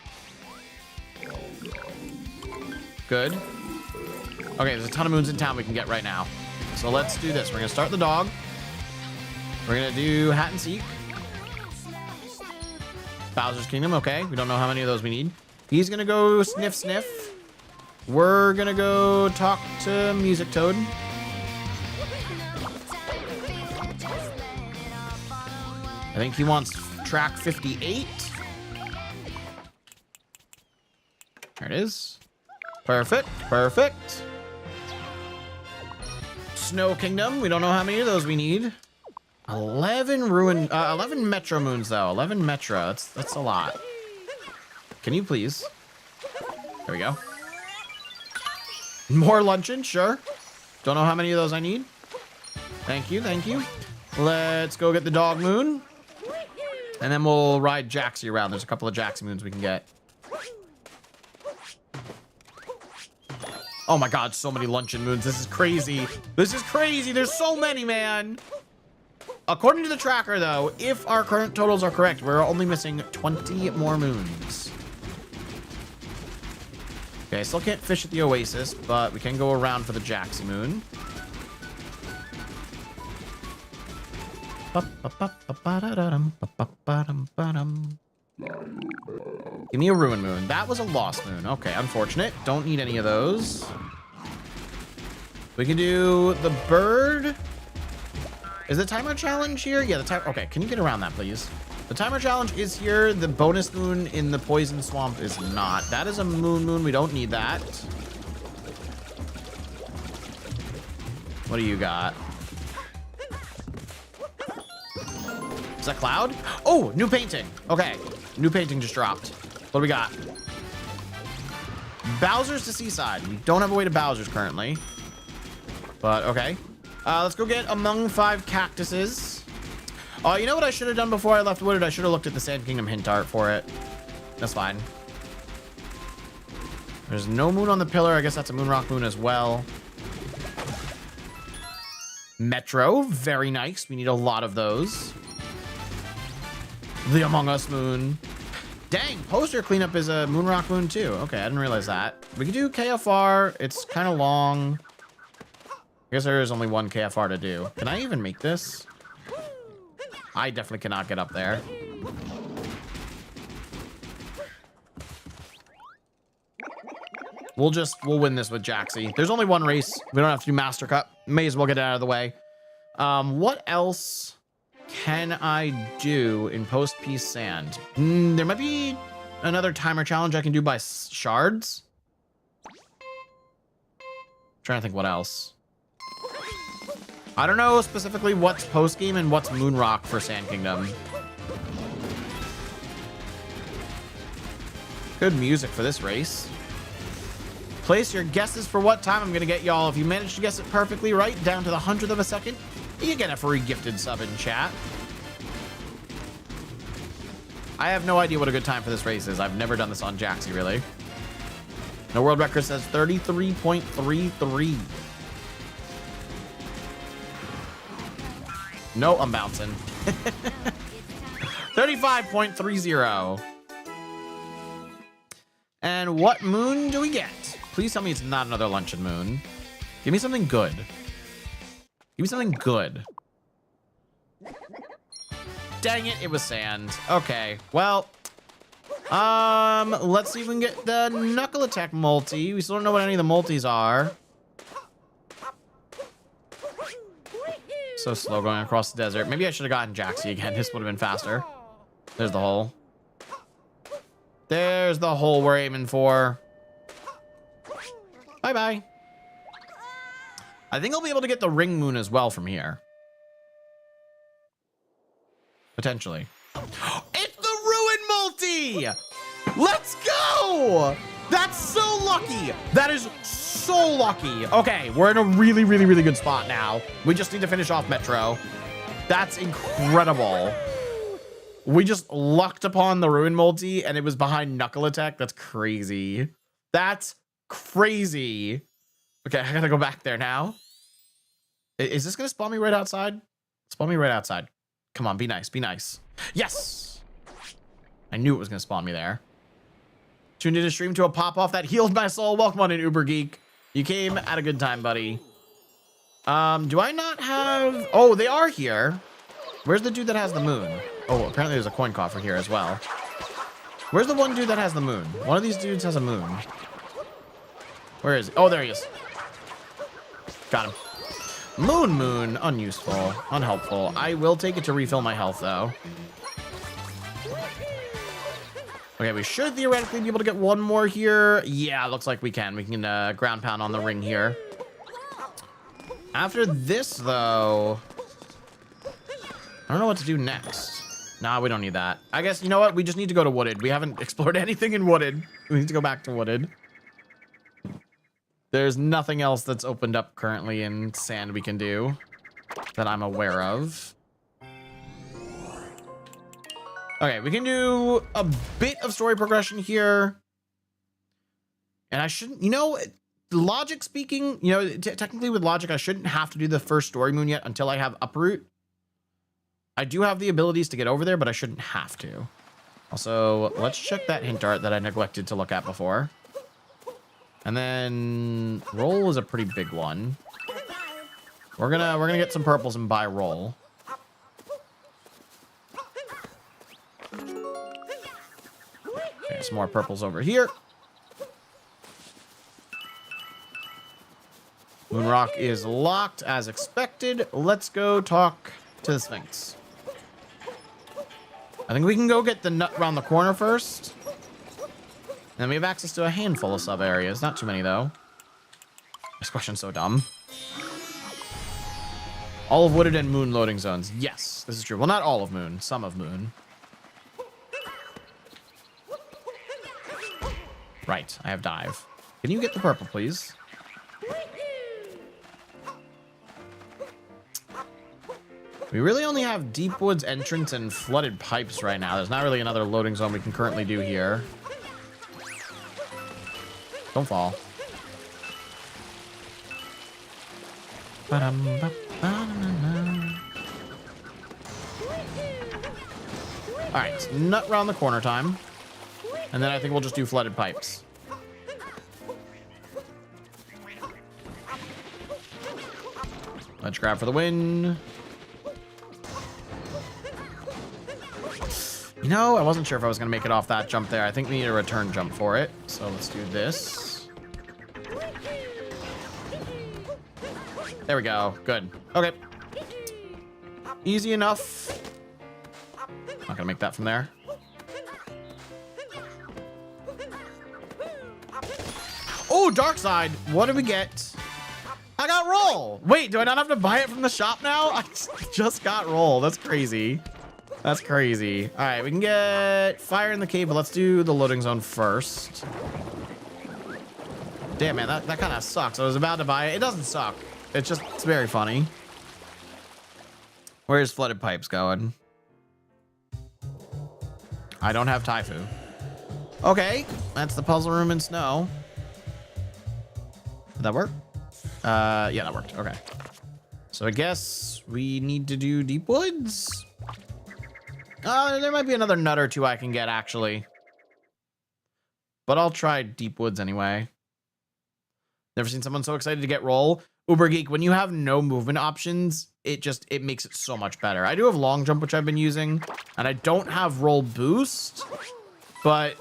Good. Okay, there's a ton of moons in town we can get right now. So let's do this. We're gonna start the dog. We're gonna do Hat and Seek. Bowser's Kingdom, okay. We don't know how many of those we need. He's gonna go Sniff Sniff. We're gonna go talk to Music Toad. I think he wants track 58. There it is. Perfect, perfect. Snow Kingdom, we don't know how many of those we need. 11 Metro Moons though. 11 Metro, that's a lot. Can you please? There we go. More luncheon, sure. Don't know how many of those I need. Thank you, thank you. Let's go get the Dog Moon. And then we'll ride Jaxie around. There's a couple of Jaxie Moons we can get. Oh my god, so many luncheon moons. This is crazy. This is crazy. There's so many, man. According to the tracker, though, if our current totals are correct, we're only missing 20 more moons. Okay, I still can't fish at the Oasis, but we can go around for the Jaxie Moon. Give me a Ruin Moon. That was a Lost Moon. Okay, unfortunate. Don't need any of those. We can do the bird. Is the timer challenge here? Yeah, the timer. Okay, can you get around that, please? The timer challenge is here. The bonus moon in the poison swamp is not. That is a moon. We don't need that. What do you got? Is that Cloud? Oh, new painting. Okay, new painting just dropped. What do we got? Bowser's to Seaside. We don't have a way to Bowser's currently. But, okay. Let's go get Among 5 Cactuses. Oh, you know what I should have done before I left Wooded? I should have looked at the Sand Kingdom hint art for it. That's fine. There's no moon on the pillar. I guess that's a Moonrock Moon as well. Metro. Very nice. We need a lot of those. The Among Us Moon. Dang, poster cleanup is a Moonrock Moon too. Okay, I didn't realize that. We can do KFR. It's kind of long. I guess there is only one KFR to do. Can I even make this? I definitely cannot get up there. We'll win this with Jaxie. There's only one race. We don't have to do Master Cup. May as well get it out of the way. What else can I do in post-peace sand? There might be another timer challenge I can do by shards. Trying to think what else. I don't know specifically what's post-game and what's Moonrock for Sand Kingdom. Good music for this race. Place your guesses for what time I'm going to get y'all. If you manage to guess it perfectly right, down to the 100th of a second, you get a free gifted sub in chat. I have no idea what a good time for this race is. I've never done this on Jaxie, really. The world record says 33.33. No, I'm bouncing. 35.30. And what moon do we get? Please tell me it's not another luncheon moon. Give me something good. Give me something good. Dang it, it was sand. Okay, well, let's see if we can get the Knuckle Attack multi. We still don't know what any of the multis are. So slow going across the desert. Maybe I should have gotten Jaxie again. This would have been faster. There's the hole. There's the hole we're aiming for. Bye-bye. I think I'll be able to get the Ring Moon as well from here. Potentially. It's the Ruin multi! Let's go! That's so lucky. That is so lucky. Okay, we're in a really, really, really good spot now. We just need to finish off Metro. That's incredible. We just lucked upon the Ruin multi and it was behind Knuckle Attack. That's crazy. That's crazy. Okay, I gotta go back there now. Is this gonna spawn me right outside? Spawn me right outside. Come on, be nice, be nice. Yes! I knew it was gonna spawn me there. Tuned in to stream to a pop-off that healed my soul. Welcome on in, Uber Geek. You came at a good time, buddy. Do I not have... Oh, they are here. Where's the dude that has the moon? Oh, apparently there's a coin coffer here as well. Where's the one dude that has the moon? One of these dudes has a moon. Where is he? Oh, there he is. Got him. Moon. Unuseful. Unhelpful. I will take it to refill my health, though. Okay, we should theoretically be able to get one more here. Yeah, looks like we can. We can ground pound on the ring here. After this, though... I don't know what to do next. Nah, we don't need that. I guess, you know what? We just need to go to Wooded. We haven't explored anything in Wooded. We need to go back to Wooded. There's nothing else that's opened up currently in Sand we can do that I'm aware of. Okay, we can do a bit of story progression here. And I shouldn't, you know, logic speaking, you know, technically with logic, I shouldn't have to do the first story moon yet until I have Uproot. I do have the abilities to get over there, but I shouldn't have to. Also, let's check that hint art that I neglected to look at before. And then roll is a pretty big one. We're gonna get some purples and buy roll. Okay, some more purples over here. Moonrock is locked as expected. Let's go talk to the Sphinx. I think we can go get the nut around the corner first. And then we have access to a handful of sub areas. Not too many, though. This question's so dumb. All of Wooded and Moon loading zones. Yes, this is true. Well, not all of Moon. Some of Moon. Right, I have Dive. Can you get the purple, please? We really only have Deep Woods entrance and Flooded Pipes right now. There's not really another loading zone we can currently do here. Don't fall. Alright, nut round the corner time. And then I think we'll just do Flooded Pipes. Let's grab for the win. You know, I wasn't sure if I was going to make it off that jump there. I think we need a return jump for it. So let's do this. There we go. Good. Okay. Easy enough. Not going to make that from there. Oh, Dark Side. What did we get? I got roll. Wait, do I not have to buy it from the shop now? I just got roll. That's crazy. That's crazy. All right, we can get fire in the cave, but let's do the loading zone first. Damn, man, that kind of sucks. I was about to buy it. It doesn't suck. It's very funny. Where's Flooded Pipes going? I don't have Taifu. Okay, that's the puzzle room in snow. Did that work? Yeah, that worked. Okay. So I guess we need to do Deep Woods. There might be another nut or two I can get, actually. But I'll try Deep Woods anyway. Never seen someone so excited to get roll. Uber Geek, when you have no movement options, it makes it so much better. I do have long jump, which I've been using, and I don't have roll boost. But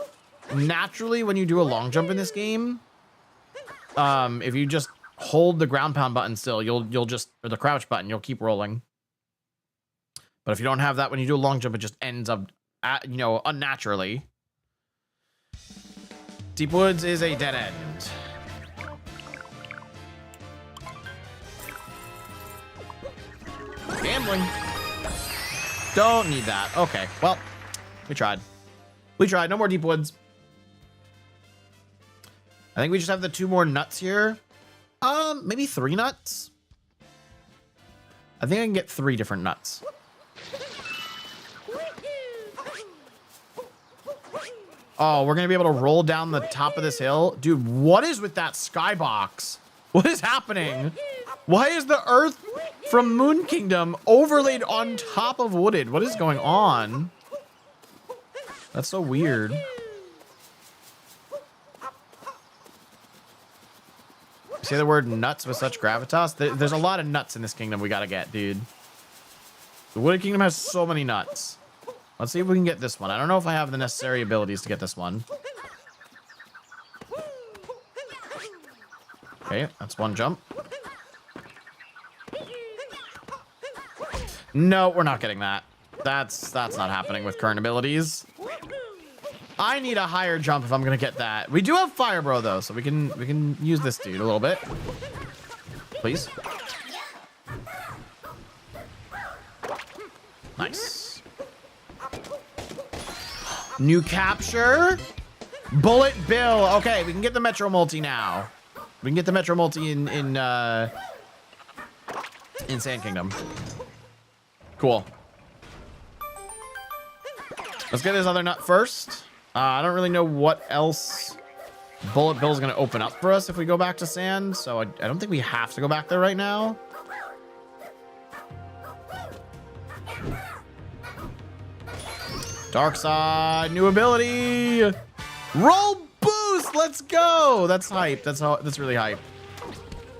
naturally, when you do a long jump in this game, if you just hold the ground pound button still, you'll just, or the crouch button, you'll keep rolling. But if you don't have that, when you do a long jump, it just ends up, you know, unnaturally. Deep Woods is a dead end. Gambling. Don't need that. Okay, well, we tried. We tried. No more Deep Woods. I think we just have the 2 more nuts here. Maybe 3 nuts. I think I can get 3 different nuts. Oh, we're gonna be able to roll down the top of this hill. Dude, what is with that skybox? What is happening? Why is the earth from Moon Kingdom overlaid on top of Wooded? What is going on? That's so weird. Say the word nuts with such gravitas. There's a lot of nuts in this kingdom we gotta get, dude. The Wooded Kingdom has so many nuts. Let's see if we can get this one. I don't know if I have the necessary abilities to get this one. Okay, that's one jump. No, we're not getting that. That's not happening with current abilities. I need a higher jump if I'm gonna get that. We do have Fire Bro though, so we can use this dude a little bit. Please. Nice. New capture. Bullet Bill. Okay, we can get the Metro Multi now. We can get the Metro Multi in Sand Kingdom. Cool. Let's get this other nut first. I don't really know what else Bullet Bill is going to open up for us if we go back to Sand, so I don't think we have to go back there right now. Dark Side, new ability. Roll boost. Let's go. That's hype. That's really hype.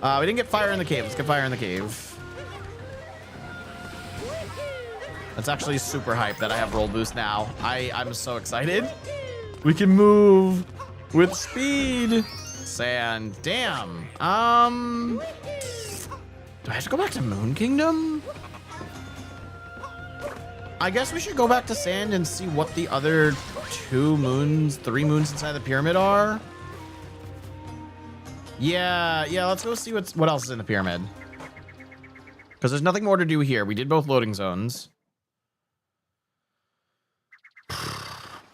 We didn't get fire in the cave. Let's get fire in the cave. That's actually super hype that I have roll boost now. I'm so excited. We can move with speed. Sand. Damn. Do I have to go back to Moon Kingdom? I guess we should go back to Sand and see what the other 3 moons inside the pyramid are. Yeah, let's go see what else is in the pyramid. Because there's nothing more to do here. We did both loading zones.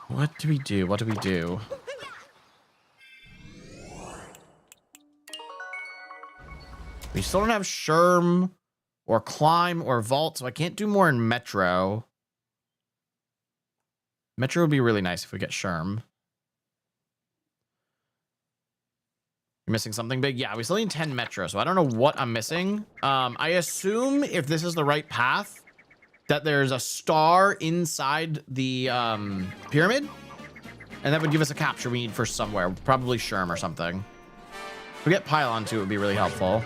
What do we do? What do we do? We still don't have Sherm or Climb or Vault, so I can't do more in Metro. Metro would be really nice if we get Sherm. You're missing something big? Yeah, we still need 10 Metro, so I don't know what I'm missing. I assume if this is the right path, that there's a star inside the pyramid, and that would give us a capture we need for somewhere, probably Sherm or something. If we get Pylon too, it would be really helpful.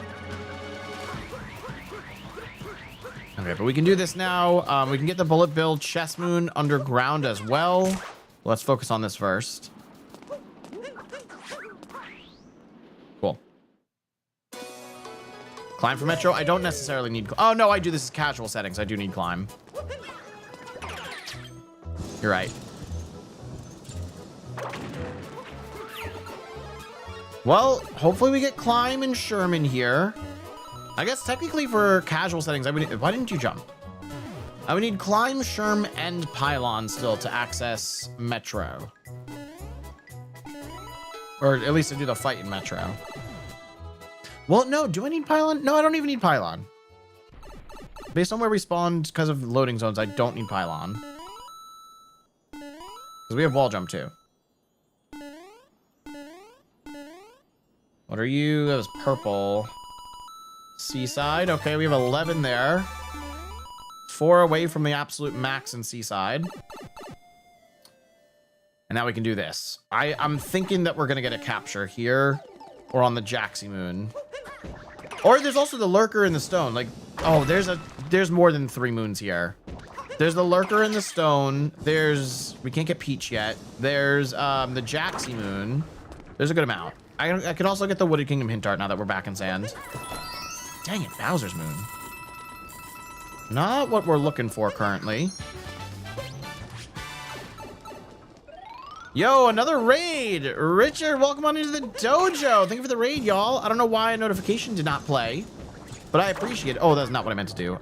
Okay, but we can do this now. We can get the Bullet Bill Chess Moon underground as well. Let's focus on this first. Cool. Climb for Metro. I don't necessarily need... Oh, no, I do. This is casual settings. I do need Climb. You're right. Well, hopefully we get Climb and Sherman here. I guess technically for casual settings, why didn't you jump? I would need Climb, Sherm, and Pylon still to access Metro. Or at least to do the fight in Metro. Well, no, do I need Pylon? No, I don't even need Pylon. Based on where we spawned because of loading zones, I don't need Pylon. Because we have wall jump too. What are you? That was purple. Seaside. Okay, we have 11 there. 4 away from the absolute max in Seaside. And now we can do this. I'm thinking that we're going to get a capture here or on the Jaxie Moon. Or there's also the Lurker in the stone. Like, oh, there's more than 3 moons here. There's the Lurker in the stone. We can't get Peach yet. There's the Jaxie Moon. There's a good amount. I could also get the Wooded Kingdom Hint Art now that we're back in Sand. Dang it, Bowser's Moon. Not what we're looking for currently. Yo, another raid. Richard, welcome on into the dojo. Thank you for the raid, y'all. I don't know why a notification did not play, but I appreciate it. Oh, that's not what I meant to do.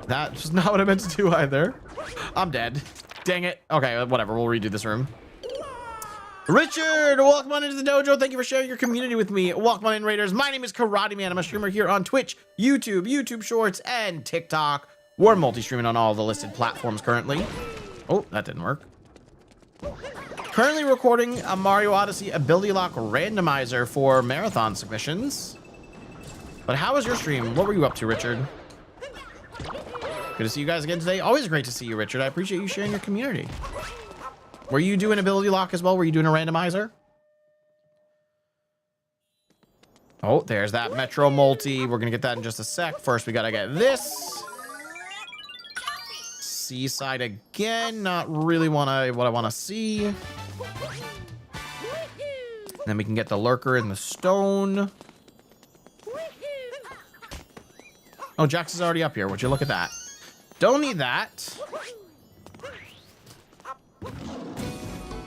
That's not what I meant to do either. I'm dead. Dang it. Okay, whatever. We'll redo this room. Richard, welcome on into the dojo. Thank you for sharing your community with me. Welcome on in, Raiders. My name is Karateman. I'm a streamer here on Twitch, YouTube, YouTube Shorts, and TikTok. We're multi-streaming on all the listed platforms currently. Oh, that didn't work. Currently recording a Mario Odyssey ability lock randomizer for marathon submissions. But how was your stream? What were you up to, Richard? Good to see you guys again today. Always great to see you, Richard. I appreciate you sharing your community. Were you doing ability lock as well? Were you doing a randomizer? Oh, there's that Metro multi. We're going to get that in just a sec. First, we got to get this. Seaside again. Not really what I want to see. Then we can get the lurker in the stone. Oh, Jax is already up here. Would you look at that? Don't need that.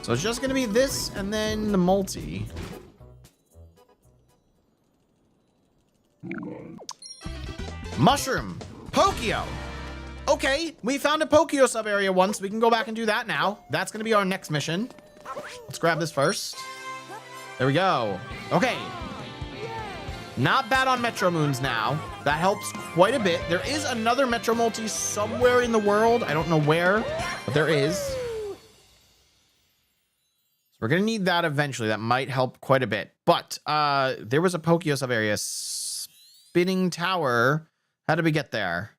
So it's just going to be this and then the multi. Mushroom. Pokio. Okay, we found a Pokio sub area once. We can go back and do that now. That's going to be our next mission. Let's grab this first. There we go. Okay. Not bad on Metro Moons now. That helps quite a bit. There is another Metro Multi somewhere in the world. I don't know where, but there is. So we're going to need that eventually. That might help quite a bit. But there was a Pokio sub area. Spinning Tower. How did we get there?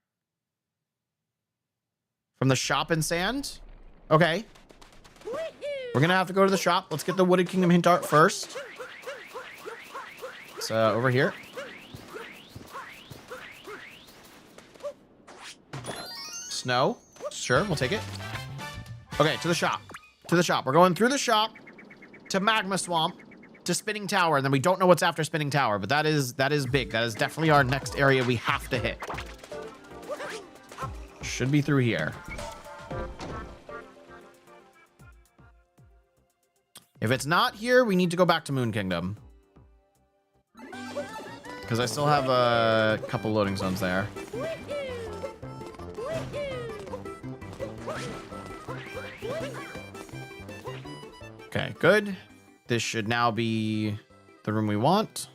From the shop in sand? Okay. We're going to have to go to the shop. Let's get the Wooded Kingdom hint art first. It's over here. Snow. Sure, we'll take it. Okay, to the shop. To the shop. We're going through the shop to Magma Swamp to Spinning Tower. And then we don't know what's after Spinning Tower, but that is big. That is definitely our next area we have to hit. Should be through here. If it's not here, we need to go back to Moon Kingdom. Because I still have a couple loading zones there. Okay, good. This should now be the room we want.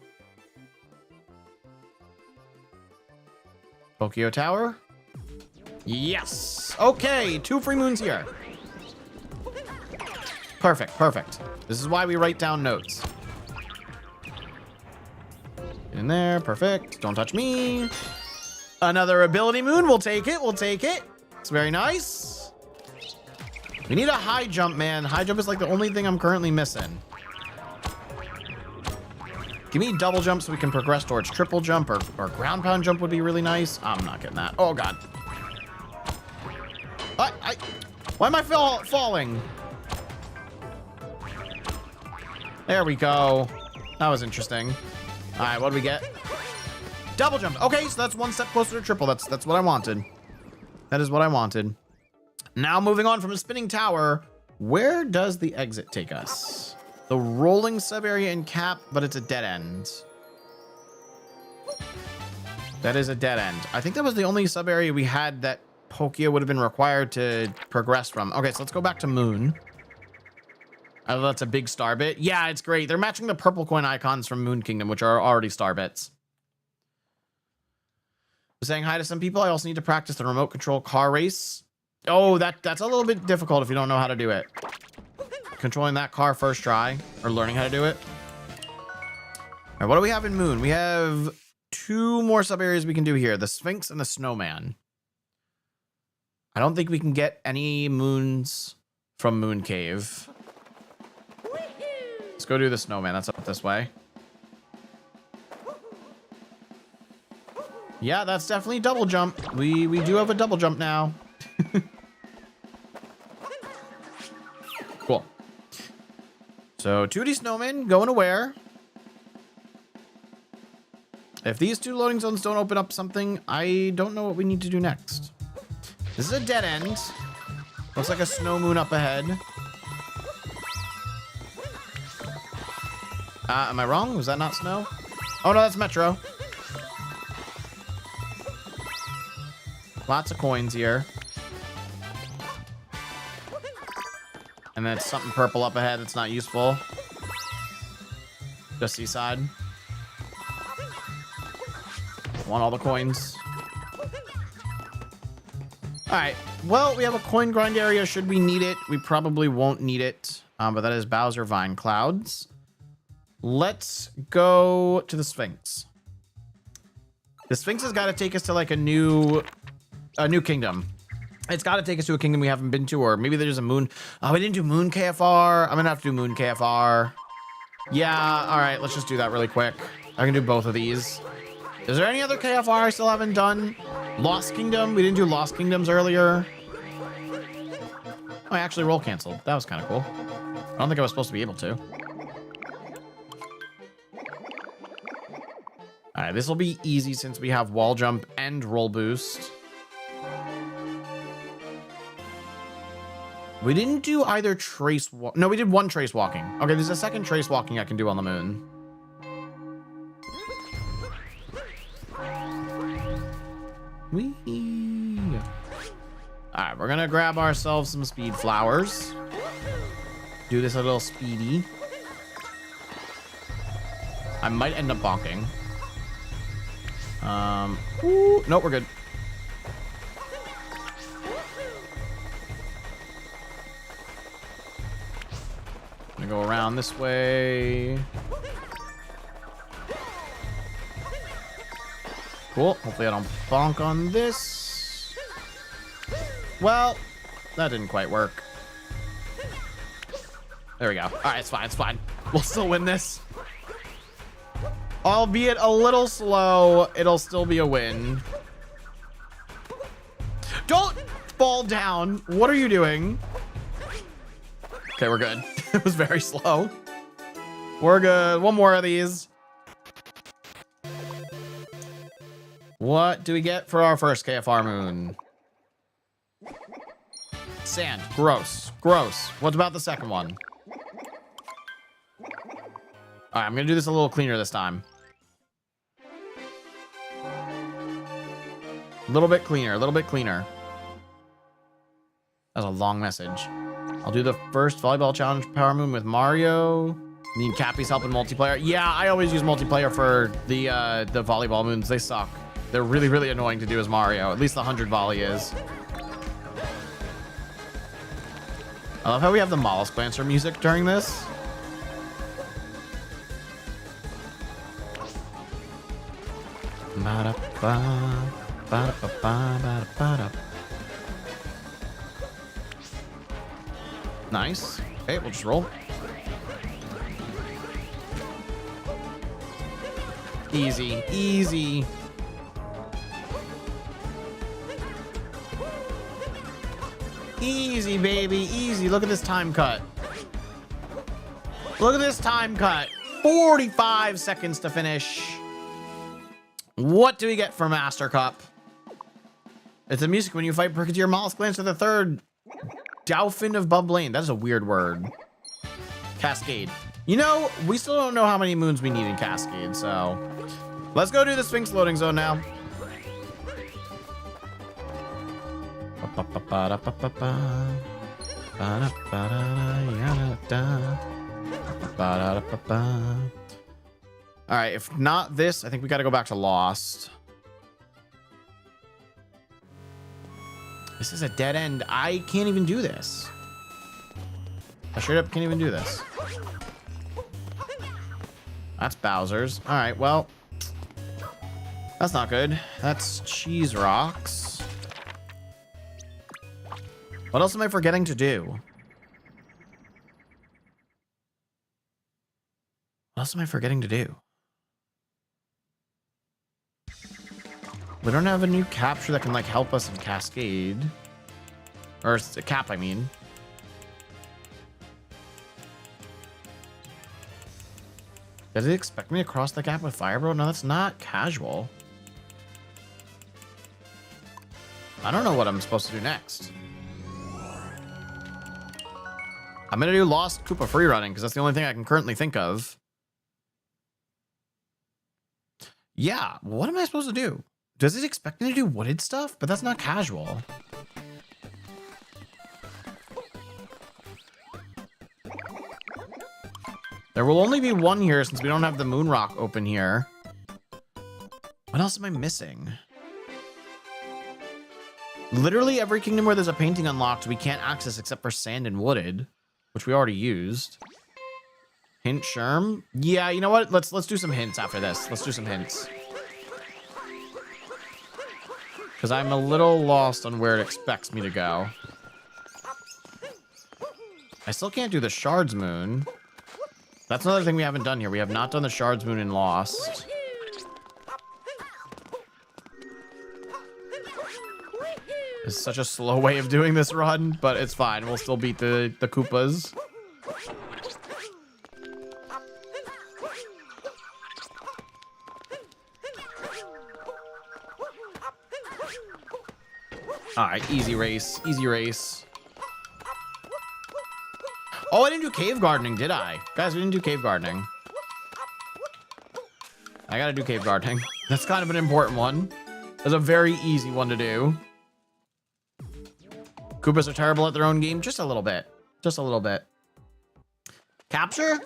Pokio Tower. Yes. Okay, 2 free moons here. Perfect, perfect. This is why we write down notes. Get in there, perfect. Don't touch me. Another ability moon, we'll take it, we'll take it. It's very nice. We need a high jump, man. High jump is like the only thing I'm currently missing. Give me double jump so we can progress towards triple jump, or ground pound jump would be really nice. I'm not getting that. Oh, God. Why am I falling? There we go. That was interesting. All right, what do we get? Double jump. Okay, so that's 1 step closer to triple. That's what I wanted. That is what I wanted. Now moving on from a Spinning Tower, where does the exit take us? The rolling sub area in Cap, but it's a dead end. That is a dead end. I think that was the only sub area we had that Pokio would have been required to progress from. Okay, so let's go back to Moon. Oh, that's a big star bit. Yeah, it's great. They're matching the purple coin icons from Moon Kingdom, which are already star bits. I'm saying hi to some people. I also need to practice the remote control car race. Oh, that's a little bit difficult if you don't know how to do it. Controlling that car first try, or learning how to do it. All right, what do we have in Moon? We have 2 more sub areas we can do here. The Sphinx and the Snowman. I don't think we can get any moons from Moon Cave. Let's go do the Snowman. That's up this way. Yeah, that's definitely double jump. We do have a double jump now. Cool. So 2D Snowman going to where? If these 2 loading zones don't open up something, I don't know what we need to do next. This is a dead end. Looks like a snow moon up ahead. Am I wrong? Was that not snow? Oh, no, that's Metro. Lots of coins here. And then something purple up ahead that's not useful. Just Seaside. Want all the coins. right. Well, we have a coin grind area. Should we need it? We probably won't need it. But that is Bowser Vine Clouds. Let's go to the Sphinx. The Sphinx has got to take us to like a new kingdom. It's got to take us to a kingdom we haven't been to, or maybe there's a moon. Oh, we didn't do moon KFR. I'm gonna have to do moon KFR. Yeah, all right, let's just do that really quick. I can do both of these. Is there any other KFR I still haven't done? Lost Kingdom, we didn't do Lost Kingdoms earlier. Oh, I actually roll canceled. That was kind of cool. I don't think I was supposed to be able to. All right, this will be easy since we have wall jump and roll boost. We didn't do either trace walk. No, we did one trace walking. Okay, there's a second trace walking I can do on the moon. Whee! All right, we're gonna grab ourselves some speed flowers. Do this a little speedy. I might end up bonking. Ooh, nope, we're good. Gonna go around this way. Cool. Hopefully I don't bonk on this. Well, that didn't quite work. There we go. All right, it's fine. It's fine. We'll still win this. Albeit a little slow, it'll still be a win. Don't fall down. What are you doing? Okay, we're good. It was very slow. We're good. One more of these. What do we get for our first KFR moon? Sand. Gross. Gross. What about the second one? All right, I'm going to do this a little cleaner this time. A little bit cleaner. A little bit cleaner. That's a long message. I'll do the first volleyball challenge power moon with Mario. Need Cappy's help in multiplayer. Yeah, I always use multiplayer for the volleyball moons. They suck. They're really, really annoying to do as Mario. At least the 100 volley is. I love how we have the Mollusk Lancer music during this. Nice. Okay, we'll just roll. Easy, easy. Easy, baby, easy. Look at this time cut. Look at this time cut. 45 seconds to finish. What do we get for Master Cup? It's a music when you fight Brigadier Mollusk Lancer the Third. Dauphin of Bubblaine. That is a weird word. Cascade. You know, we still don't know how many moons we need in Cascade, so let's go do the Sphinx loading zone now. All right, if not this, I think we got to go back to Lost. This is a dead end. I can't even do this. I straight up can't even do this. That's Bowser's. All right, well, that's not good. That's Cheese Rocks. What else am I forgetting to do? What else am I forgetting to do? We don't have a new capture that can like help us in Cascade. Or a cap, I mean. Does it expect me to cross the gap with Fire Bro? No, that's not casual. I don't know what I'm supposed to do next. I'm gonna do Lost Koopa free running because that's the only thing I can currently think of. Yeah, what am I supposed to do? Does it expect me to do wooded stuff? But that's not casual. There will only be one here since we don't have the moon rock open here. What else am I missing? Literally every kingdom where there's a painting unlocked, we can't access except for sand and wooded, which we already used. Hint Sherm? Yeah, you know what? Let's do some hints after this. Let's do some hints. Because I'm a little lost on where it expects me to go. I still can't do the Shards Moon. That's another thing we haven't done here. We have not done the Shards Moon in Lost. It's such a slow way of doing this run, but it's fine. We'll still beat the Koopas. All right, easy race, easy race. Oh, I didn't do cave gardening, did I? Guys, we didn't do cave gardening. I gotta do cave gardening. That's kind of an important one. That's a very easy one to do. Koopas are terrible at their own game. Just a little bit. Just a little bit. Capture?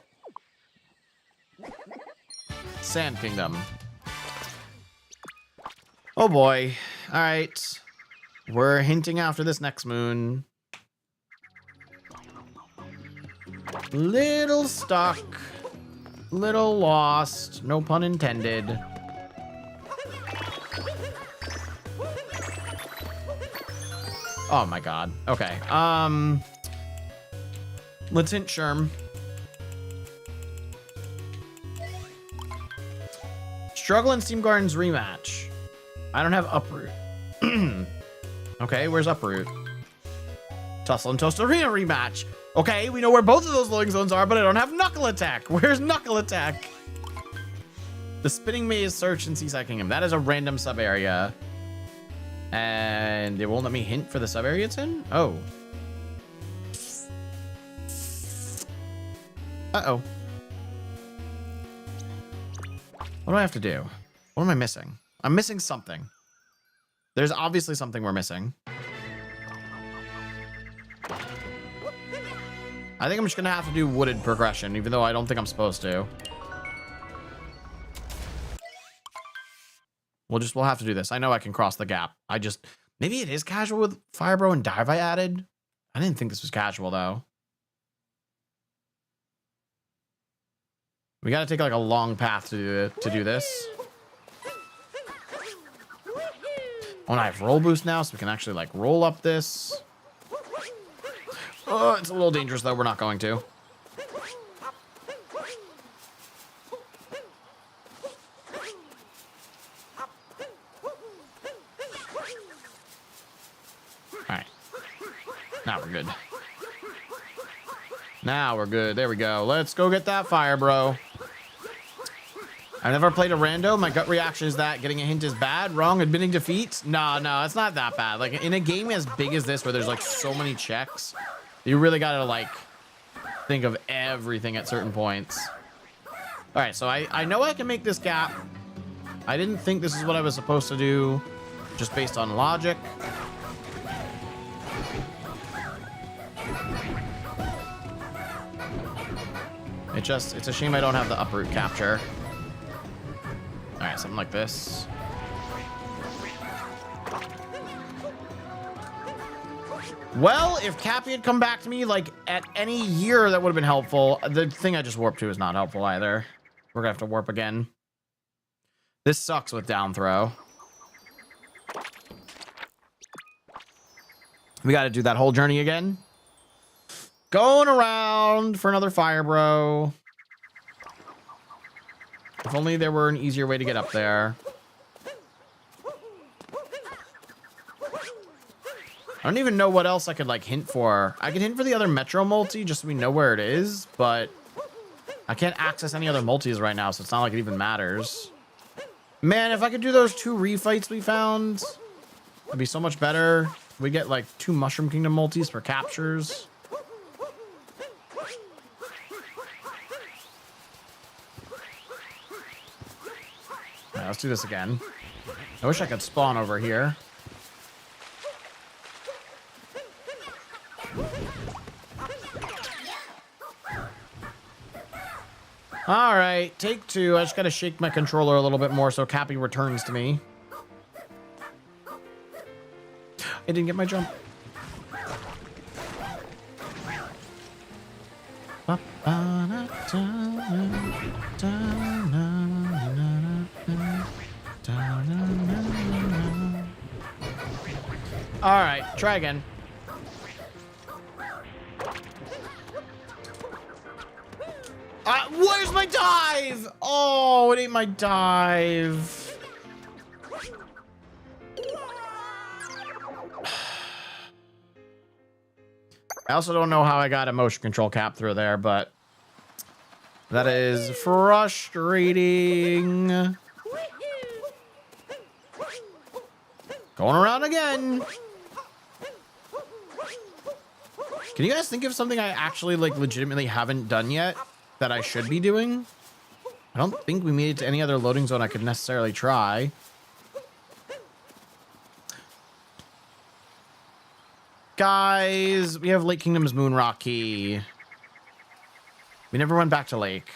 Sand Kingdom. Oh boy. All right. We're hinting after this next moon. Little stuck. Little lost. No pun intended. Oh my god. Okay. Let's hint Sherm. Struggle and Steam Gardens rematch. I don't have Uproot. Okay, where's Uproot? Tussle and Toast Arena rematch. Okay, we know where both of those loading zones are, but I don't have Knuckle Attack. Where's Knuckle Attack? The Spinning Maze Search in Seaside Kingdom. That is a random sub area. And it won't let me hint for the sub area it's in? Oh. Uh-oh. What do I have to do? What am I missing? I'm missing something. There's obviously something we're missing. I think I'm just gonna have to do wooded progression, even though I don't think I'm supposed to. We'll have to do this. I know I can cross the gap. Maybe it is casual with Firebro and Dive I added. I didn't think this was casual though. We gotta take like a long path to do this. Oh, and I have roll boost now, so we can actually like roll up this. Oh, it's a little dangerous though. We're not going to. Alright. Now we're good. Now we're good. There we go. Let's go get that fire, bro. I've never played a rando. My gut reaction is that getting a hint is bad. Wrong. Admitting defeat. No, it's not that bad. Like in a game as big as this, where there's like so many checks, you really gotta like think of everything at certain points. All right, so I know I can make this gap. I didn't think this is what I was supposed to do, just based on logic. It's a shame I don't have the uproot capture. All right, something like this. Well, if Cappy had come back to me like at any year, that would have been helpful. The thing I just warped to is not helpful either. We're gonna have to warp again. This sucks with down throw. We got to do that whole journey again. Going around for another fire, bro. If only there were an easier way to get up there. I don't even know what else I could like hint for. I could hint for the other Metro multi just so we know where it is, but I can't access any other multis right now, so it's not like it even matters. Man, if I could do those 2 refights we found, it'd be so much better. We get like 2 Mushroom Kingdom multis for captures. All right, let's do this again. I wish I could spawn over here. All right, take 2. I just got to shake my controller a little bit more so Cappy returns to me. It didn't get my jump. All right, try again. Where's my dive? Oh, it ain't my dive. I also don't know how I got a motion control cap through there, but that is frustrating. Going around again. Can you guys think of something I actually like legitimately haven't done yet that I should be doing? I don't think we made it to any other loading zone I could necessarily try. Guys, we have Lake Kingdom's Moon Rock Key. We never went back to Lake.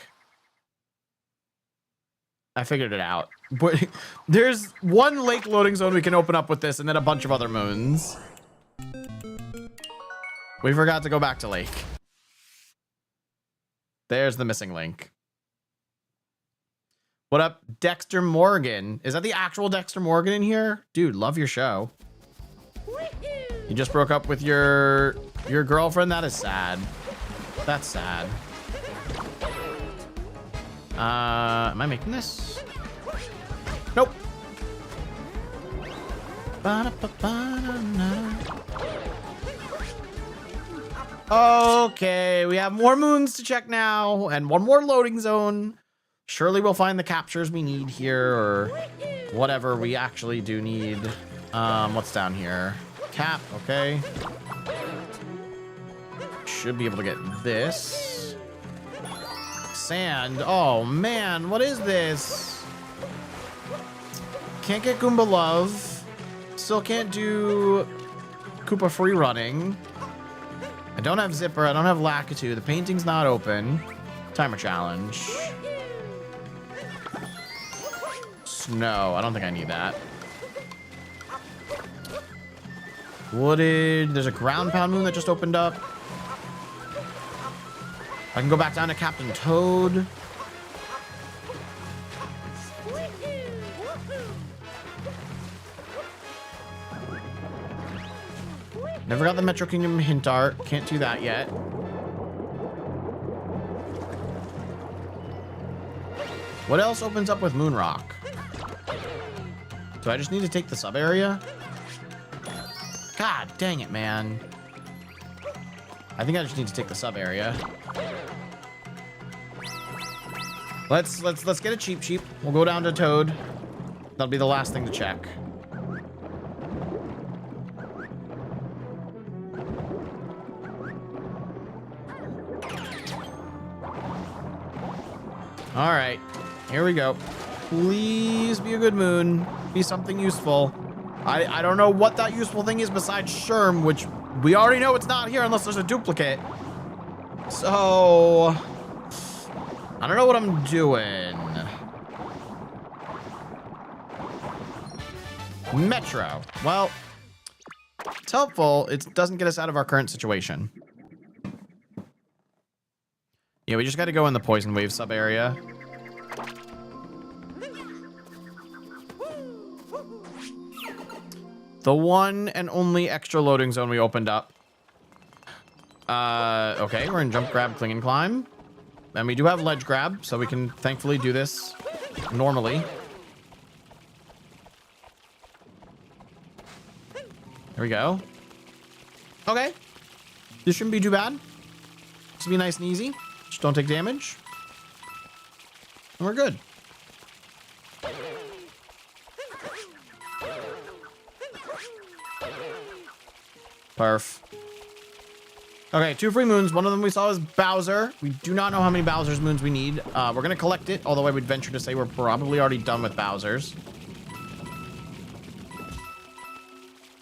I figured it out. But there's one lake loading zone we can open up with this and then a bunch of other moons. We forgot to go back to Lake. There's the missing link. What up, Dexter Morgan? Is that the actual Dexter Morgan in here? Dude, love your show. You just broke up with your girlfriend? That is sad. That's sad. Am I making this? Nope. Okay, we have more moons to check now and one more loading zone. Surely we'll find the captures we need here or whatever we actually do need. What's down here? Cap, okay. Should be able to get this. Sand. Oh man, what is this? Can't get Goomba Love. Still can't do Koopa free running. I don't have Zipper. I don't have Lakitu. The painting's not open. Timer challenge. Snow. I don't think I need that. Wooded. There's a ground pound moon that just opened up. I can go back down to Captain Toad. Never got the Metro Kingdom hint art. Can't do that yet. What else opens up with Moonrock? Do I just need to take the sub area? God dang it, man. I think I just need to take the sub area. Let's get a cheap. We'll go down to Toad. That'll be the last thing to check. All right, here we go. Please be a good moon. Be something useful. I don't know what that useful thing is besides Sherm, which we already know it's not here unless there's a duplicate. So I don't know what I'm doing. Metro. Well, it's helpful. It doesn't get us out of our current situation. Yeah, we just got to go in the Poison Wave sub area. The one and only extra loading zone we opened up. Okay, we're in Jump, Grab, Cling, and Climb. And we do have Ledge Grab, so we can thankfully do this normally. There we go. Okay. This shouldn't be too bad. This will be nice and easy. Just don't take damage. And we're good. Perf. Okay, 2 free moons. One of them we saw is Bowser. We do not know how many Bowser's moons we need. We're going to collect it, although I would venture to say we're probably already done with Bowser's.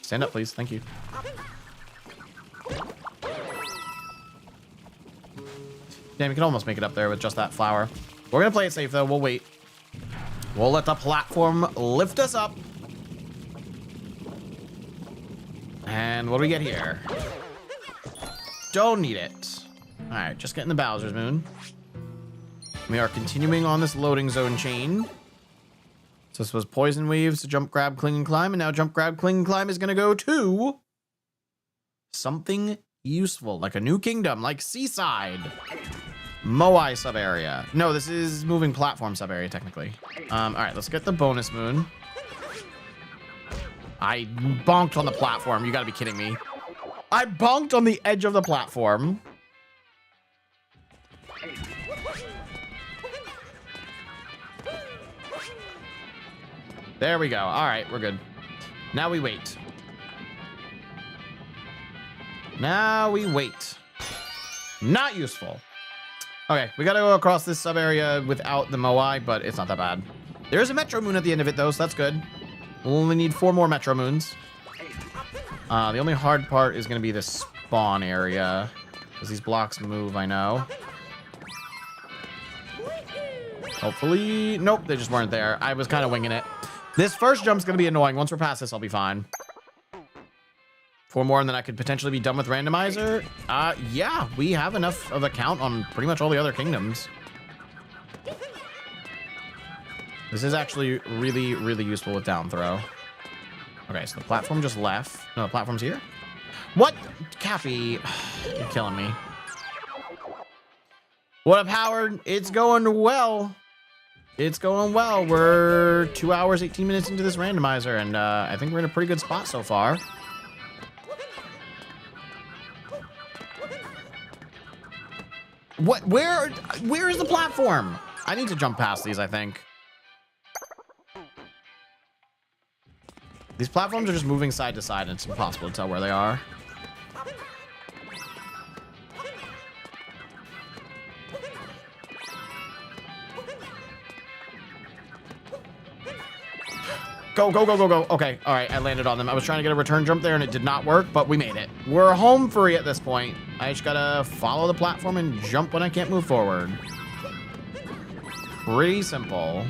Stand up, please. Thank you. Damn, we can almost make it up there with just that flower. We're going to play it safe, though. We'll wait. We'll let the platform lift us up. And what do we get here? Don't need it. All right, just getting the Bowser's Moon. We are continuing on this loading zone chain. So this was Poison Waves to jump, grab, cling, and climb. And now jump, grab, cling, and climb is going to go to something useful, like a new kingdom, like Seaside. Moai sub-area. No, this is moving platform sub-area, technically. All right, let's get the bonus moon. I bonked on the platform. You got to be kidding me. I bonked on the edge of the platform. There we go. All right, we're good. Now we wait. Now we wait. Not useful. Okay, we got to go across this sub-area without the Moai, but it's not that bad. There is a Metro Moon at the end of it, though, so that's good. We'll only need 4 more Metro Moons. The only hard part is going to be the spawn area, because these blocks move, I know. Hopefully... Nope, they just weren't there. I was kind of winging it. This first jump's going to be annoying. Once we're past this, I'll be fine. 4 more, and then I could potentially be done with Randomizer. Yeah, we have enough of a count on pretty much all the other kingdoms. This is actually really, really useful with down throw. Okay, so the platform just left. No, the platform's here? What? Cappy, you're killing me. What up, Howard? It's going well. It's going well. We're 2 hours, 18 minutes into this randomizer, and I think we're in a pretty good spot so far. What? Where is the platform? I need to jump past these, I think. These platforms are just moving side to side, and it's impossible to tell where they are. Go, go, go, go, go. Okay, all right, I landed on them. I was trying to get a return jump there, and it did not work, but we made it. We're home free at this point. I just gotta follow the platform and jump when I can't move forward. Pretty simple.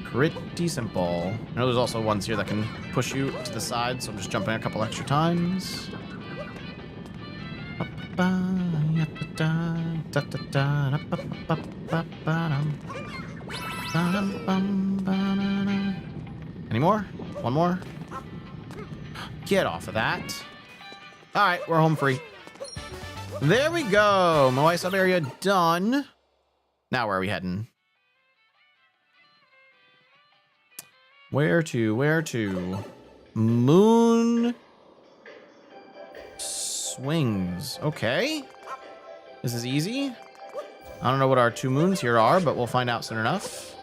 Pretty simple. I know there's also ones here that can push you to the side, so I'm just jumping a couple extra times. Any more? One more? Get off of that. All right, we're home free. There we go. Moai sub area done. Now where are we heading? Where to? Where to? Moon swings. Okay. This is easy. I don't know what our 2 moons here are, but we'll find out soon enough.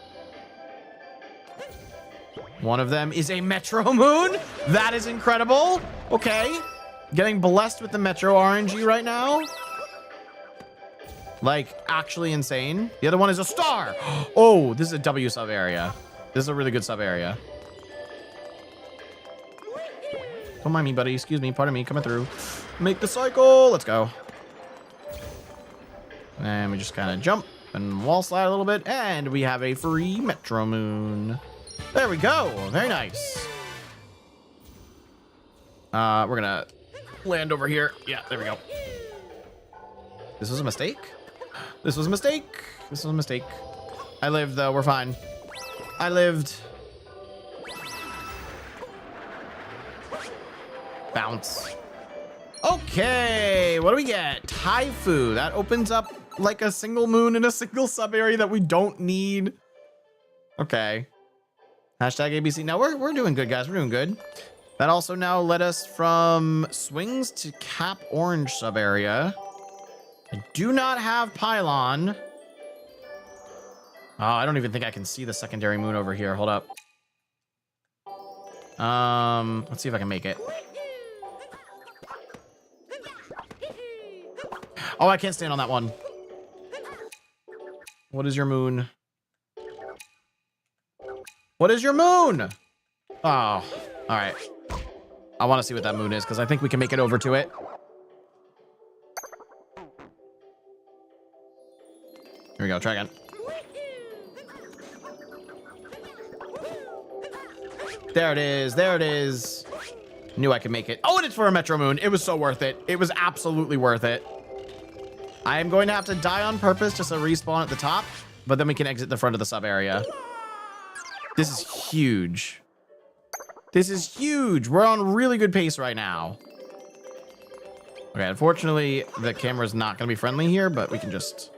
One of them is a Metro Moon. That is incredible. Okay. Getting blessed with the Metro RNG right now. Like, actually insane. The other one is a star. Oh, this is a W sub area. This is a really good sub area. Don't mind me, buddy. Excuse me. Pardon me. Coming through. Make the cycle. Let's go. And we just kind of jump and wall slide a little bit. And we have a free Metro Moon. There we go. Very nice. We're going to land over here. Yeah, there we go. This was a mistake. This was a mistake. This was a mistake. I lived, though. We're fine. I lived. Bounce. Okay, what do we get? Taifu. That opens up like a single moon in a single sub area that we don't need. Okay. Hashtag ABC. Now we're doing good, guys. We're doing good. That also now led us from swings to cap orange sub area. I do not have pylon. Oh, I don't even think I can see the secondary moon over here. Hold up. Let's see if I can make it. Oh, I can't stand on that one. What is your moon? What is your moon? Oh, all right. I want to see what that moon is because I think we can make it over to it. Here we go. Try again. There it is. There it is. Knew I could make it. Oh, and it's for a Metro Moon. It was so worth it. It was absolutely worth it. I am going to have to die on purpose just to respawn at the top, but then we can exit the front of the sub area. This is huge. This is huge. We're on really good pace right now. Okay, unfortunately, the camera's not going to be friendly here, but we can just...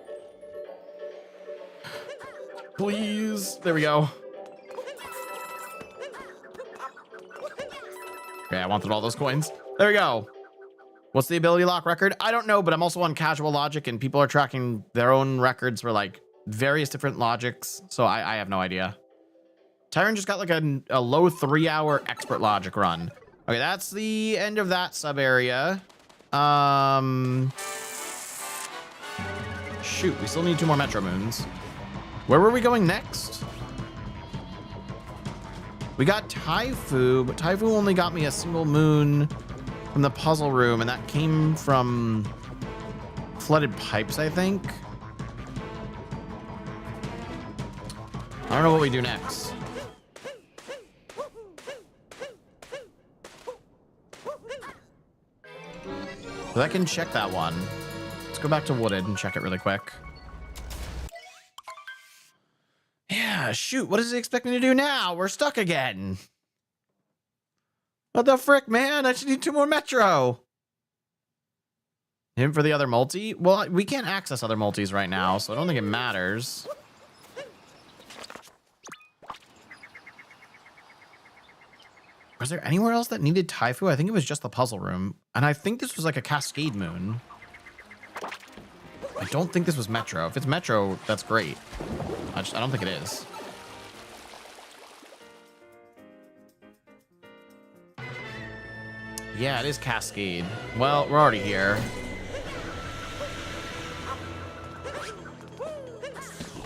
Please. There we go. Okay, I wanted all those coins. There we go. What's the ability lock record? I don't know, but I'm also on casual logic, and people are tracking their own records for, like, various different logics, so I have no idea. Tyron just got, like, a low 3-hour expert logic run. Okay, that's the end of that sub area. Shoot, we still need 2 more Metro Moons. Where were we going next? We got Taifu, but Taifu only got me a single moon from the puzzle room, and that came from flooded pipes, I think. I don't know what we do next. So I can check that one. Let's go back to Wooded and check it really quick. Yeah, shoot, what does it expect me to do now? We're stuck again. What the frick, man? I just need 2 more Metro. Him for the other multi? Well, we can't access other multis right now, so I don't think it matters. Was there anywhere else that needed Taifu? I think it was just the puzzle room. And I think this was like a Cascade Moon. I don't think this was Metro. If it's Metro, that's great. I don't think it is. Yeah, it is Cascade. Well, we're already here.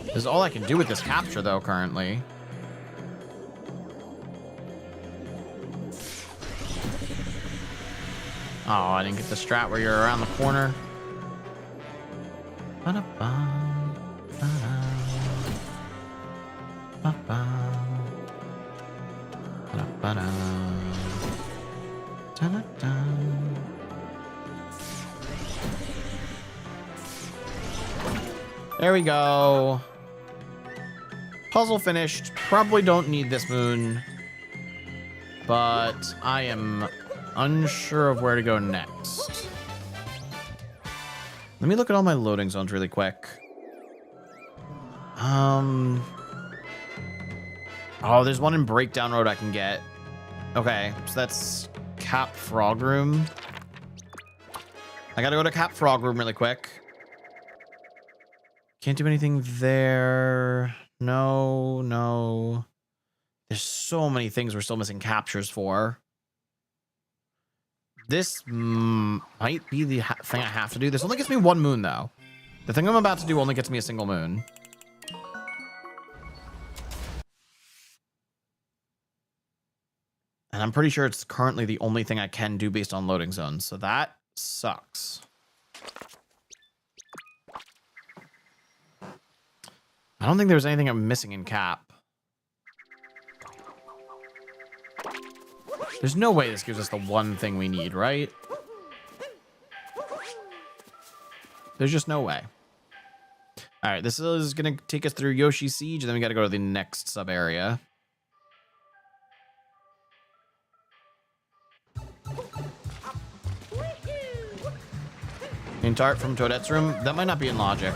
This is all I can do with this capture, though, currently. Oh, I didn't get the strat where you're around the corner. There we go. Puzzle finished. Probably don't need this moon, but I am unsure of where to go next. Let me look at all my loading zones really quick. Oh, there's one in Breakdown Road I can get. Okay, so that's Cap Frog Room. I gotta go to Cap Frog Room really quick. Can't do anything there. No, no. There's so many things we're still missing captures for. This might be the thing I have to do. This only gets me 1 moon, though. The thing I'm about to do only gets me a single moon. And I'm pretty sure it's currently the only thing I can do based on loading zones. So that sucks. I don't think there's anything I'm missing in Cap. There's no way this gives us the one thing we need, right? There's just no way. All right, this is going to take us through Yoshi's Siege, and then we got to go to the next sub area. Intart from Toadette's room. That might not be in logic.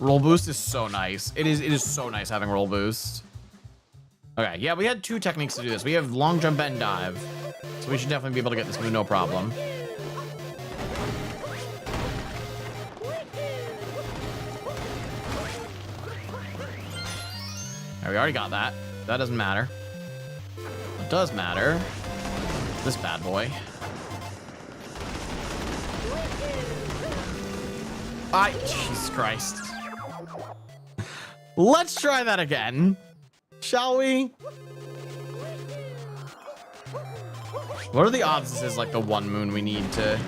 Roll boost is so nice. It is so nice having roll boost. Okay, yeah, we had 2 techniques to do this. We have long jump and dive. So we should definitely be able to get this move no problem. Right, we already got that. That doesn't matter. What does matter? This bad boy. Jesus Christ. Let's try that again. Shall we? What are the odds this is like the 1 moon we need to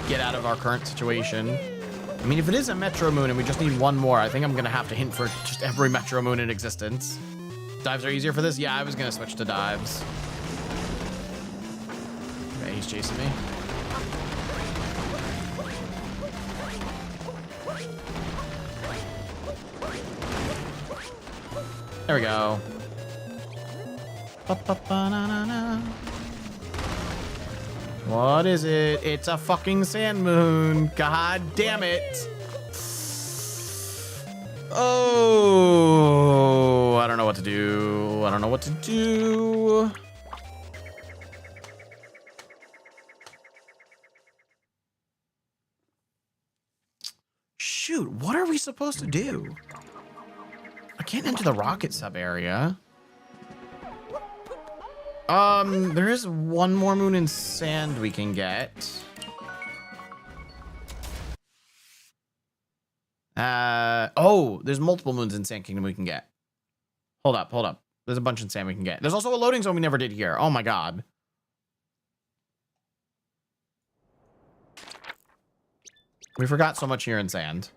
get out of our current situation. I mean, if it is a Metro Moon and we just need one more, I think I'm going to have to hint for just every Metro Moon in existence. Dives are easier for this? Yeah, I was going to switch to dives. Okay, he's chasing me. There we go. What is it? It's a fucking sand moon. God damn it. Oh, I don't know what to do. I don't know what to do. Shoot, what are we supposed to do? I can't enter the rocket sub area. There is one more moon in sand we can get. Oh, there's multiple moons in Sand Kingdom we can get. Hold up, hold up. There's a bunch in sand we can get. There's also a loading zone we never did here. Oh my god. We forgot so much here in sand.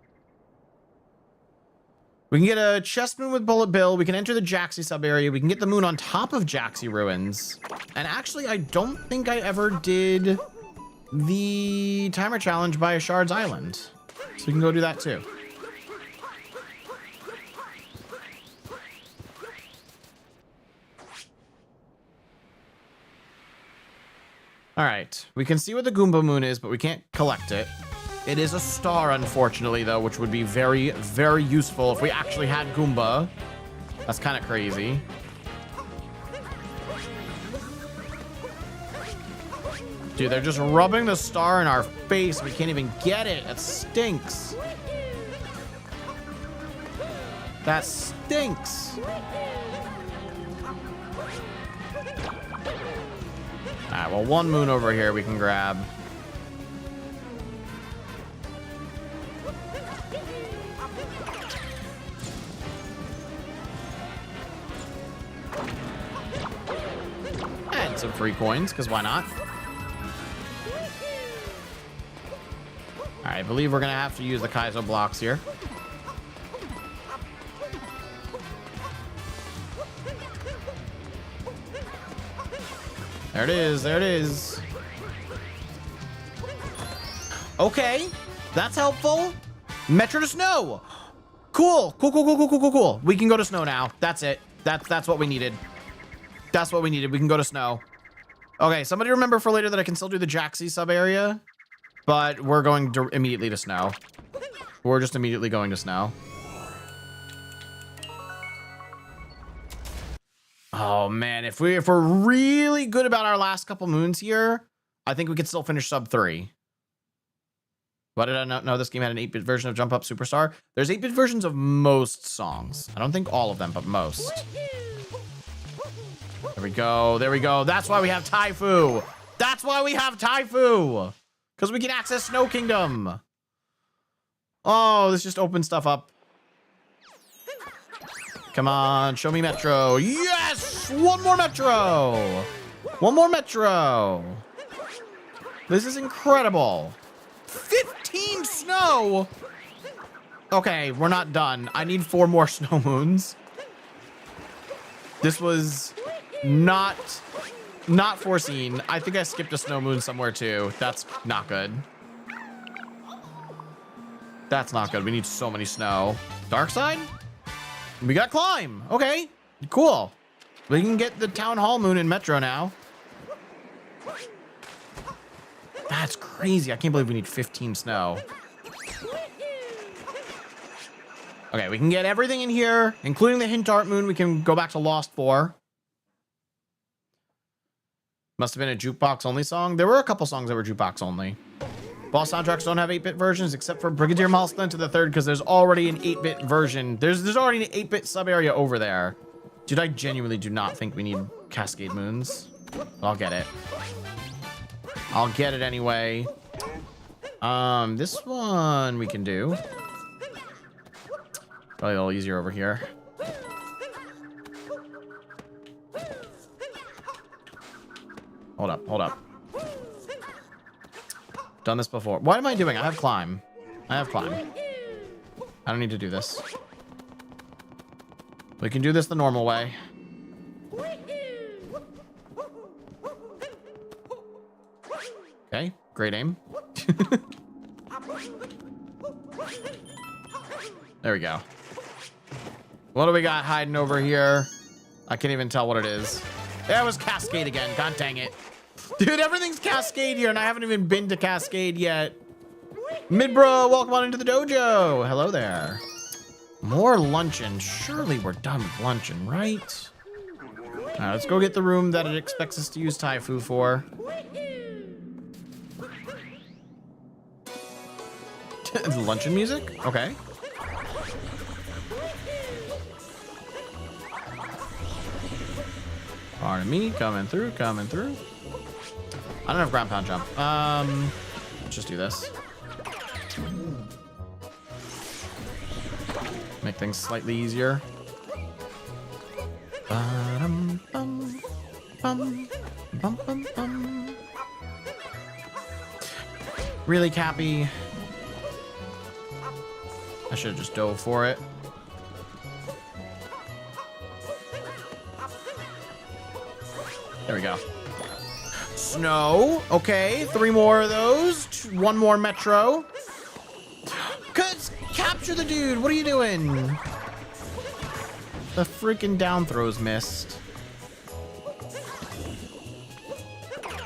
We can get a chest moon with Bullet Bill. We can enter the Jaxi sub area. We can get the moon on top of Jaxi ruins. And actually, I don't think I ever did the timer challenge by Shard's Island. So we can go do that too. All right, we can see what the Goomba moon is, but we can't collect it. It is a star, unfortunately, though, which would be very, very useful if we actually had Goomba. That's kind of crazy. Dude, they're just rubbing the star in our face. We can't even get it. That stinks. That stinks. All right, well, one moon over here we can grab. And some free coins, because why not? All right, I believe we're going to have to use the Kaizo blocks here. There it is. There it is. Okay, that's helpful. Metro to snow. Cool. Cool, cool, cool, cool, cool, cool, cool. We can go to snow now. That's it. That's what we needed. That's what we needed. We can go to snow. Okay, somebody remember for later that I can still do the Jaxi sub area, but we're going immediately to snow. We're just immediately going to snow. Oh man, if we're really good about our last couple moons here, I think we could still finish sub 3. Why did I not know this game had an 8-bit version of Jump Up Superstar? There's 8-bit versions of most songs. I don't think all of them, but most. There we go. There we go. That's why we have Taifu. That's why we have Taifu. Because we can access Snow Kingdom. Oh, this just opens stuff up. Come on, show me Metro. Yes! One more Metro! One more Metro! This is incredible. 15 snow! Okay, we're not done. I need 4 more snow moons. This was not foreseen. I think I skipped a snow moon somewhere too. That's not good. That's not good. We need so many snow. Dark side? We got climb. Okay, cool. We can get the town hall moon in Metro now. That's crazy. I can't believe we need 15 snow. Okay, we can get everything in here, including the hint art moon. We can go back to Lost 4. Must have been a jukebox only song. There were a couple songs that were jukebox only. Boss soundtracks don't have 8-bit versions except for Brigadier Milestone to the 3rd because there's already an 8-bit version. There's already an 8-bit sub area over there. Dude, I genuinely do not think we need Cascade Moons. I'll get it. I'll get it anyway. This one we can do. Probably a little easier over here. Hold up, hold up. Done this before. What am I doing? I have climb. I have climb. I don't need to do this. We can do this the normal way. Okay, great aim. There we go. What do we got hiding over here? I can't even tell what it is. That was Cascade again. God dang it. Dude, everything's Cascade here, and I haven't even been to Cascade yet. Midbro, welcome on into the dojo. Hello there. More luncheon. Surely we're done with luncheon, right? All right, let's go get the room that it expects us to use Taifu for. Luncheon music? Okay. Pardon me, coming through, coming through. I don't have ground pound jump. Let's just do this. Make things slightly easier. Bum, bum, bum, bum, bum, bum. Really, Cappy? I should have just dove for it. There we go. Snow. Okay, 3 more of those. 1 more Metro. Capture the dude. What are you doing? The freaking down throws missed.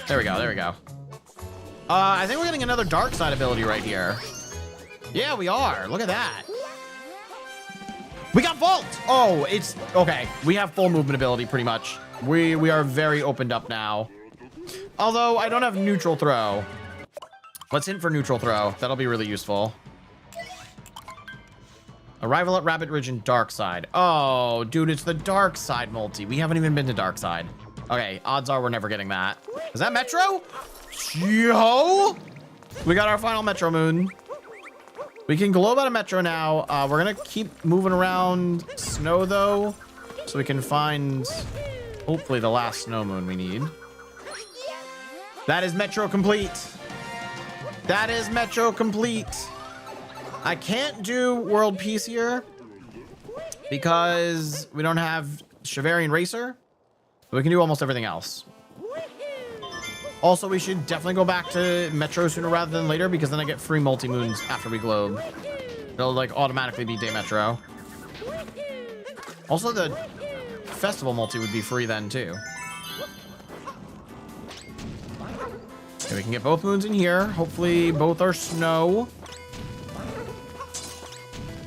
There we go. There we go. I think we're getting another dark side ability right here. Yeah, we are. Look at that. We got Vault. Oh, it's okay. We have full movement ability pretty much. We are very opened up now. Although I don't have neutral throw. Let's hint for neutral throw. That'll be really useful. Arrival at Rabbit Ridge and Dark Side. Oh, dude, it's the Dark Side multi. We haven't even been to Dark Side. Okay, odds are we're never getting that. Is that Metro? Yo! We got our final Metro Moon. We can globe out of Metro now. We're gonna keep moving around Snow though, so we can find hopefully the last Snow Moon we need. That is Metro complete. That is Metro complete. I can't do World Peace here because we don't have Chevarian Racer, but we can do almost everything else. Also, we should definitely go back to Metro sooner rather than later because then I get free multi-moons after we globe. It'll like automatically be Day Metro. Also, the Festival multi would be free then too. Okay, we can get both moons in here. Hopefully both are snow.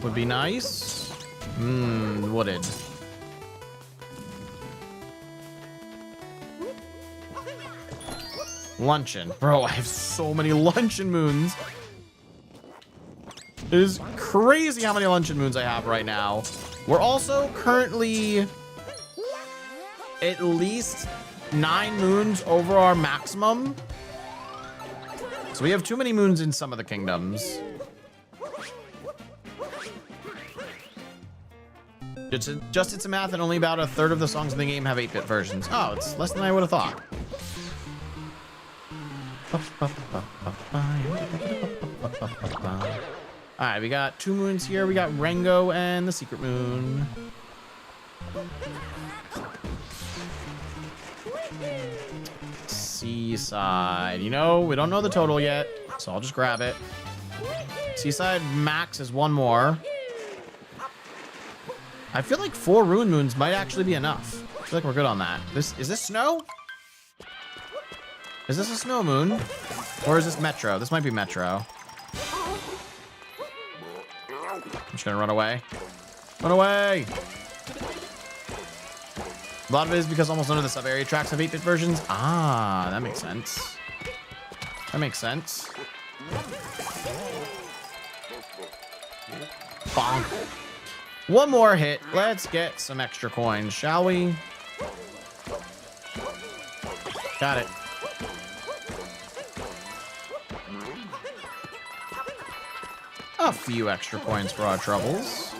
Would be nice. Wooded. Luncheon. Bro, I have so many luncheon moons. It is crazy how many luncheon moons I have right now. We're also currently at least 9 moons over our maximum. So we have too many moons in some of the kingdoms. Just it's a math and only about 1/3 of the songs in the game have 8-bit versions. Oh, it's less than I would have thought. All right, we got 2 moons here. We got Rengo and the Secret Moon. Seaside. You know, we don't know the total yet, so I'll just grab it. Seaside max is 1 more. I feel like 4 Ruin Moons might actually be enough. I feel like we're good on that. Is this snow? Is this a snow moon? Or is this Metro? This might be Metro. I'm just gonna run away. Run away! A lot of it is because almost none of the sub-area tracks have 8-bit versions. Ah, that makes sense. That makes sense. Bonk. 1 more hit. Let's get some extra coins, shall we? Got it. A few extra coins for our troubles.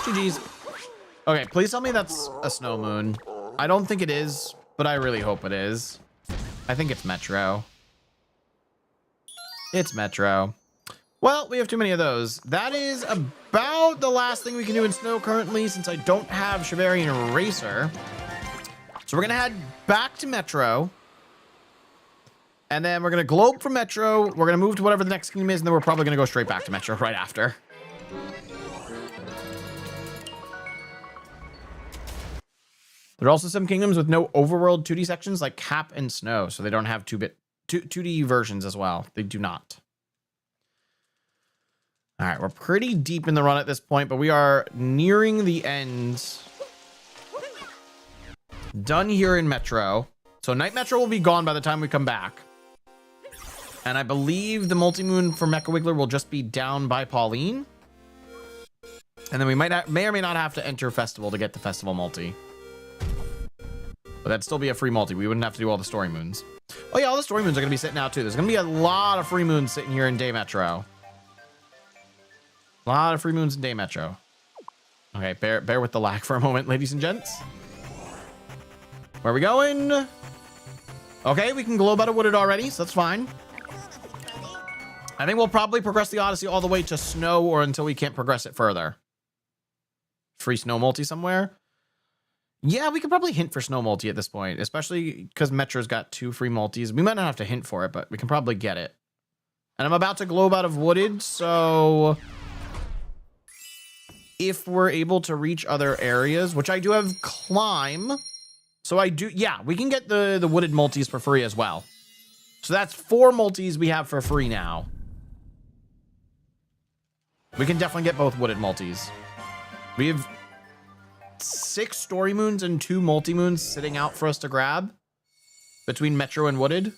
GG's. Okay, please tell me that's a snow moon. I don't think it is, but I really hope it is. I think it's Metro. It's Metro. Well, we have too many of those. That is about the last thing we can do in snow currently, since I don't have Shivarian Racer. So we're going to head back to Metro. And then we're going to globe from Metro. We're going to move to whatever the next kingdom is, and then we're probably going to go straight back to Metro right after. There are also some kingdoms with no overworld 2D sections like Cap and Snow, so they don't have 2D versions as well. They do not. All right, we're pretty deep in the run at this point, but we are nearing the end. Done here in Metro. So Night Metro will be gone by the time we come back. And I believe the multi-moon for Mecha Wiggler will just be down by Pauline. And then we may or may not have to enter Festival to get the Festival multi. But that'd still be a free multi. We wouldn't have to do all the story moons. Oh yeah, all the story moons are going to be sitting out too. There's going to be a lot of free moons sitting here in Day Metro. A lot of free moons in Day Metro. Okay, bear with the lag for a moment, ladies and gents. Where are we going? Okay, we can globe out of Wooded already, so that's fine. I think we'll probably progress the Odyssey all the way to Snow or until we can't progress it further. Free Snow multi somewhere? Yeah, we could probably hint for Snow multi at this point, especially because Metro's got 2 free multis. We might not have to hint for it, but we can probably get it. And I'm about to globe out of Wooded, so if we're able to reach other areas, which I do have Climb. So I do, yeah, we can get the Wooded multis for free as well. So that's 4 multis we have for free now. We can definitely get both Wooded multis. We have 6 story moons and 2 multi moons sitting out for us to grab between Metro and Wooded.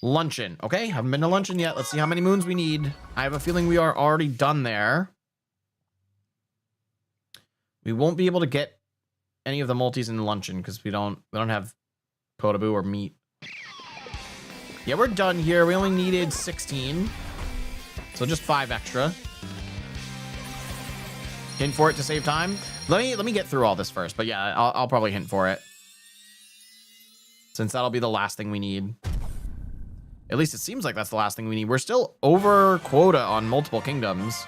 Luncheon. Okay, haven't been to Luncheon yet. Let's see how many moons we need. I have a feeling we are already done there. We won't be able to get any of the multis in Luncheon because we don't have Potaboo or meat. Yeah, we're done here. We only needed 16. So just 5 extra. Hint for it to save time. Let me get through all this first. But yeah, I'll probably hint for it, since that'll be the last thing we need. At least it seems like that's the last thing we need. We're still over quota on multiple kingdoms.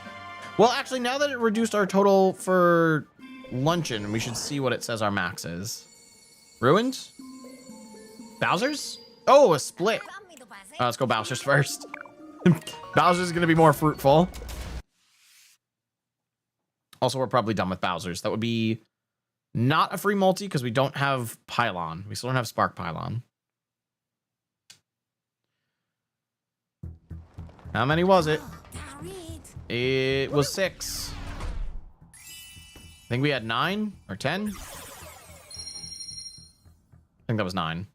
Well, actually, now that it reduced our total for Luncheon, we should see what it says our max is. Ruined? Bowser's? Oh, a split. Let's go Bowser's first. Bowser's going to be more fruitful. Also, we're probably done with Bowser's. That would be not a free multi because we don't have Pylon. We still don't have Spark Pylon. How many was it? It was 6. I think we had 9 or 10. I think that was 9.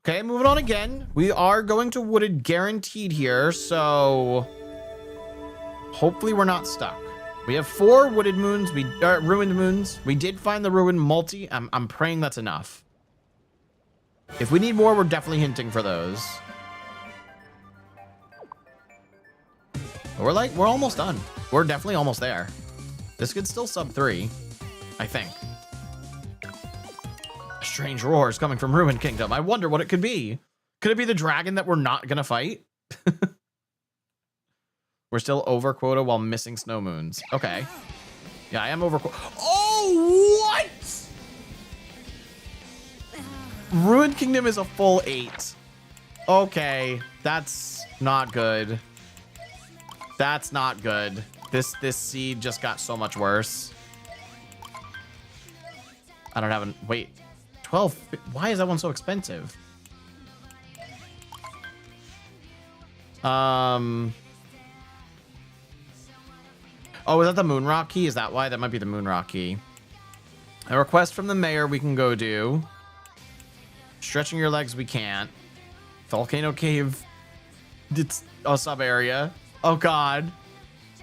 Okay, moving on again. We are going to Wooded guaranteed here, so hopefully we're not stuck. We have 4 Wooded moons. Ruined moons. We did find the Ruined multi. I'm praying that's enough. If we need more, we're definitely hinting for those. We're almost done. We're definitely almost there. This could still sub 3, I think. Strange roars coming from Ruined Kingdom. I wonder what it could be. Could it be the dragon that we're not gonna fight? We're still over quota while missing snow moons. Okay. Yeah, I am over quota. Oh, what? Ruined Kingdom is a full 8. Okay, that's not good. That's not good. This seed just got so much worse. I don't have wait. 12. Why is that one so expensive? Oh, is that the Moonrock key? Is that why? That might be the Moonrock key. A request from the mayor we can go do. Stretching your legs we can't. Volcano Cave. It's a sub area. Oh god.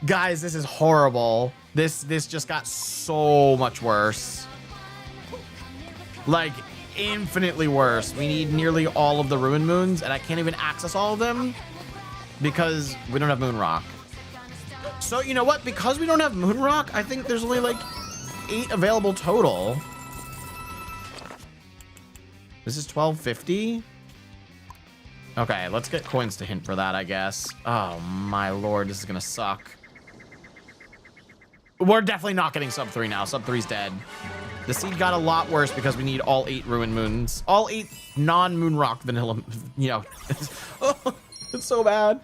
Guys, this is horrible. This just got so much worse. Like, infinitely worse. We need nearly all of the Ruined Moons, and I can't even access all of them because we don't have Moonrock. So, you know what? Because we don't have Moonrock, I think there's only like 8 available total. This is 1250. Okay, let's get coins to hint for that, I guess. Oh my lord, this is gonna suck. We're definitely not getting sub 3 now. Sub 3's dead. The seed got a lot worse because we need all 8 ruined moons. All 8 non-moon rock vanilla, you know. Oh, it's so bad.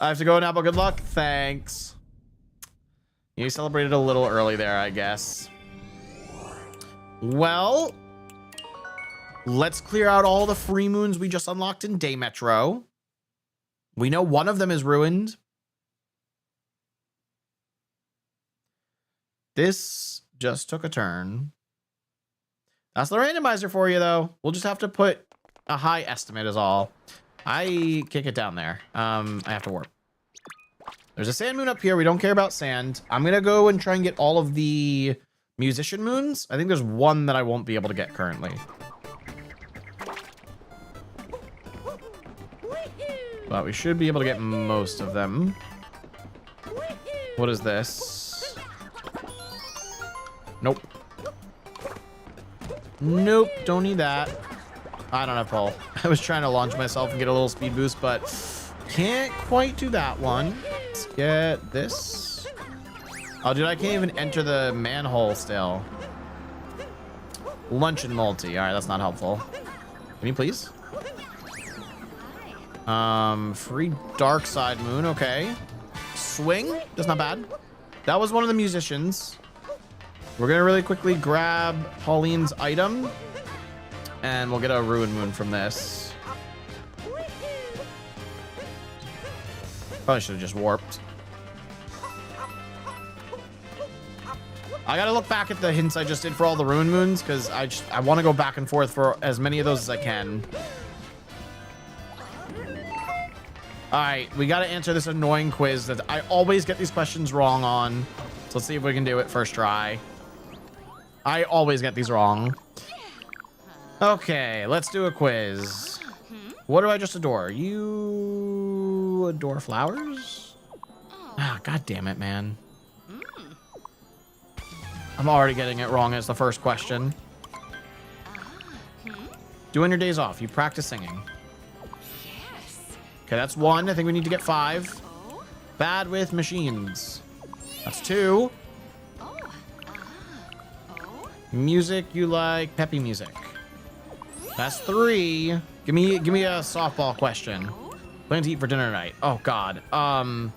I have to go now, but good luck. Thanks. You celebrated a little early there, I guess. Well, let's clear out all the free moons we just unlocked in Day Metro. We know one of them is ruined. This just took a turn. That's the randomizer for you, though. We'll just have to put a high estimate is all. I kick it down there. I have to warp. There's a sand moon up here. We don't care about sand. I'm going to go and try and get all of the musician moons. I think there's one that I won't be able to get currently. But we should be able to get most of them. What is this? Nope. Nope, don't need that. I don't have pull. I was trying to launch myself and get a little speed boost, but can't quite do that one. Let's get this. Oh, dude, I can't even enter the manhole still. Luncheon multi. All right, that's not helpful. Can you please? Free dark side moon. Okay. Swing. That's not bad. That was one of the musicians. We're gonna really quickly grab Pauline's item, and we'll get a ruin moon from this. Probably should have just warped. I gotta look back at the hints I just did for all the ruin moons, because I want to go back and forth for as many of those as I can. All right, we got to answer this annoying quiz that I always get these questions wrong on. So let's see if we can do it first try. I always get these wrong. Okay, let's do a quiz. What do I just adore? You adore flowers? Ah, god damn it, man. I'm already getting it wrong as the first question. Do on your days off. You practice singing. Okay, that's 1. I think we need to get 5. Bad with machines. That's 2. Music, you like peppy music. That's 3. Give me a softball question. Plan to eat for dinner tonight. Oh god. I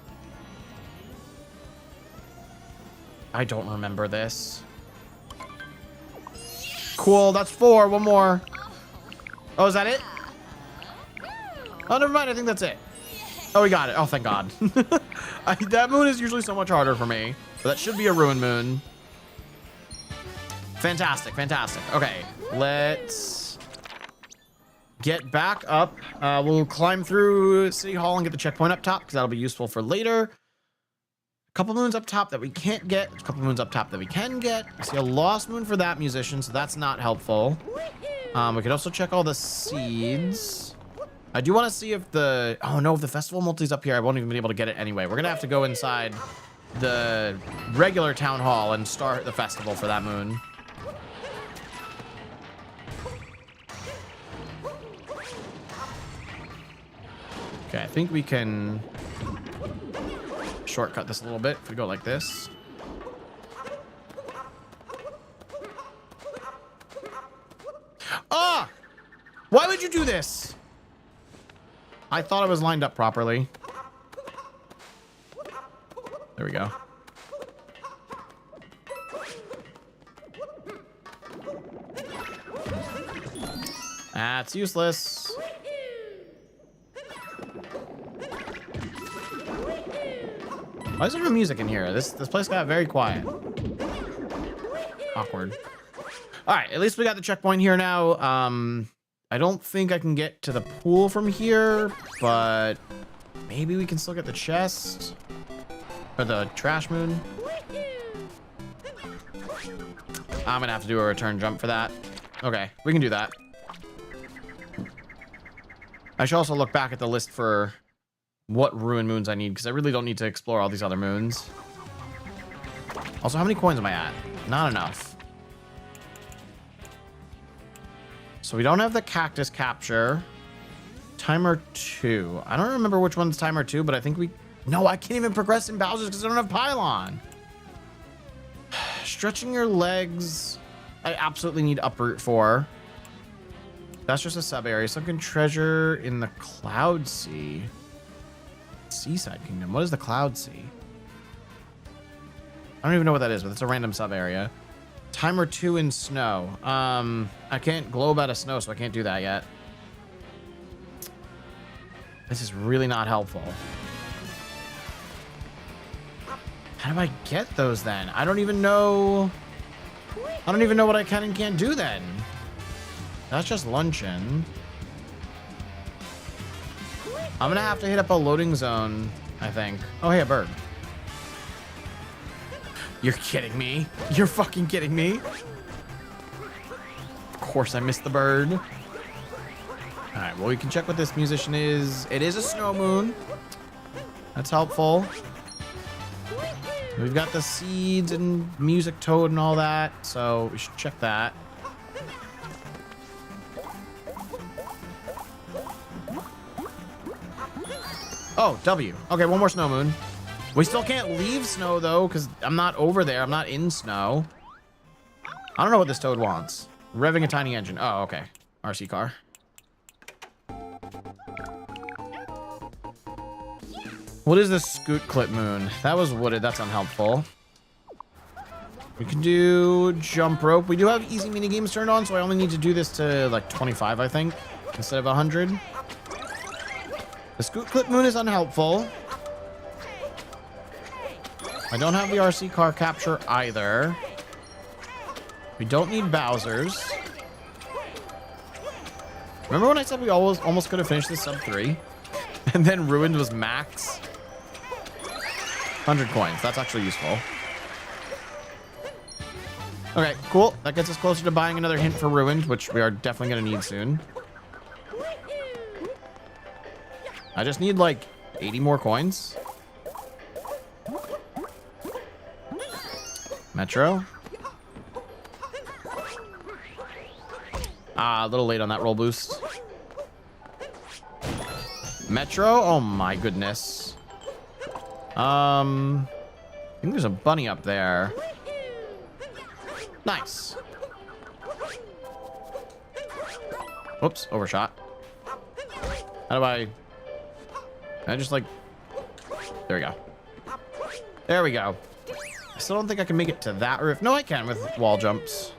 don't remember this. Cool, that's 4. One more. Oh, is that it? Oh, never mind. I think that's it. Oh, we got it. Oh, thank God. That moon is usually so much harder for me. But that should be a ruin moon. Fantastic. Fantastic. Okay. Let's get back up. We'll climb through City Hall and get the checkpoint up top, because that'll be useful for later. A couple moons up top that we can't get. A couple moons up top that we can get. I see a lost moon for that musician, so that's not helpful. We could also check all the seeds. I do want to see if the... Oh, no, if the festival multi's up here, I won't even be able to get it anyway. We're going to have to go inside the regular town hall and start the festival for that moon. Okay, I think we can shortcut this a little bit if we go like this. Ah! Why would you do this? I thought I was lined up properly. There we go. That's useless. Why is there no music in here? This place got very quiet. Awkward. All right, at least we got the checkpoint here now. I don't think I can get to the pool from here, but maybe we can still get the chest or the trash moon. I'm gonna have to do a return jump for that. Okay, we can do that. I should also look back at the list for what ruin moons I need, because I really don't need to explore all these other moons. Also, how many coins am I at? Not enough. So we don't have the cactus capture. Timer 2. I don't remember which one's timer 2, but I think we... No, I can't even progress in Bowser's because I don't have pylon. Stretching your legs. I absolutely need uproot for. That's just a sub area. Sunken treasure in the Cloud Sea. Seaside Kingdom. What is the Cloud Sea? I don't even know what that is, but it's a random sub area. Timer 2 in snow. I can't globe out of snow, so I can't do that yet. This is really not helpful. How do I get those then? I don't even know. I don't even know what I can and can't do then. That's just luncheon. I'm gonna have to hit up a loading zone, I think. Oh, hey, a bird. You're kidding me. You're fucking kidding me. Of course I missed the bird. All right, well, we can check what this musician is. It is a snow moon. That's helpful. We've got the seeds and music toad and all that, so we should check that. Oh, W. Okay, one more snow moon. We still can't leave snow, though, because I'm not over there. I'm not in snow. I don't know what this toad wants. Revving a tiny engine. Oh, okay. RC car. What is the scoot clip moon? That was wooded. That's unhelpful. We can do jump rope. We do have easy mini games turned on, so I only need to do this to like 25, I think, instead of 100. The scoot clip moon is unhelpful. I don't have the RC car capture either. We don't need Bowser's. Remember when I said we almost could have finished this sub 3? And then Ruined was max? 100 coins. That's actually useful. Okay, cool. That gets us closer to buying another hint for Ruined, which we are definitely going to need soon. I just need like 80 more coins. Metro. Ah, a little late on that roll boost. Metro. Oh my goodness. I think there's a bunny up there. Nice. Whoops, overshot. How do I just like... There we go. There we go. I still don't think I can make it to that roof. No, I can with wall jumps.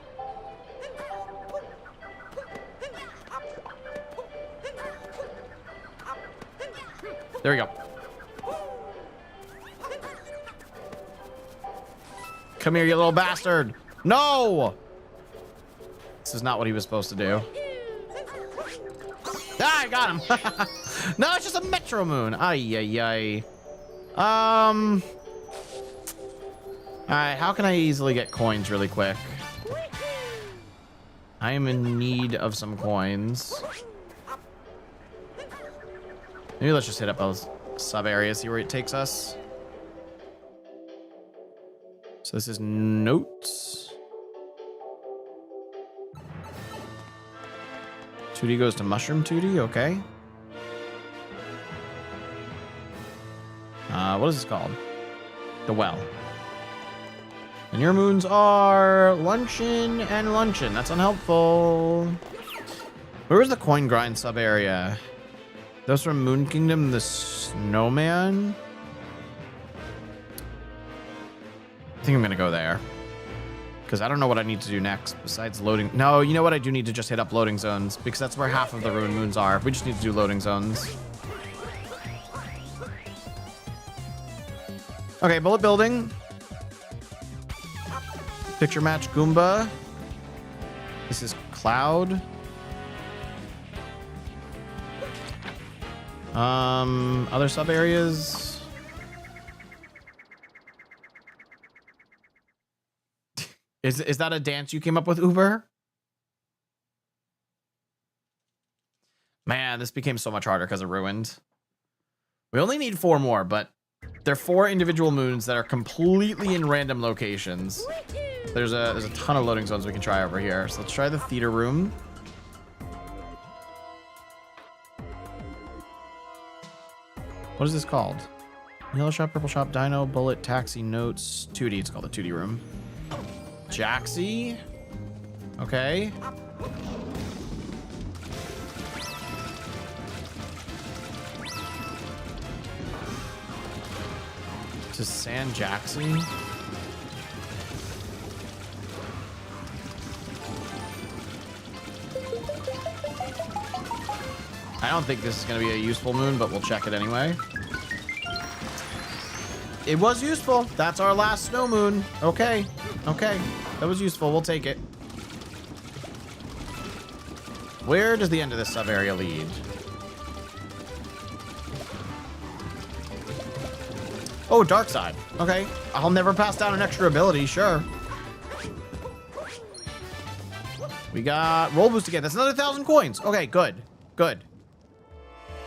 There we go. Come here, you little bastard. No! This is not what he was supposed to do. Ah, I got him. No, it's just a Metro Moon. Ay, ay, ay. All right, how can I easily get coins really quick? I am in need of some coins. Maybe let's just hit up those sub areas, see where it takes us. So this is notes. 2D goes to Mushroom 2D, okay. What is this called? The Well. And your moons are Luncheon and Luncheon. That's unhelpful. Where was the coin grind sub area? Those from Moon Kingdom, the Snowman. I think I'm gonna go there because I don't know what I need to do next besides loading. No, you know what? I do need to just hit up loading zones because that's where half of the ruined moons are. We just need to do loading zones. Okay, bullet building. Picture match Goomba. This is Cloud. Other sub areas. Is that a dance you came up with, Uber? Man, this became so much harder because of Ruined. We only need 4 more, but they're 4 individual moons that are completely in random locations. There's a ton of loading zones we can try over here. So let's try the theater room. What is this called? Yellow shop, purple shop, dino, bullet, taxi, notes, 2D. It's called the 2D room. Jaxi. Okay. To San Jaxi. I don't think this is going to be a useful moon, but we'll check it anyway. It was useful. That's our last snow moon. Okay. Okay. That was useful. We'll take it. Where does the end of this sub area lead? Oh, dark side. Okay. I'll never pass down an extra ability. Sure. We got roll boost again. That's another 1,000 coins. Okay, good. Good.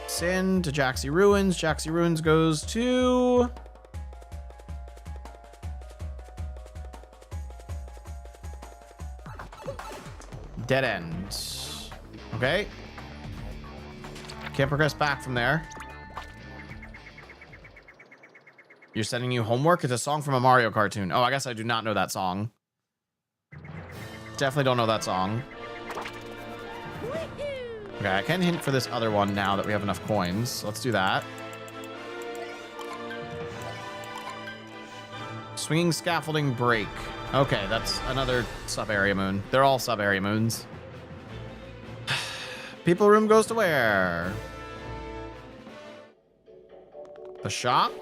Sin to Jaxi Ruins. Jaxi Ruins goes to... Dead end. Okay. Can't progress back from there. You're sending you homework? It's a song from a Mario cartoon. Oh, I guess I do not know that song. Definitely don't know that song. Okay, I can hint for this other one now that we have enough coins. Let's do that. Swinging scaffolding break. Okay, that's another sub-area moon. They're all sub-area moons. People room goes to where? The shop?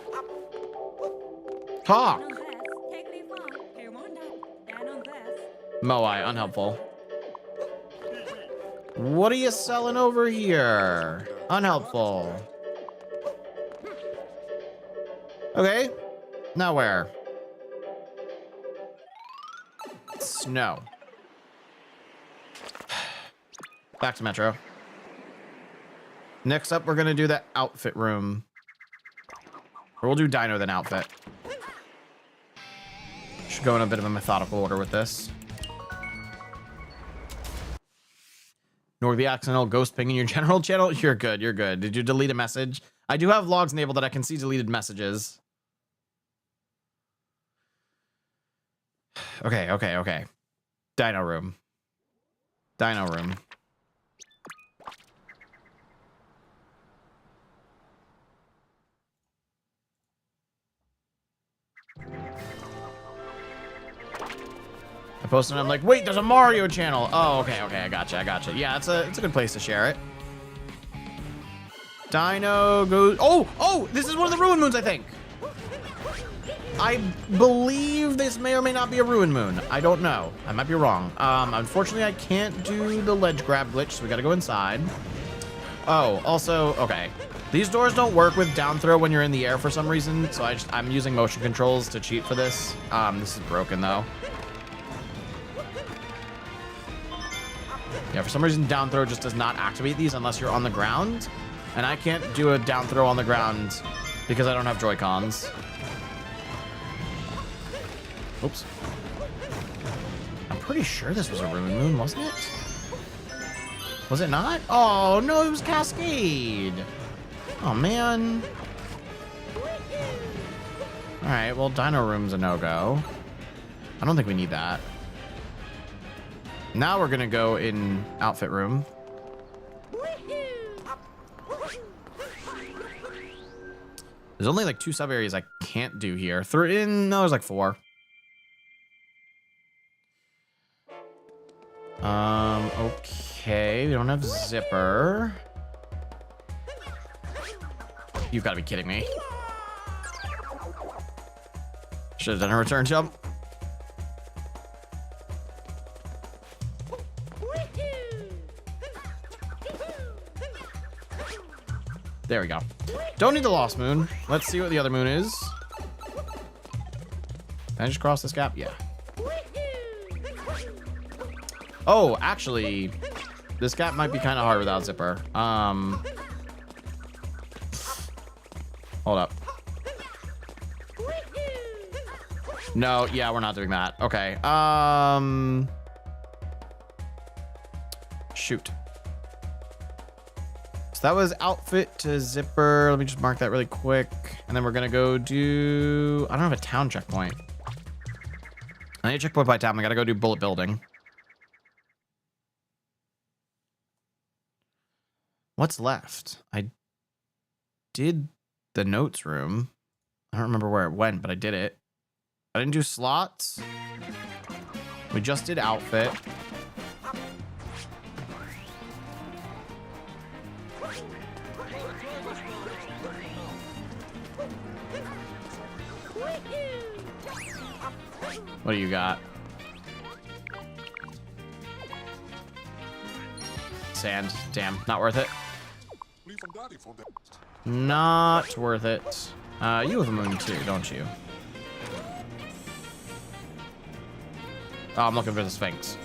Talk. Moai, unhelpful. What are you selling over here? Unhelpful. Okay. Now where? Snow. Back to Metro. Next up, we're going to do the outfit room. Or we'll do Dino, then outfit. Should go in a bit of a methodical order with this. Nor the accidental ghost ping in your general channel. You're good. You're good. Did you delete a message? I do have logs enabled that I can see deleted messages. Okay, okay, okay. Dino room. Dino room. I posted and I'm like, wait, there's a Mario channel. Oh, okay, okay, I gotcha, I gotcha. Yeah, it's a good place to share it. Dino goes... Oh, this is one of the Ruin Moons, I think. I believe this may or may not be a Ruin Moon. I don't know. I might be wrong. Unfortunately, I can't do the ledge grab glitch, so we gotta go inside. Oh, also, okay. These doors don't work with down throw when you're in the air for some reason, so I'm using motion controls to cheat for this. This is broken, though. Yeah, for some reason, down throw just does not activate these unless you're on the ground. And I can't do a down throw on the ground because I don't have Joy-Cons. Oops. I'm pretty sure this was a Ruin Moon, wasn't it? Was it not? Oh, no, it was Cascade. Oh, man. All right, well, Dino Room's a no-go. I don't think we need that. Now we're going to go in outfit room. There's only like 2 sub areas I can't do here. No, there's like 4. Okay, we don't have zipper. You've got to be kidding me. Should have done a return jump. There we go. Don't need the Lost Moon. Let's see what the other moon is. Can I just cross this gap? Yeah. Oh, actually, this gap might be kind of hard without zipper. Hold up. No, yeah, we're not doing that. Okay. Shoot. So that was outfit to zipper. Let me just mark that really quick. And then we're going to go do... I don't have a town checkpoint. I need a checkpoint by town. I got to go do bullet building. What's left? I did the notes room. I don't remember where it went, but I did it. I didn't do slots. We just did outfit. What do you got? Sand. Damn, not worth it. Not worth it. You have a moon too, don't you? Oh, I'm looking for the Sphinx.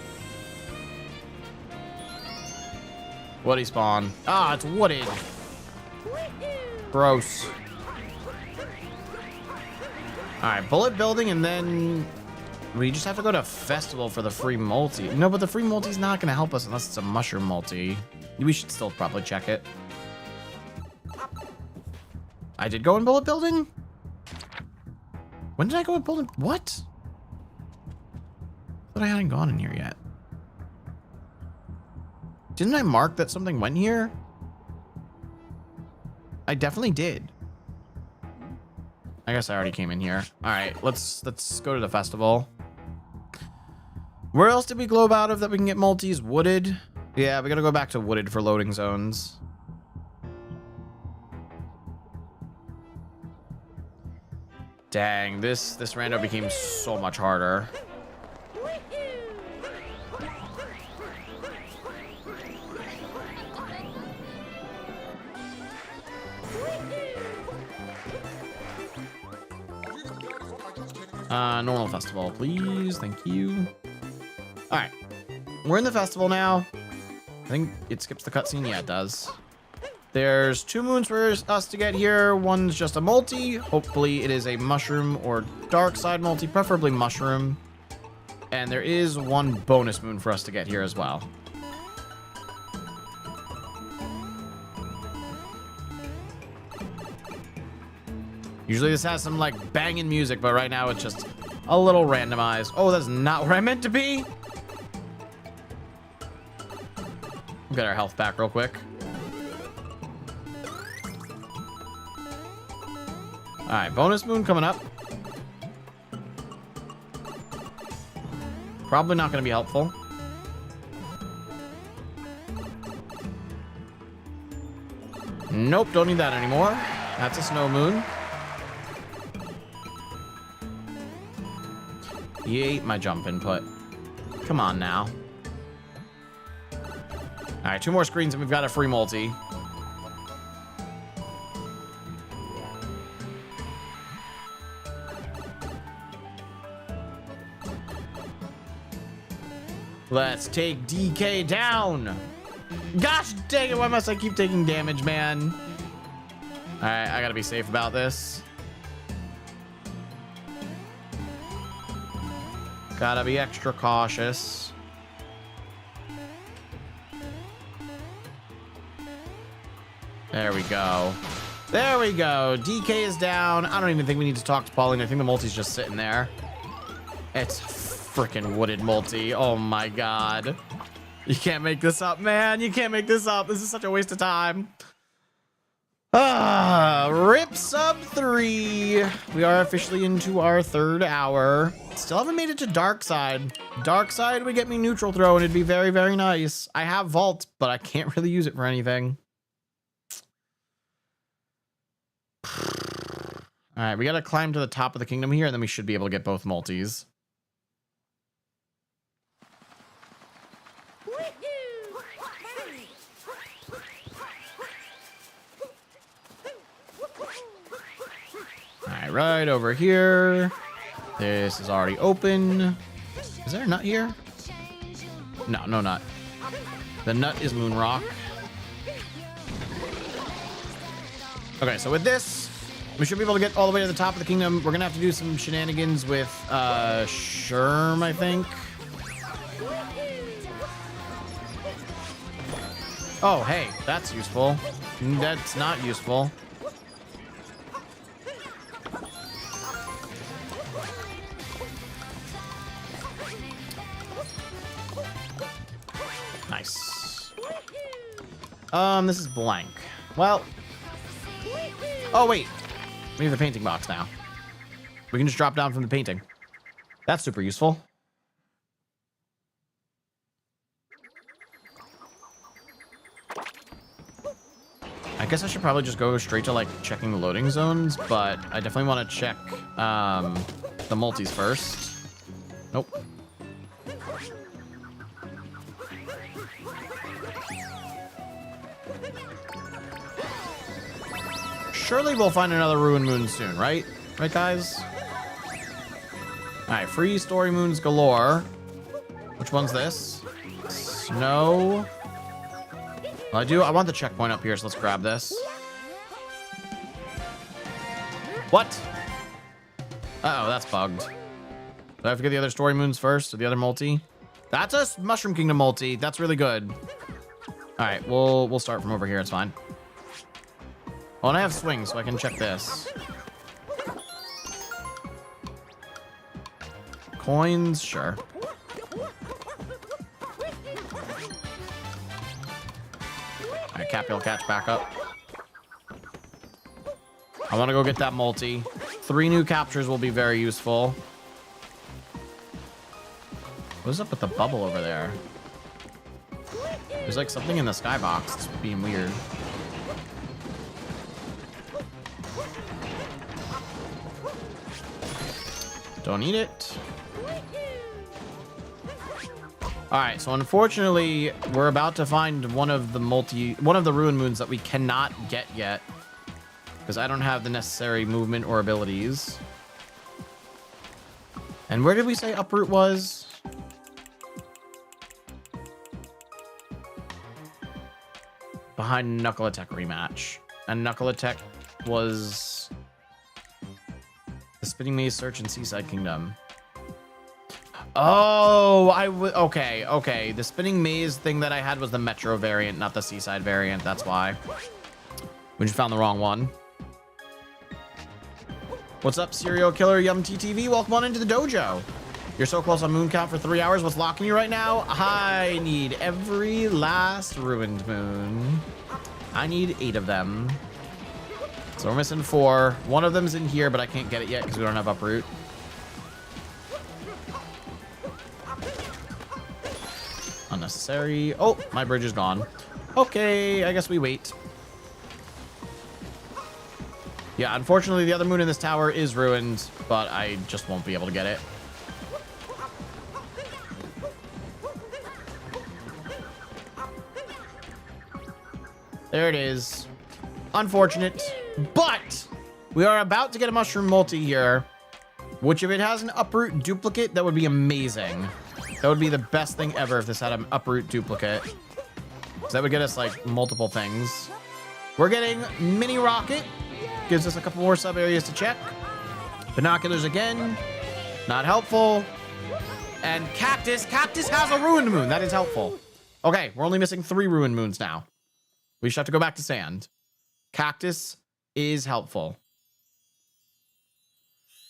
Woody spawn. Ah, it's wooded. Gross. Alright, bullet building, and then we just have to go to a festival for the free multi. No, but the free multi's not going to help us unless it's a mushroom multi. We should still probably check it. I did go in bullet building? When did I go in bullet? What? I thought I hadn't gone in here yet. Didn't I mark that something went here? I definitely did. I guess I already came in here. All right, let's go to the festival. Where else did we globe out of that we can get multis? Wooded. Yeah, we gotta go back to wooded for loading zones. Dang, this rando became so much harder. Normal festival, please. Thank you. All right, we're in the festival now. I think it skips the cutscene. Yeah, it does. There's 2 moons for us to get here. One's just a multi. Hopefully it is a mushroom or dark side multi, preferably mushroom. And there is 1 bonus moon for us to get here as well. Usually this has some like banging music, but right now it's just a little randomized. Oh, that's not where I meant to be. We'll get our health back real quick. All right, bonus moon coming up. Probably not going to be helpful. Nope, don't need that anymore. That's a snow moon. You ate my jump input. Come on now. All right, 2 more screens and we've got a free multi. Let's take DK down. Gosh dang it, why must I keep taking damage, man? All right, I gotta be safe about this. Gotta be extra cautious. There we go. There we go. DK is down. I don't even think we need to talk to Pauline. I think the multi's just sitting there. It's freaking wooded multi. Oh my god. You can't make this up, man. You can't make this up. This is such a waste of time. Rip sub 3. We are officially into our 3rd hour. Still haven't made it to dark side. Dark side would get me neutral throw and it'd be very, very nice. I have vault, but I can't really use it for anything. All right, we gotta climb to the top of the kingdom here and then we should be able to get both multis. Right over here. This is already open. Is there a nut here? No, no nut. The nut is Moon Rock. Okay, so with this, we should be able to get all the way to the top of the kingdom. We're gonna have to do some shenanigans with Sherm, I think. Oh, hey, that's useful. That's not useful. Nice. This is blank. Well. Oh, wait. We have the painting box now. We can just drop down from the painting. That's super useful. I guess I should probably just go straight to, like, checking the loading zones, but I definitely want to check the multis first. Nope. Surely we'll find another Ruin Moon soon, right? Right, guys? All right, free story moons galore. Which one's this? Snow. Well, I want the checkpoint up here, so let's grab this. What? Uh-oh, that's bugged. Do I have to get the other story moons first, or the other multi? That's a Mushroom Kingdom multi. That's really good. All right, we'll start from over here. It's fine. Oh, and I have swings, so I can check this. Coins, sure. All right, Cappy will catch back up. I want to go get that multi. 3 new captures will be very useful. What's up with the bubble over there? There's like something in the skybox. It's being weird. Don't need it. All right, so unfortunately, we're about to find one of the Ruin Moons that we cannot get yet because I don't have the necessary movement or abilities. And where did we say Uproot was? Behind Knuckle Attack rematch. And Knuckle Attack was the Spinning Maze Search in Seaside Kingdom. Oh, okay. The Spinning Maze thing that I had was the Metro variant, not the Seaside variant. That's why. We just found the wrong one. What's up, serial killer Yum TTV? Welcome on into the dojo. You're so close on moon count for 3 hours. What's locking you right now? I need every last ruined moon. I need 8 of them. So we're missing 4. One of them's in here, but I can't get it yet because we don't have Uproot. Unnecessary. Oh, my bridge is gone. Okay, I guess we wait. Yeah, unfortunately, the other moon in this tower is ruined, but I just won't be able to get it. There it is. Unfortunate, but we are about to get a mushroom multi here, which if it has an Uproot duplicate, that would be amazing. That would be the best thing ever if this had an Uproot duplicate. So that would get us like multiple things. We're getting Mini Rocket. Gives us a couple more sub areas to check. Binoculars again. Not helpful. And Cactus. Cactus has a Ruined Moon. That is helpful. Okay, we're only missing 3 Ruined Moons now. We should have to go back to Sand. Cactus is helpful.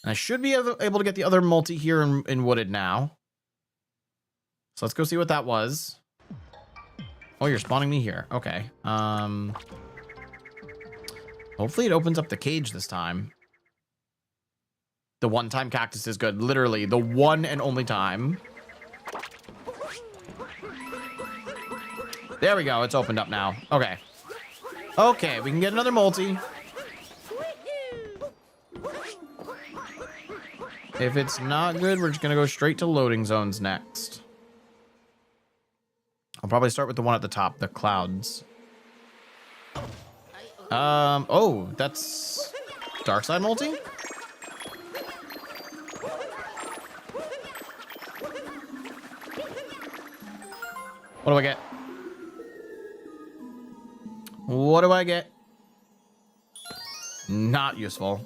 And I should be able to get the other multi here in Wooded now. So let's go see what that was. Oh, you're spawning me here. Okay. Hopefully it opens up the cage this time. The one-time cactus is good. Literally, the one and only time. There we go. It's opened up now. Okay. Okay, we can get another multi. If it's not good, we're just going to go straight to loading zones next. I'll probably start with the one at the top, the clouds. Oh, that's Dark Side multi? What do I get? What do I get? Not useful.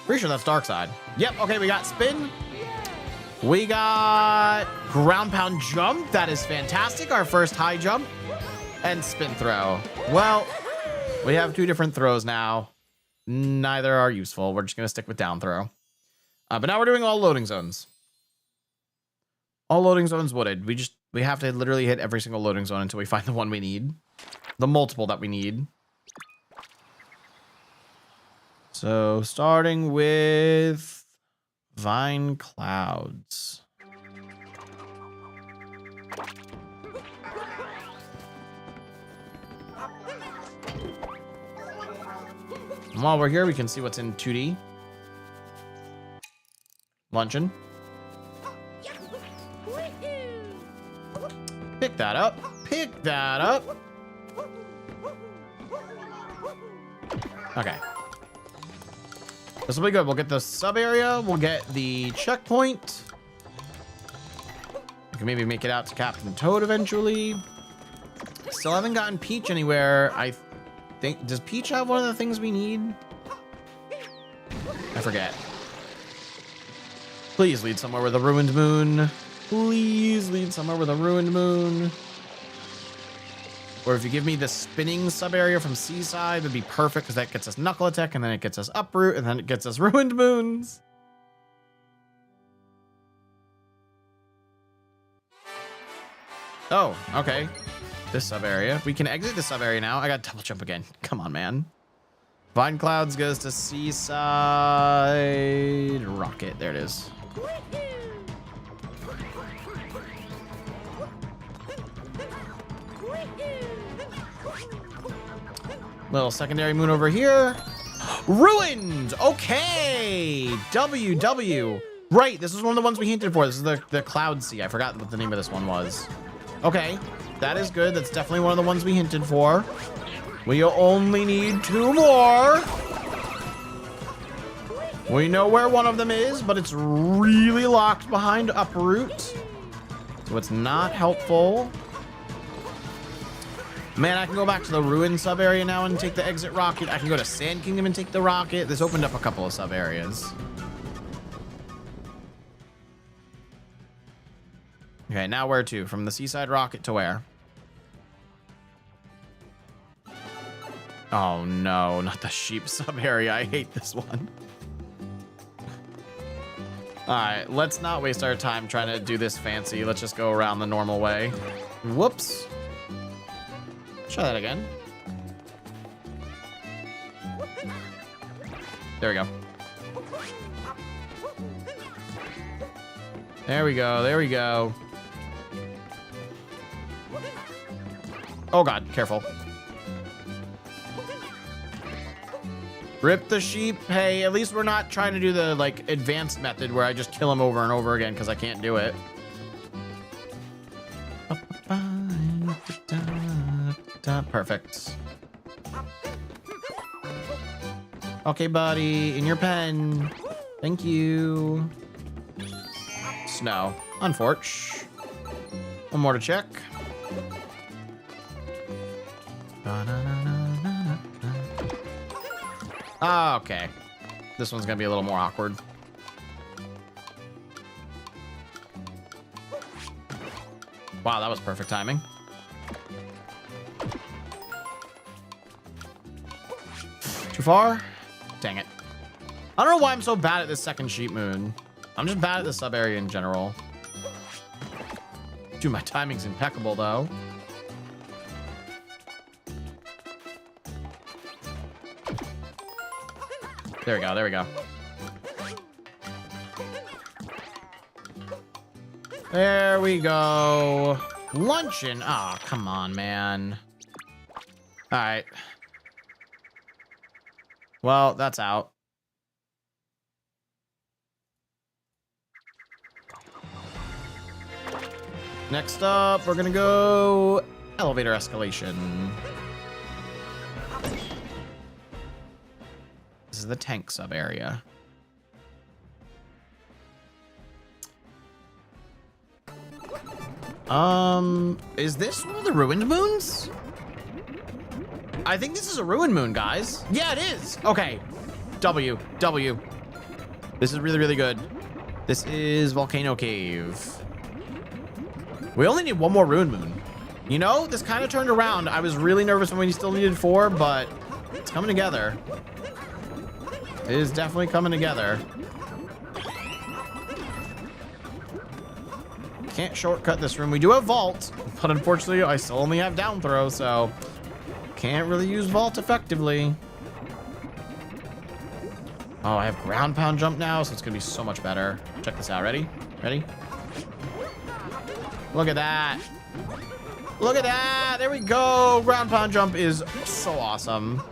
Pretty sure that's Dark Side. Yep, okay, we got Spin. We got Ground Pound Jump. That is fantastic. Our first high jump. And spin throw. Well, we have 2 different throws now. Neither are useful. We're just going to stick with down throw. But now we're doing all loading zones. All loading zones wooded. We have to literally hit every single loading zone until we find the one we need. The multiple that we need. So starting with Vine Clouds. And while we're here, we can see what's in 2D. Luncheon. Pick that up. Pick that up. Okay. This will be good. We'll get the sub area. We'll get the checkpoint. We can maybe make it out to Captain Toad eventually. Still haven't gotten Peach anywhere. I think, does Peach have one of the things we need? I forget. Please lead somewhere with a ruined moon. Please lead somewhere with a ruined moon. Or if you give me the spinning sub area from Seaside, it'd be perfect because that gets us Knuckle Attack and then it gets us Uproot and then it gets us Ruined Moons. Oh, okay. This sub area. We can exit the sub area now. I got double jump again. Come on, man. Vine Clouds goes to Seaside Rocket. There it is. Little secondary moon over here. Ruined! Okay! WW. Right, this is one of the ones we hinted for. This is the Cloud Sea. I forgot what the name of this one was. Okay, that is good. That's definitely one of the ones we hinted for. We only need 2 more. We know where one of them is, but it's really locked behind Uproot. So it's not helpful. Man, I can go back to the Ruin sub area now and take the exit rocket. I can go to Sand Kingdom and take the rocket. This opened up a couple of sub areas. Okay, now where to? From the Seaside Rocket to where? Oh no, not the sheep sub area. I hate this one. All right, let's not waste our time trying to do this fancy. Let's just go around the normal way. Whoops. Try that again. There we go. There we go. There we go. Oh God, careful. Rip the sheep. Hey, at least we're not trying to do the like advanced method where I just kill him over and over again because I can't do it. Perfect. Okay, buddy, in your pen. Thank you. Snow. Unfortunate. One more to check. Okay. This one's gonna be a little more awkward. Wow, that was perfect timing. Too far? Dang it. I don't know why I'm so bad at this second sheep moon. I'm just bad at the sub area in general. Dude, my timing's impeccable though. There we go, there we go. There we go. Luncheon. Oh, come on, man. All right. Well, that's out. Next up, we're gonna go elevator escalation. This is the tank sub area. Is this one of the ruined moons? I think this is a ruined moon, guys. Yeah, it is. Okay. W. This is really, really good. This is Volcano Cave. We only need one more ruined moon. You know, this kind of turned around. I was really nervous when we still needed 4, but it's coming together. It is definitely coming together. Can't shortcut this room. We do have vault, but unfortunately I still only have down throw, so can't really use vault effectively. Oh, I have ground pound jump now, so it's gonna be so much better. Check this out. Ready? Ready? Look at that. Look at that. There we go. Ground pound jump is so awesome.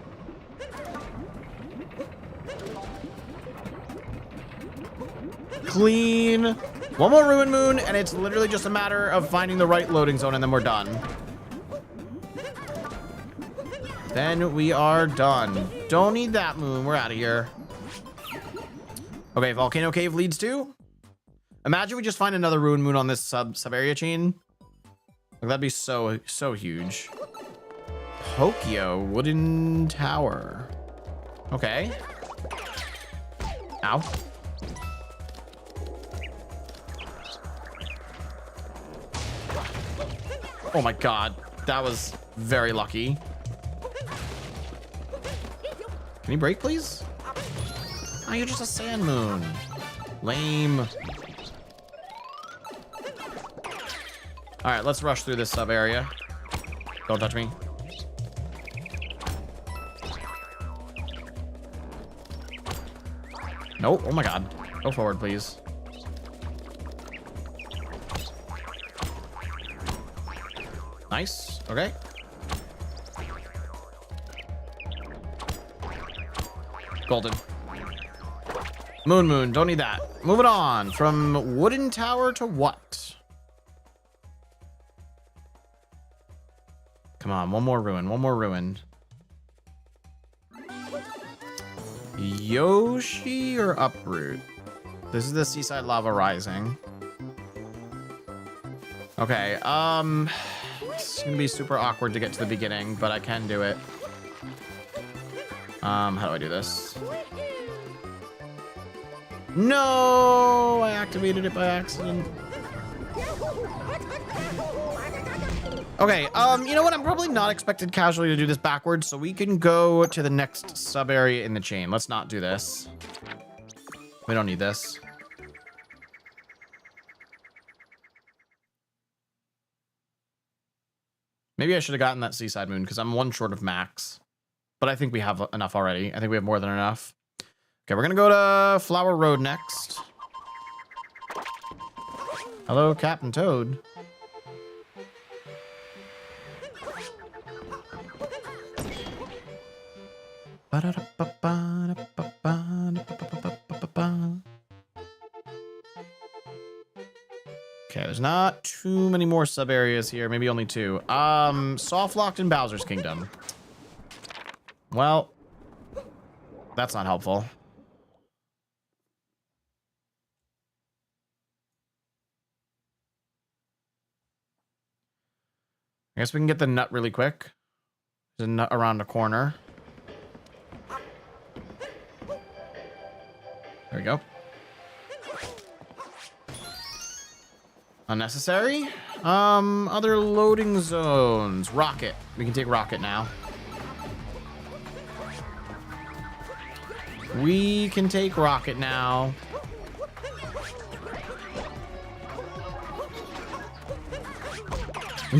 Clean. One more ruin moon, and it's literally just a matter of finding the right loading zone, and then we're done. Then we are done. Don't need that moon. We're out of here. Okay, volcano cave leads to. Imagine we just find another ruin moon on this sub area chain. Like, that'd be so huge. Pokio wooden tower. Okay. Ow. Oh my god, that was very lucky. Can you break, please? Oh, you're just a sand moon. Lame. All right, let's rush through this sub area. Don't touch me. Nope. Oh my god. Go forward, please. Nice. Okay. Golden. Moon. Don't need that. Moving on from wooden tower to what? Come on. One more ruin. Yoshi or uproot? This is the seaside lava rising. Okay. It's gonna be super awkward to get to the beginning, but I can do it. How do I do this? No, I activated it by accident. Okay, you know what? I'm probably not expected casually to do this backwards, so we can go to the next sub area in the chain. Let's not do this. We don't need this. Maybe I should have gotten that seaside moon because I'm one short of max. But I think we have enough already. I think we have more than enough. Okay, we're going to go to Flower Road next. Hello, Captain Toad. Okay, there's not too many more sub areas here. Maybe only 2. Soft locked in Bowser's Kingdom. Well, that's not helpful. I guess we can get the nut really quick. There's a nut around the corner. There we go. Unnecessary. Other loading zones. Rocket. We can take Rocket now. We can take Rocket now.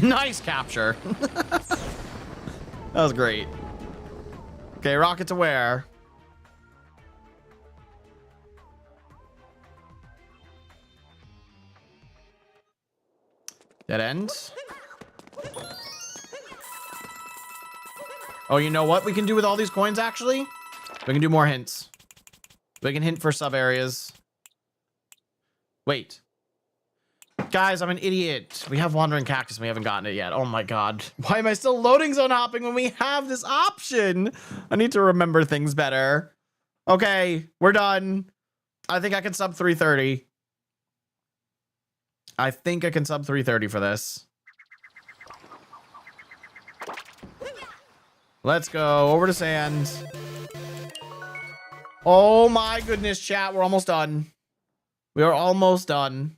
Nice capture. That was great. Okay, Rocket to where? Dead end. Oh, you know what we can do with all these coins, actually? We can do more hints. We can hint for sub areas. Wait. Guys, I'm an idiot. We have Wandering Cactus and we haven't gotten it yet. Oh my god. Why am I still loading zone hopping when we have this option? I need to remember things better. Okay, we're done. I think I can sub 330. I think I can sub 330 for this. Let's go over to sand. Oh my goodness, chat. We're almost done. We are almost done.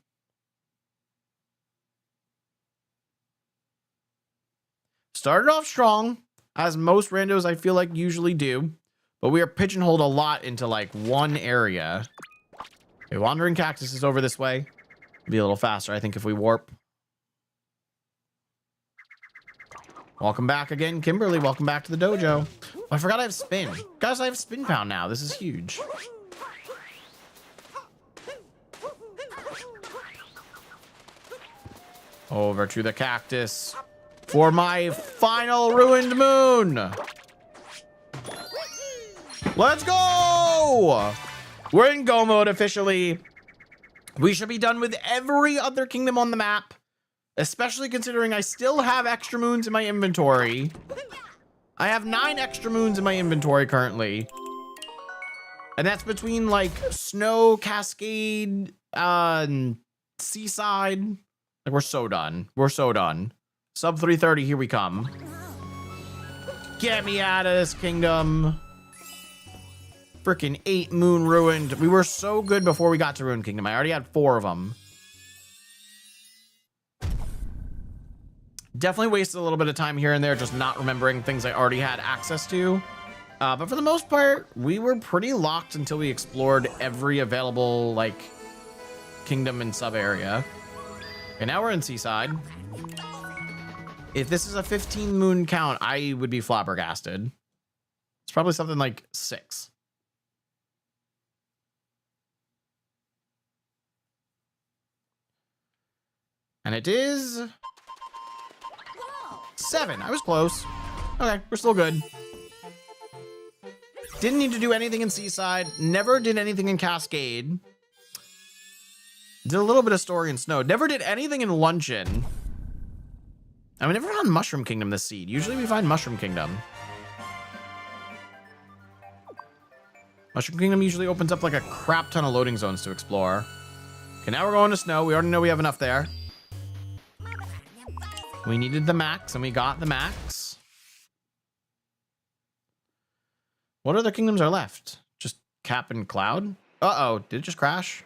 Started off strong, as most randos I feel like usually do, but we are pigeonholed a lot into like one area. Okay, Wandering Cactus is over this way. Be a little faster, I think, if we warp. Welcome back again, Kimberly. Welcome back to the dojo. Oh, I forgot I have spin. Guys, I have spin pound now. This is huge. Over to the cactus for my final ruined moon. Let's go! We're in go mode officially. We should be done with every other kingdom on the map, especially considering I still have extra moons in my inventory. I have 9 extra moons in my inventory currently. And that's between like snow, cascade, seaside. Like we're so done. We're so done. Sub 330, here we come. Get me out of this kingdom. Freaking 8 moon ruined. We were so good before we got to Ruined Kingdom. I already had 4 of them. Definitely wasted a little bit of time here and there just not remembering things I already had access to. But for the most part, we were pretty locked until we explored every available, like, kingdom and sub-area. Okay, now we're in Seaside. If this is a 15 moon count, I would be flabbergasted. It's probably something like 6. And it is 7. I was close. Okay, we're still good. Didn't need to do anything in Seaside. Never did anything in Cascade. Did a little bit of story in Snow. Never did anything in Luncheon. I mean, never found Mushroom Kingdom this seed. Usually we find Mushroom Kingdom. Mushroom Kingdom usually opens up like a crap ton of loading zones to explore. Okay, now we're going to Snow. We already know we have enough there. We needed the max, and we got the max. What other kingdoms are left? Just Cap and Cloud? Uh-oh, did it just crash?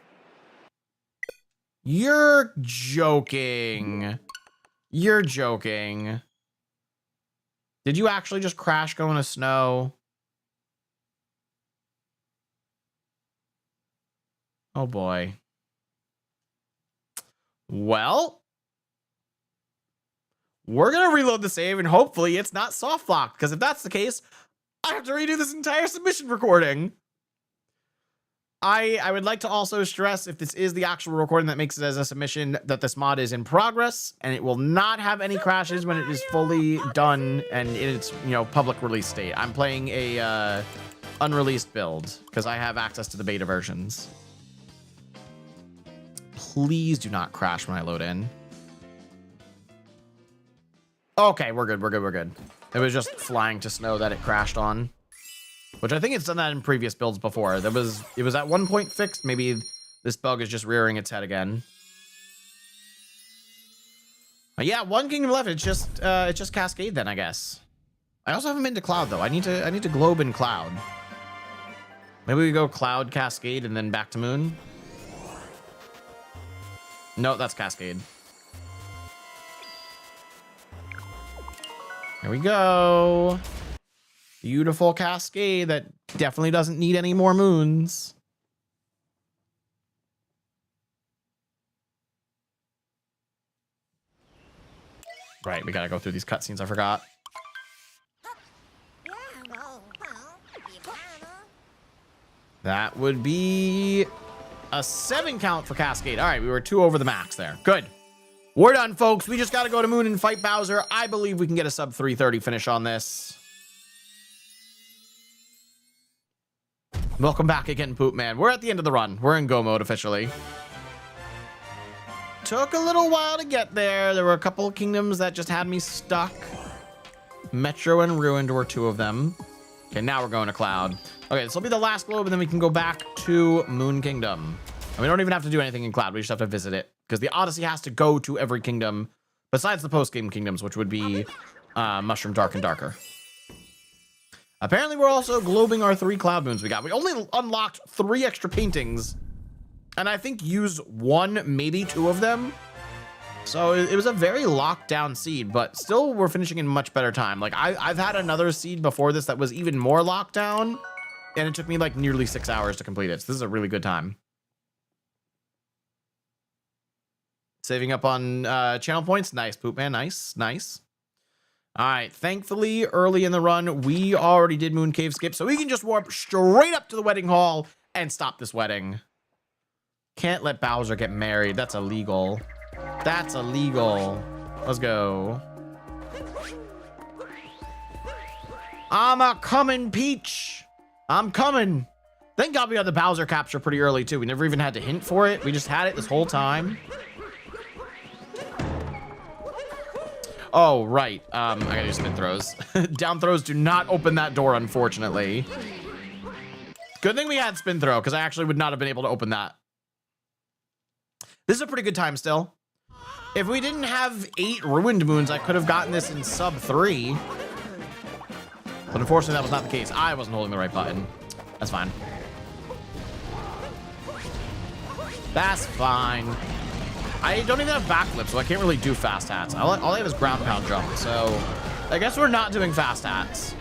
You're joking. You're joking. Did you actually just crash going to Snow? Oh boy. Well, we're going to reload the save and hopefully it's not soft locked, because if that's the case, I have to redo this entire submission recording. I would like to also stress, if this is the actual recording that makes it as a submission, that this mod is in progress and it will not have any crashes when it is fully done and in its, you know, public release state. I'm playing a unreleased build because I have access to the beta versions. Please do not crash when I load in. Okay, we're good, we're good, we're good. It was just flying to Snow that it crashed on. Which I think it's done that in previous builds before. It was at one point fixed. Maybe this bug is just rearing its head again. But yeah, one kingdom left. It's just Cascade then, I guess. I also haven't been to Cloud though. I need to globe in Cloud. Maybe we go Cloud, Cascade, and then back to Moon. No, that's Cascade. Here we go. Beautiful Cascade that definitely doesn't need any more moons. Right, we gotta go through these cutscenes, I forgot. That would be a 7 count for Cascade. All right, we were 2 over the max there. Good. We're done, folks. We just gotta go to Moon and fight Bowser. I believe we can get a sub 330 finish on this. Welcome back again, Poop Man. We're at the end of the run. We're in go mode officially. Took a little while to get there. There were a couple of kingdoms that just had me stuck. Metro and Ruined were 2 of them. Okay, now we're going to Cloud. Okay, this will be the last globe, and then we can go back to Moon Kingdom. And we don't even have to do anything in Cloud. We just have to visit it, because the Odyssey has to go to every kingdom besides the post-game kingdoms, which would be Mushroom Dark and Darker. Apparently, we're also globing our 3 Cloud Moons we got. We only unlocked 3 extra paintings, and I think used 1, maybe 2 of them. So it was a very locked down seed, but still we're finishing in much better time. Like I've had another seed before this that was even more locked down, and it took me like nearly 6 hours to complete it. So this is a really good time. Saving up on channel points. Nice, Poop Man. Nice, nice. All right, thankfully, early in the run, we already did Moon Cave skip, so we can just warp straight up to the wedding hall and stop this wedding. Can't let Bowser get married. That's illegal. That's illegal. Let's go. I'm a coming, Peach. I'm coming. Thank God we got the Bowser capture pretty early, too. We never even had to hint for it. We just had it this whole time. Oh, right. I gotta do spin throws. Down throws do not open that door, unfortunately. Good thing we had spin throw, because I actually would not have been able to open that. This is a pretty good time still. If we didn't have 8 ruined moons, I could have gotten this in sub 3. But unfortunately, that was not the case. I wasn't holding the right button. That's fine. That's fine. I don't even have backflip, so I can't really do fast hats. All I have is ground pound jump, so I guess we're not doing fast hats.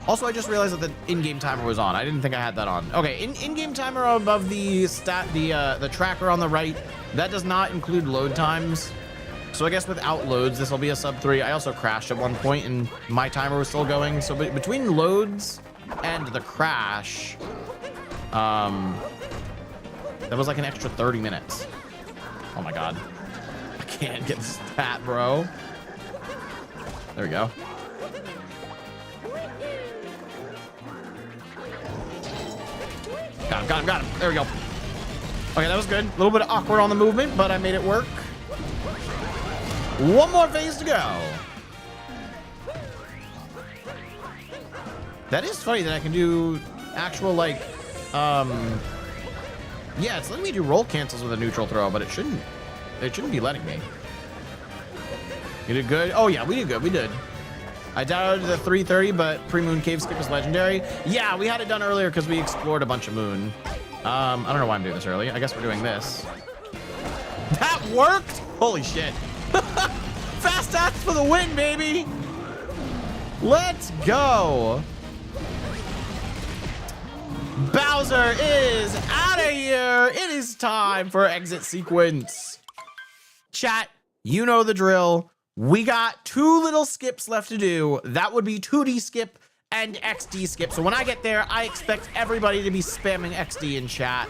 Also, I just realized that the in-game timer was on. I didn't think I had that on. Okay, in-game timer above the the tracker on the right. That does not include load times. So I guess without loads, this will be a sub 3. I also crashed at one point and my timer was still going. So between loads and the crash, that was like an extra 30 minutes. Oh my God. I can't get this hat, bro. There we go. Got him, got him, got him. There we go. Okay, that was good. A little bit awkward on the movement, but I made it work. One more phase to go. That is funny that I can do actual, like, yeah, it's letting me do roll cancels with a neutral throw, but it shouldn't be letting me. You did good. Oh yeah, we did good. We did. I downloaded the 330, but pre-moon cave skip is legendary. Yeah, we had it done earlier because we explored a bunch of moon. I don't know why I'm doing this early. I guess we're doing this. That worked? Holy shit. Fast hats for the win, baby. Let's go. Bowser is out of here. It is time for exit sequence. Chat, you know the drill. We got 2 little skips left to do. That would be 2D skip and XD skip. So when I get there, I expect everybody to be spamming XD in chat.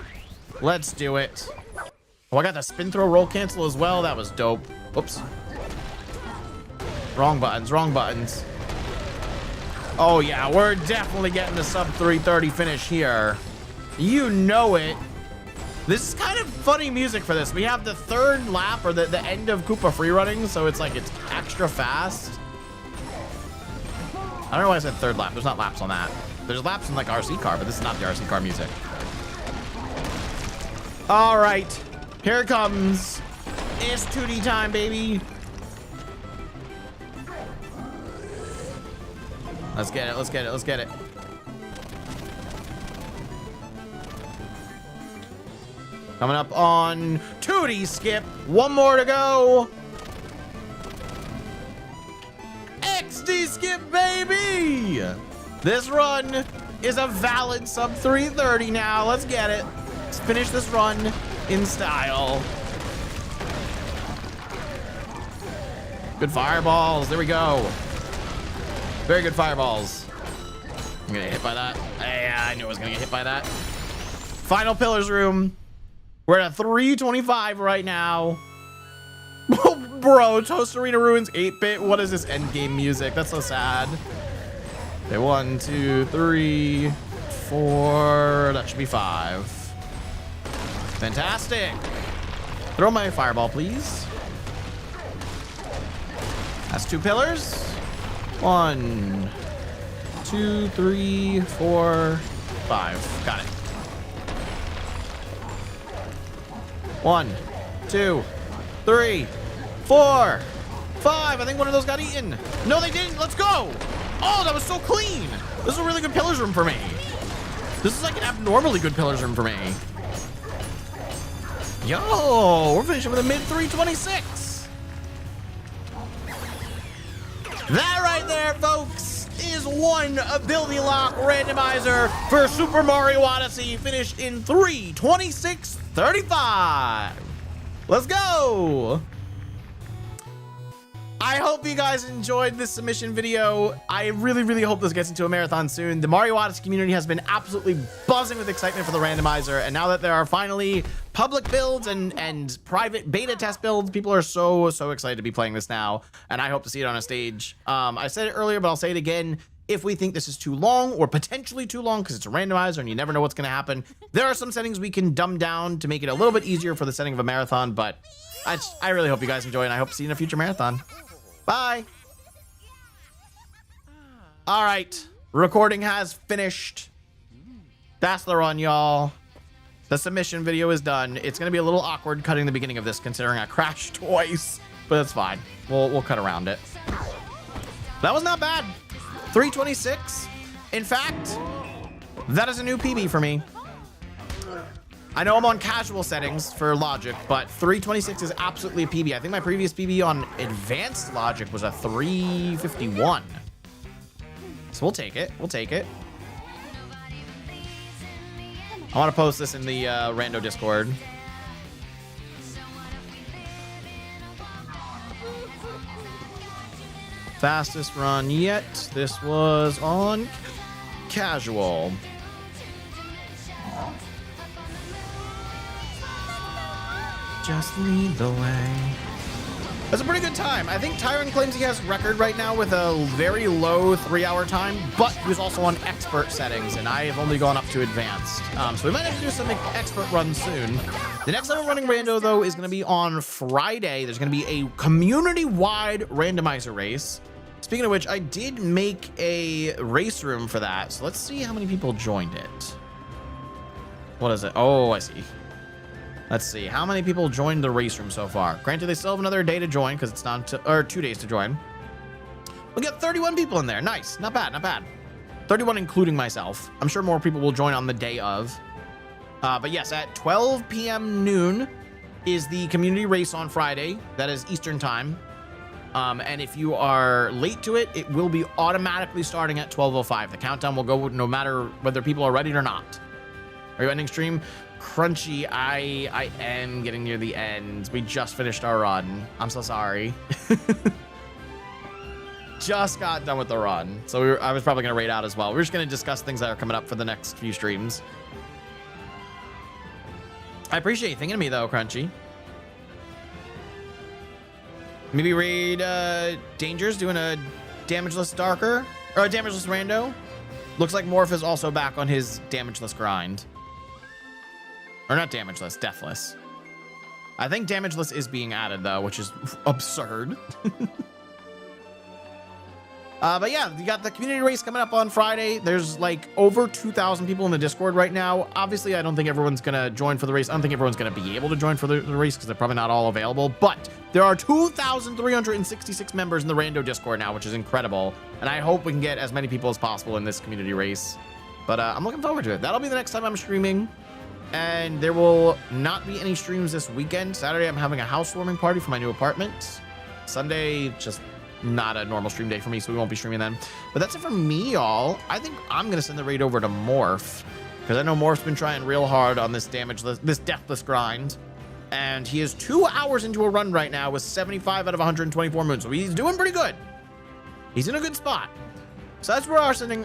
Let's do it. Oh, I got the spin throw roll cancel as well. That was dope. Oops. Wrong buttons, wrong buttons. Oh yeah, we're definitely getting the sub 330 finish here. You know it. This is kind of funny music for this. We have the 3rd lap, or the end of Koopa free running, so it's like it's extra fast. I don't know why I said 3rd lap. There's not laps on that. There's laps in like RC car, but this is not the RC car music. All right, here it comes. It's 2D time, baby. Let's get it, let's get it, let's get it. Coming up on 2D skip. 1 more to go. XD skip, baby. This run is a valid sub 330 now. Let's get it. Let's finish this run in style. Good fireballs. There we go. Very good fireballs. I'm gonna get hit by that. Yeah, I knew I was gonna get hit by that. Final pillars room. We're at 325 right now. Oh, bro, Toast Arena Ruins 8-bit. What is this end game music? That's so sad. Okay, 1, 2, 3, 4. That should be 5. Fantastic. Throw my fireball, please. That's 2 pillars. 1, 2, 3, 4, 5. Got it. 1, 2, 3, 4, 5. I think one of those got eaten. No, they didn't. Let's go. Oh, that was so clean. This is a really good pillars room for me. This is like an abnormally good pillars room for me. Yo, we're finishing with a mid 326. That right there, folks, is one ability lock randomizer for Super Mario Odyssey, finished in 3:26:35. Let's go. I hope you guys enjoyed this submission video. I really hope this gets into a marathon soon. The Mario Odyssey community has been absolutely buzzing with excitement for the randomizer, and now that there are finally public builds and private beta test builds, people are so excited to be playing this now, and I hope to see it on a stage. I said it earlier, but I'll say it again. If we think this is too long or potentially too long because it's a randomizer and you never know what's going to happen, there are some settings we can dumb down to make it a little bit easier for the setting of a marathon, but I really hope you guys enjoy, and I hope to see you in a future marathon. Bye. All right, recording has finished. That's the run, y'all. The submission video is done. It's gonna be a little awkward cutting the beginning of this considering I crashed twice, but it's fine. We'll cut around it. That was not bad. 3:26. In fact, that is a new PB for me. I know I'm on casual settings for logic, but 3:26 is absolutely a PB. I think my previous PB on advanced logic was a 3:51. So we'll take it. We'll take it. I want to post this in the Rando Discord. Fastest run yet. This was on casual. Just lead the way. That's a pretty good time. I think Tyron claims he has record right now with a very low 3-hour time, but he was also on expert settings, and I have only gone up to advanced. So we might have to do some expert runs soon. The next time we're running Rando, though, is going to be on Friday. There's going to be a community-wide randomizer race. Speaking of which, I did make a race room for that. So let's see how many people joined it. What is it? Oh, I see. Let's see how many people joined the race room so far. Granted, they still have another day to join because it's not or 2 days to join. We got 31 people in there. Nice. Not bad. Not bad. 31 including myself. I'm sure more people will join on the day of. But yes, at 12 p.m. noon is the community race on Friday. That is Eastern time. And if you are late to it, it will be automatically starting at 12:05. The countdown will go no matter whether people are ready or not. Are you ending stream? Crunchy, I am getting near the end. We just finished our run. I'm so sorry. Just got done with the run. So I was probably going to raid out as well. We're just going to discuss things that are coming up for the next few streams. I appreciate you thinking of me, though, Crunchy. Maybe raid Dangers doing a damageless darker or a damageless rando. Looks like Morph is also back on his damageless grind. Or not damageless, deathless. I think damageless is being added though, which is absurd. But yeah, you got the community race coming up on Friday. There's like over 2,000 people in the Discord right now. Obviously, I don't think everyone's gonna join for the race. I don't think everyone's gonna be able to join for the race because they're probably not all available. But there are 2,366 members in the Rando Discord now, which is incredible. And I hope we can get as many people as possible in this community race. But I'm looking forward to it. That'll be the next time I'm streaming. And there will not be any streams this weekend. Saturday, I'm having a housewarming party for my new apartment. Sunday, just not a normal stream day for me, so we won't be streaming then. But that's it for me, y'all. I think I'm going to send the raid over to Morph, because I know Morph's been trying real hard on this deathless grind. And he is 2 hours into a run right now with 75 out of 124 moons. So he's doing pretty good. He's in a good spot. So that's where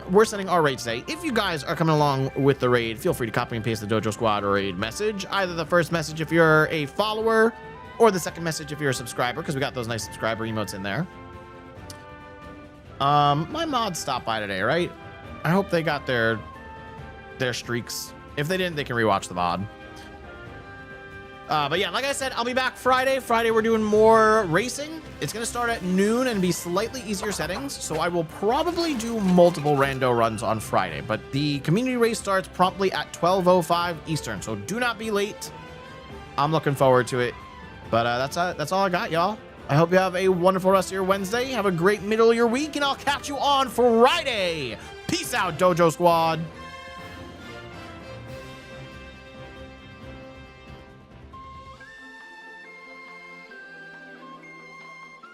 we're sending our raid today. If you guys are coming along with the raid, feel free to copy and paste the Dojo Squad raid message. Either the first message if you're a follower, or the second message if you're a subscriber, because we got those nice subscriber emotes in there. My mods stopped by today, right? I hope they got their streaks. If they didn't, they can rewatch the VOD. But yeah, like I said, I'll be back Friday. Friday, we're doing more racing. It's going to start at noon and be slightly easier settings. So I will probably do multiple rando runs on Friday. But the community race starts promptly at 12:05 Eastern. So do not be late. I'm looking forward to it. But that's all I got, y'all. I hope you have a wonderful rest of your Wednesday. Have a great middle of your week. And I'll catch you on Friday. Peace out, Dojo Squad.